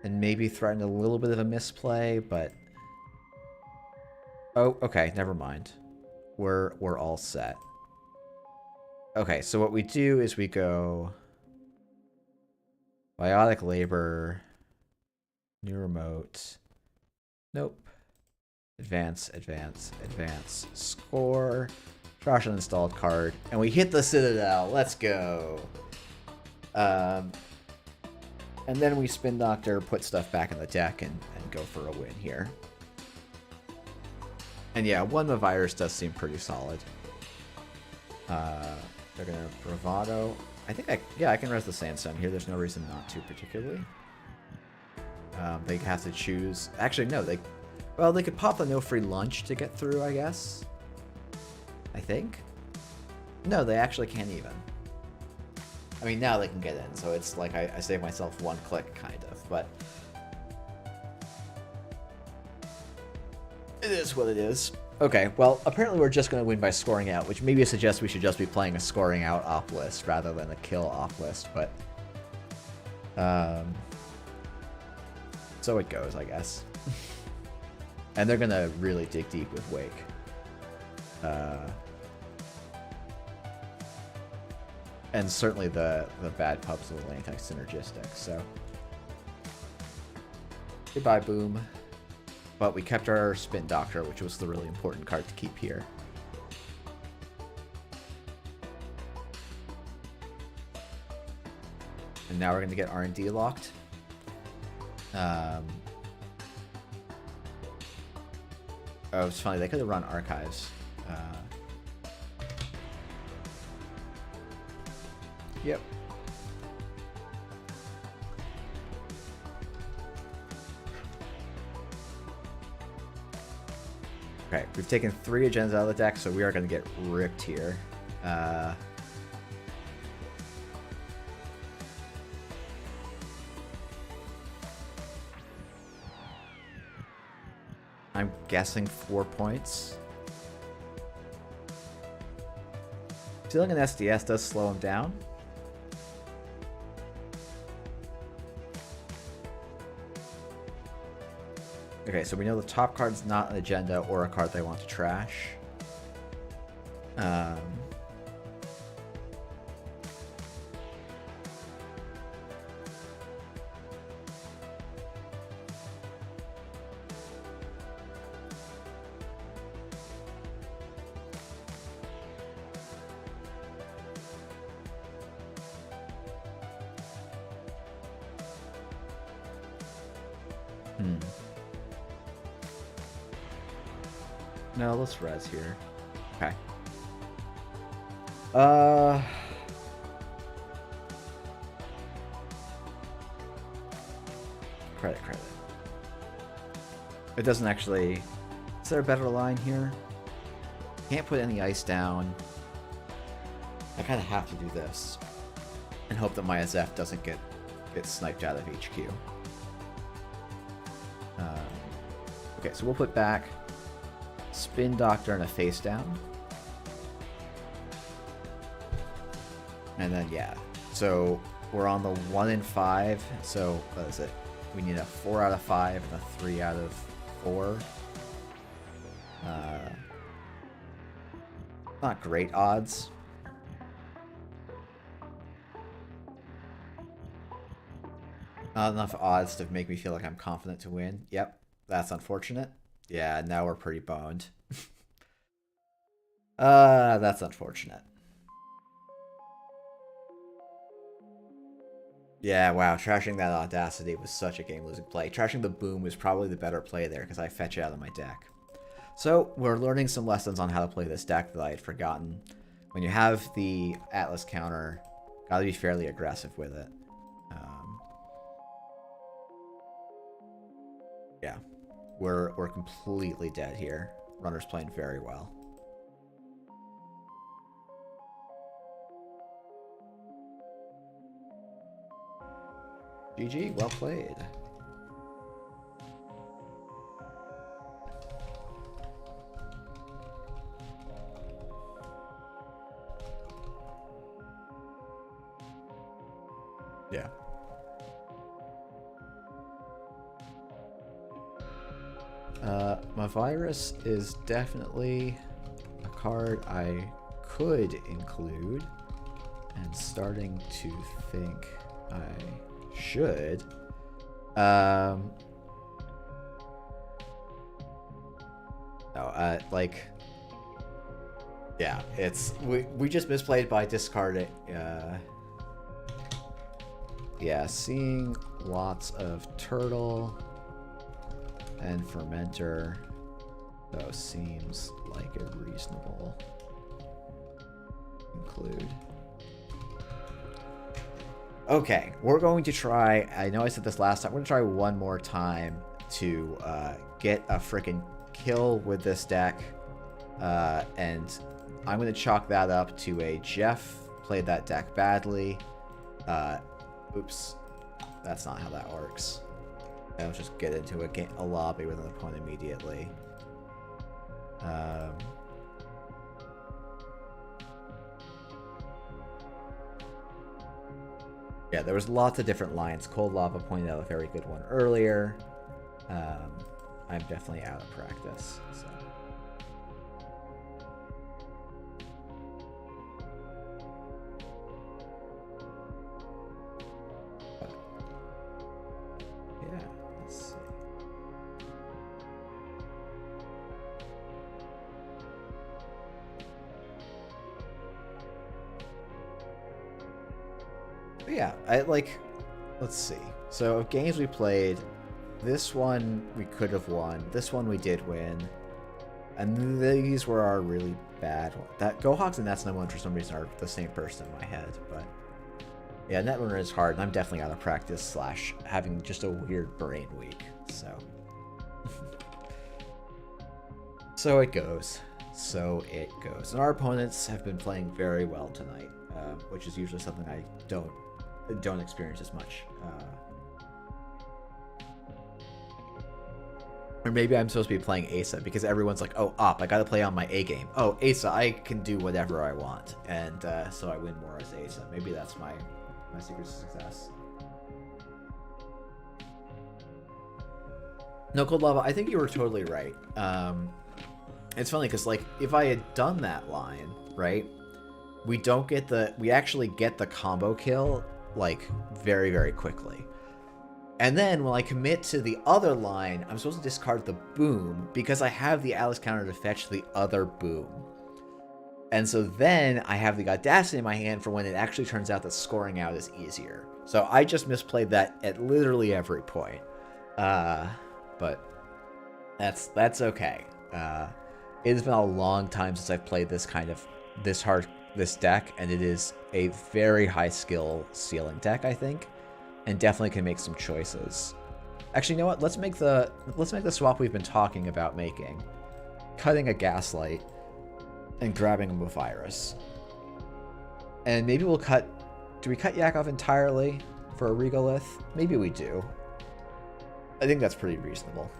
And maybe threaten a little bit of a misplay, but... Oh, okay, never mind. We're all set. Okay, so what we do is we go... Biotic Labor... New remote... Nope. Advance, advance, advance. Score. Trash an installed card. And we hit the Citadel. Let's go. And then we Spin Doctor, put stuff back in the deck, and go for a win here. And yeah, 1 Virus does seem pretty solid. They're going to Bravado. I think I can res the Sandstone here. There's no reason not to, particularly. They have to choose... Actually, no, they could pop the no free lunch to get through, I guess. I think. No, they actually can't even. I mean, now they can get in, so it's like I save myself 1 click, kind of, but... It is what it is. Okay, well, apparently we're just going to win by scoring out, which maybe suggests we should just be playing a scoring out op list rather than a kill op list, but... So it goes, I guess. And they're going to really dig deep with Wake. And certainly the bad pubs are a little anti-synergistic, so... Goodbye, Boom. But we kept our Spin Doctor, which was the really important card to keep here. And now we're going to get R&D locked. Oh, it's funny. They could have run Archives. Yep. Okay, we've taken 3 agendas out of the deck, so we are going to get ripped here. I'm guessing 4 points. Stealing an SDS does slow him down. Okay, so we know the top card's not an agenda or a card they want to trash. No, let's res here. Okay. Credit. It doesn't actually... Is there a better line here? Can't put any ice down. I kind of have to do this. And hope that my SF doesn't get sniped out of HQ. Okay, so we'll put back Spin Doctor and a face down. And then, yeah. So we're on the 1 in 5. So, what is it? We need a 4 out of 5 and a 3 out of 4. Not great odds. Not enough odds to make me feel like I'm confident to win. Yep, that's unfortunate. Yeah, now we're pretty boned. That's unfortunate. Yeah, wow, trashing that Audacity was such a game-losing play. Trashing the Boom was probably the better play there because I fetch it out of my deck. So, we're learning some lessons on how to play this deck that I had forgotten. When you have the Atlas counter, gotta be fairly aggressive with it. Yeah, we're completely dead here. Runner's playing very well. GG, well played. Yeah. My virus is definitely a card I could include, and starting to think I should. Like, yeah, it's we just misplayed by discarding. Yeah, seeing lots of turtle and fermenter, though, seems like a reasonable include. Okay, we're going to try, I know I said this last time, we're going to try one more time to get a freaking kill with this deck. And I'm going to chalk that up to a Jeff played that deck badly. Oops, that's not how that works. I'll just get into a lobby with an opponent immediately. Yeah, there was lots of different lines. Cold Lava pointed out a very good one earlier. I'm definitely out of practice. So. Yeah, let's see. But yeah, let's see. So of games we played, this one we could have won. This one we did win. And these were our really bad ones. That Gohawks and That's No One for some reason are the same person in my head, but yeah, Netrunner is hard, and I'm definitely out of practice / having just a weird brain week, so. So it goes. So it goes. And our opponents have been playing very well tonight, which is usually something I don't experience as much. Or maybe I'm supposed to be playing Asa because everyone's like, oh, Op, I gotta play on my A game. Oh, Asa, I can do whatever I want. And so I win more as Asa. Maybe that's my secret to success. No, Cold Lava, I think you were totally right. It's funny because, like, if I had done that line, right, we actually get the combo kill, like, very, very quickly. And then when I commit to the other line, I'm supposed to discard the boom because I have the Alice counter to fetch the other boom. And so then I have the Audacity in my hand for when it actually turns out that scoring out is easier. So I just misplayed that at literally every point. but that's okay. It has been a long time since I've played this deck, and it is a very high skill ceiling deck, I think, and definitely can make some choices. Actually, you know what? Let's make the swap we've been talking about making. Cutting a Gaslight and grabbing a Virus. And maybe we'll cut... Do we cut Yakov entirely for a Regolith? Maybe we do. I think that's pretty reasonable.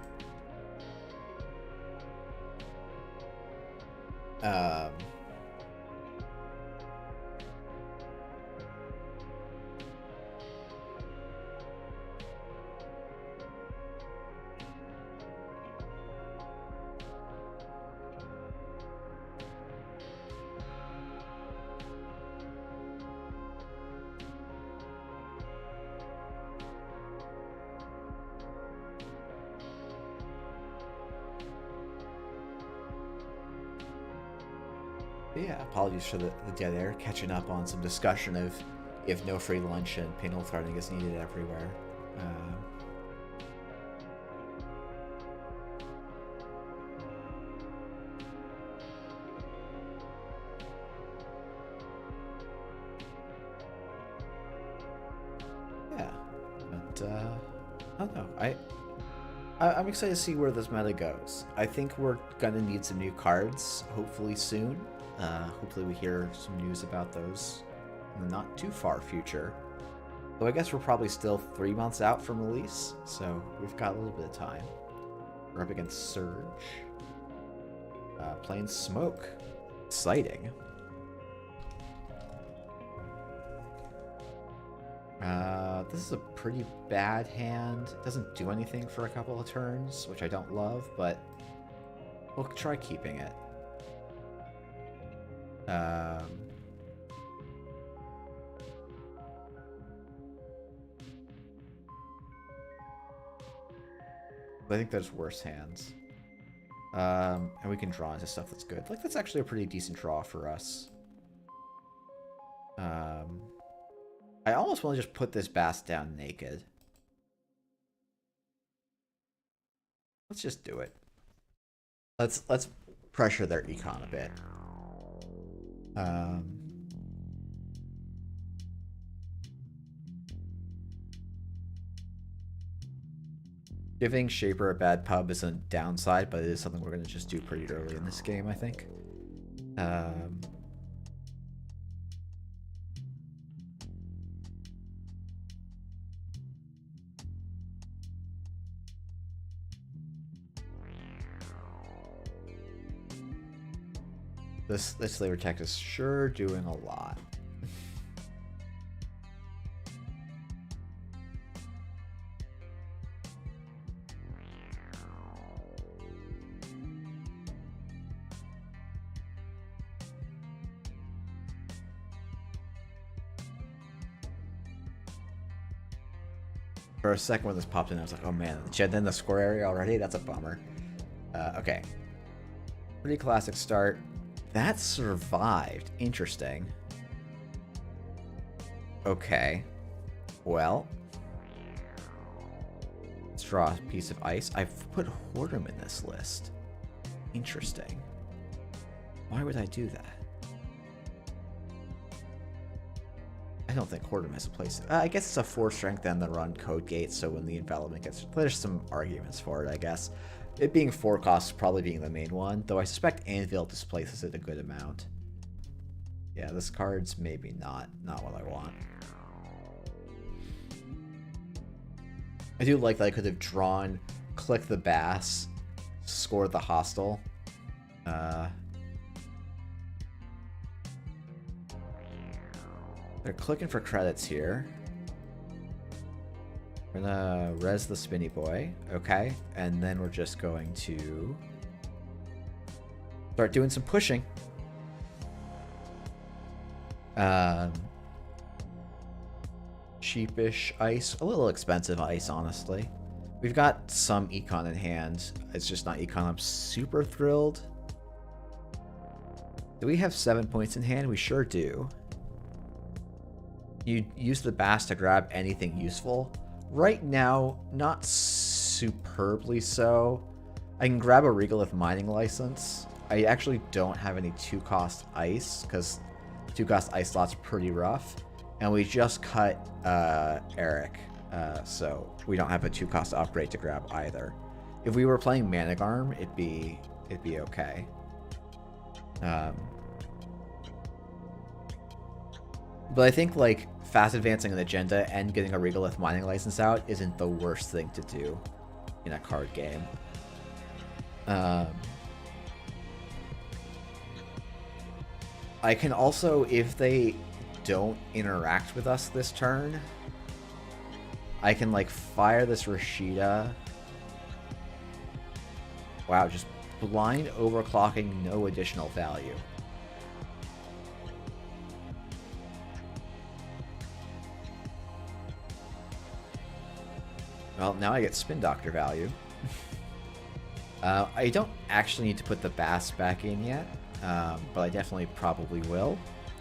Yeah, apologies for the dead air. Catching up on some discussion of if no free lunch and penal threading is needed everywhere. Yeah, but I don't know. I'm excited to see where this meta goes. I think we're gonna need some new cards, hopefully soon. Hopefully we hear some news about those in the not too far future. Though I guess we're probably still 3 months out from release, so we've got a little bit of time. We're up against Surge. Playing Smoke. Exciting. This is a pretty bad hand. It doesn't do anything for a couple of turns, which I don't love, but we'll try keeping it. I think there's worse hands. And we can draw into stuff that's good. Like, that's actually a pretty decent draw for us. I almost want to just put this Bast down naked. Let's just do it. Let's pressure their econ a bit. Giving Shaper a bad pub is a downside, but it is something we're going to just do pretty early in this game, I think. This Slaver Tech is sure doing a lot. For a second when this popped in, I was like, oh man, Jed in the score area already? That's a bummer. Okay. Pretty classic start. That survived. Interesting. Okay. Well. Let's draw a piece of ice. I've put Hoard'em in this list. Interesting. Why would I do that? I don't think Hoard'em has a place. I guess it's a 4 strength and the run code gate, so when the envelopment gets... There's some arguments for it, I guess. It being 4 costs probably being the main one, though I suspect Anvil displaces it a good amount. Yeah, this card's maybe not what I want. I do like that I could have drawn, click the Bass, score the Hostile. They're clicking for credits here. We're gonna res the Spinny Boy, okay, and then we're just going to start doing some pushing. Cheapish ice, a little expensive ice, honestly. We've got some econ in hand. It's just not econ I'm super thrilled. Do we have 7 points in hand? We sure do. You use the Bass to grab anything useful. Right now, not superbly so. I can grab a regolith mining license. I actually don't have any 2-cost ice, because 2-cost ice slot's pretty rough. And we just cut Eric, so we don't have a 2-cost upgrade to grab either. If we were playing Manigarm, it'd be okay. But I think like fast advancing an agenda and getting a regolith mining license out isn't the worst thing to do in a card game. I can also, if they don't interact with us this turn, I can like fire this Rashida. Wow, just blind overclocking, no additional value. Well, now I get Spin Doctor value. I don't actually need to put the Bass back in yet, but I definitely probably will.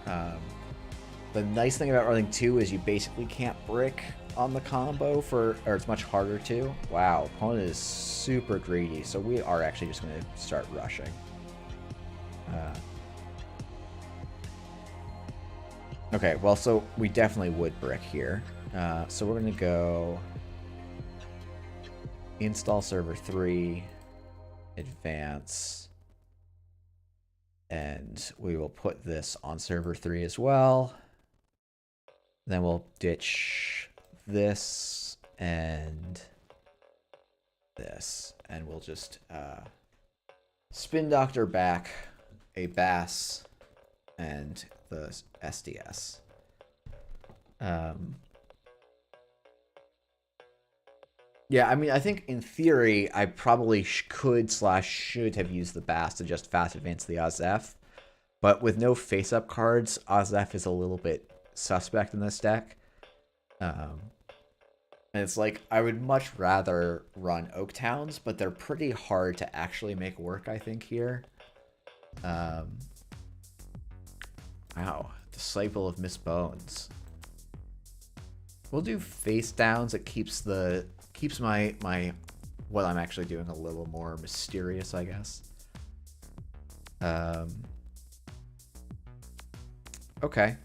The nice thing about running 2 is you basically can't brick on the combo or it's much harder to. Wow, opponent is super greedy, so we are actually just going to start rushing. Okay, well, so we definitely would brick here. So we're going to go install server 3, advance, and we will put this on server 3 as well. Then we'll ditch this and this, and we'll just Spin Doctor back, a Bass, and the SDS. Yeah, I mean, I think in theory, I probably could/should have used the Bass to just fast advance the Azef. But with no face-up cards, Azef is a little bit suspect in this deck. And it's like, I would much rather run Oak Towns, but they're pretty hard to actually make work, I think, here. Wow, Disciple of Miss Bones. We'll do face downs. It keeps my what I'm actually doing a little more mysterious, I guess. Okay.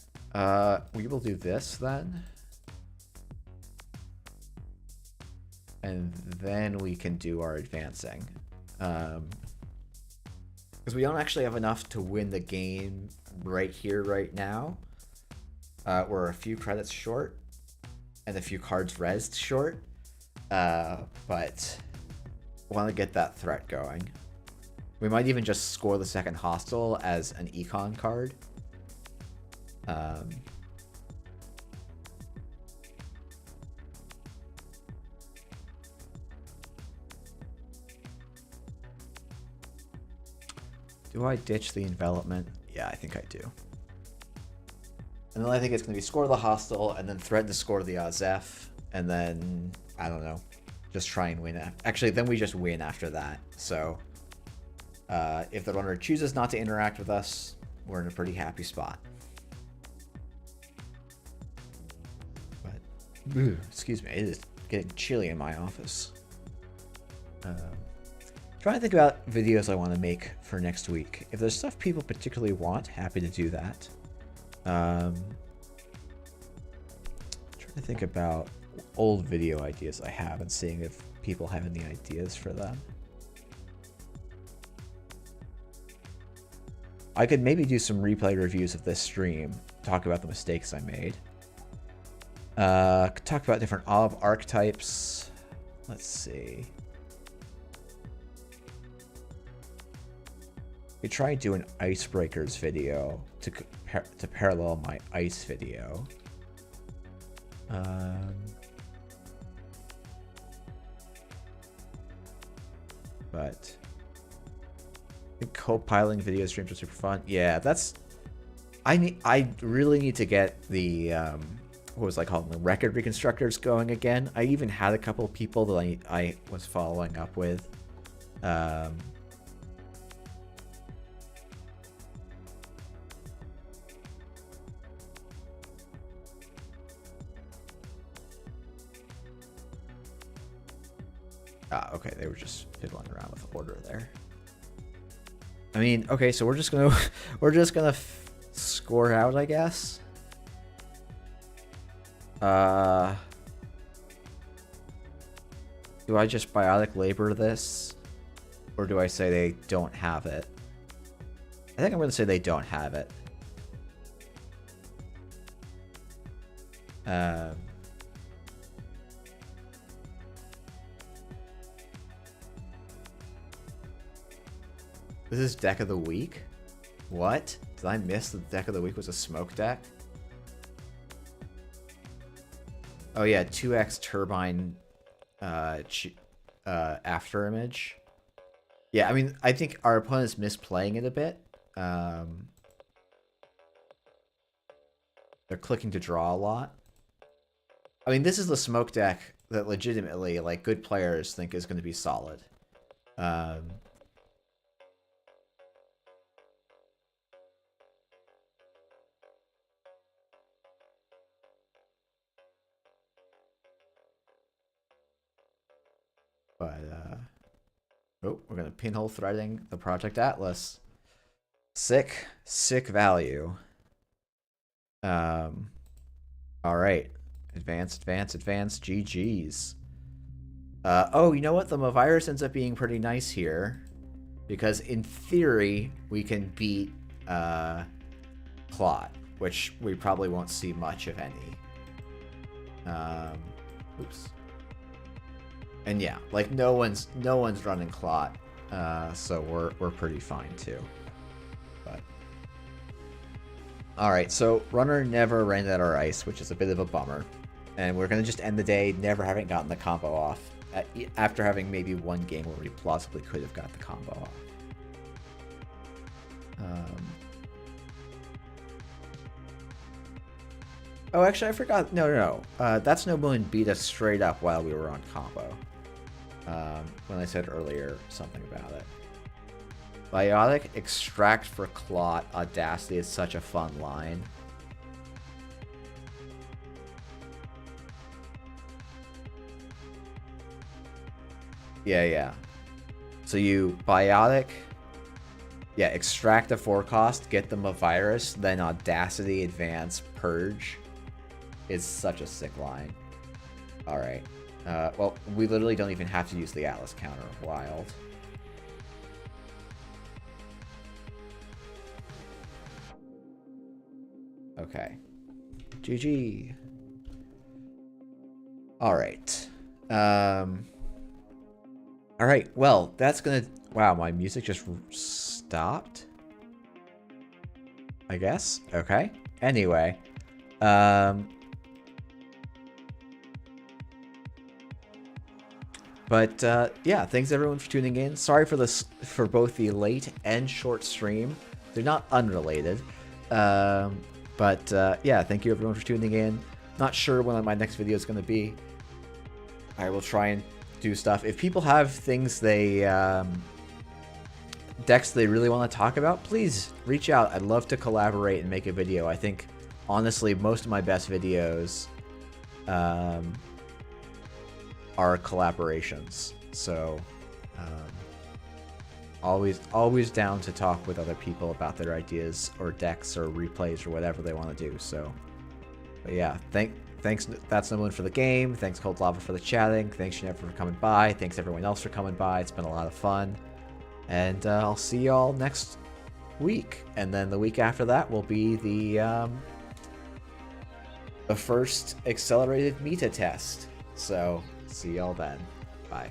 We will do this then. And then we can do our advancing. Because we don't actually have enough to win the game right here, right now. We're a few credits short. And a few cards rezzed short. But want to get that threat going. We might even just score the second hostile as an econ card. Do I ditch the envelopment? Yeah, I think I do. And then I think it's going to be score the hostile, and then threaten to score the Azef, and then, I don't know, just try and win. Actually, then we just win after that. So, if the runner chooses not to interact with us, we're in a pretty happy spot. But, excuse me, it is getting chilly in my office. Trying to think about videos I want to make for next week. If there's stuff people particularly want, happy to do that. Trying to think about old video ideas I have and seeing if people have any ideas for them. I could maybe do some replay reviews of this stream, talk about the mistakes I made. Talk about different Ob archetypes. Let's see. We try and do an icebreakers video to parallel my ice video. But I think co-piling video streams are super fun. Yeah, that's. I really need to get the what was I calling them, the record reconstructors going again. I even had a couple of people that I was following up with. Ah, okay, they were just fiddling around with order there. I mean, okay, so we're just gonna score out, I guess. Do I just biotic labor this, or do I say they don't have it? I think I'm gonna say they don't have it. This is deck of the week? What? Did I miss that the deck of the week was a smoke deck? Oh yeah, 2x turbine after image. Yeah, I mean, I think our opponent's misplaying it a bit. They're clicking to draw a lot. I mean, this is the smoke deck that legitimately, like, good players think is going to be solid. Oh, we're going to pinhole threading the Project Atlas. Sick value. All right. Advance, GG's. Oh, you know what? The Mavirus ends up being pretty nice here. Because in theory, we can beat Clot, which we probably won't see much, if any. Oops. And yeah, like no one's running Clot, so we're pretty fine too. But all right, so Runner never ran out our ice, which is a bit of a bummer, and we're gonna just end the day never having gotten the combo off after having maybe one game where we plausibly could have got the combo off. Oh, actually, I forgot. No. That's No Moon beat us straight up while we were on combo. When I said earlier something about it. Biotic extract for Clot Audacity is such a fun line. Yeah. So you Biotic, yeah, extract a 4-cost, get them a virus, then Audacity advance purge. Is such a sick line. Alright. Well, we literally don't even have to use the Atlas counter. Wild. Okay. GG. Alright. Alright, well, that's gonna... Wow, my music just stopped? I guess? Okay. Anyway. But yeah, thanks everyone for tuning in. Sorry for this, for both the late and short stream. They're not unrelated. Yeah, thank you everyone for tuning in. Not sure when my next video is going to be. I will try and do stuff. If people have things decks they really want to talk about, please reach out. I'd love to collaborate and make a video. I think, honestly, most of my best videos are collaborations, so always down to talk with other people about their ideas or decks or replays or whatever they want to do. So, but yeah, thanks That's No Moon for the game. Thanks Cold Lava for the chatting. Thanks Jeanette for coming by. Thanks everyone else for coming by. It's been a lot of fun, and I'll see y'all next week, and then the week after that will be the first accelerated meta test. So see y'all then. Bye.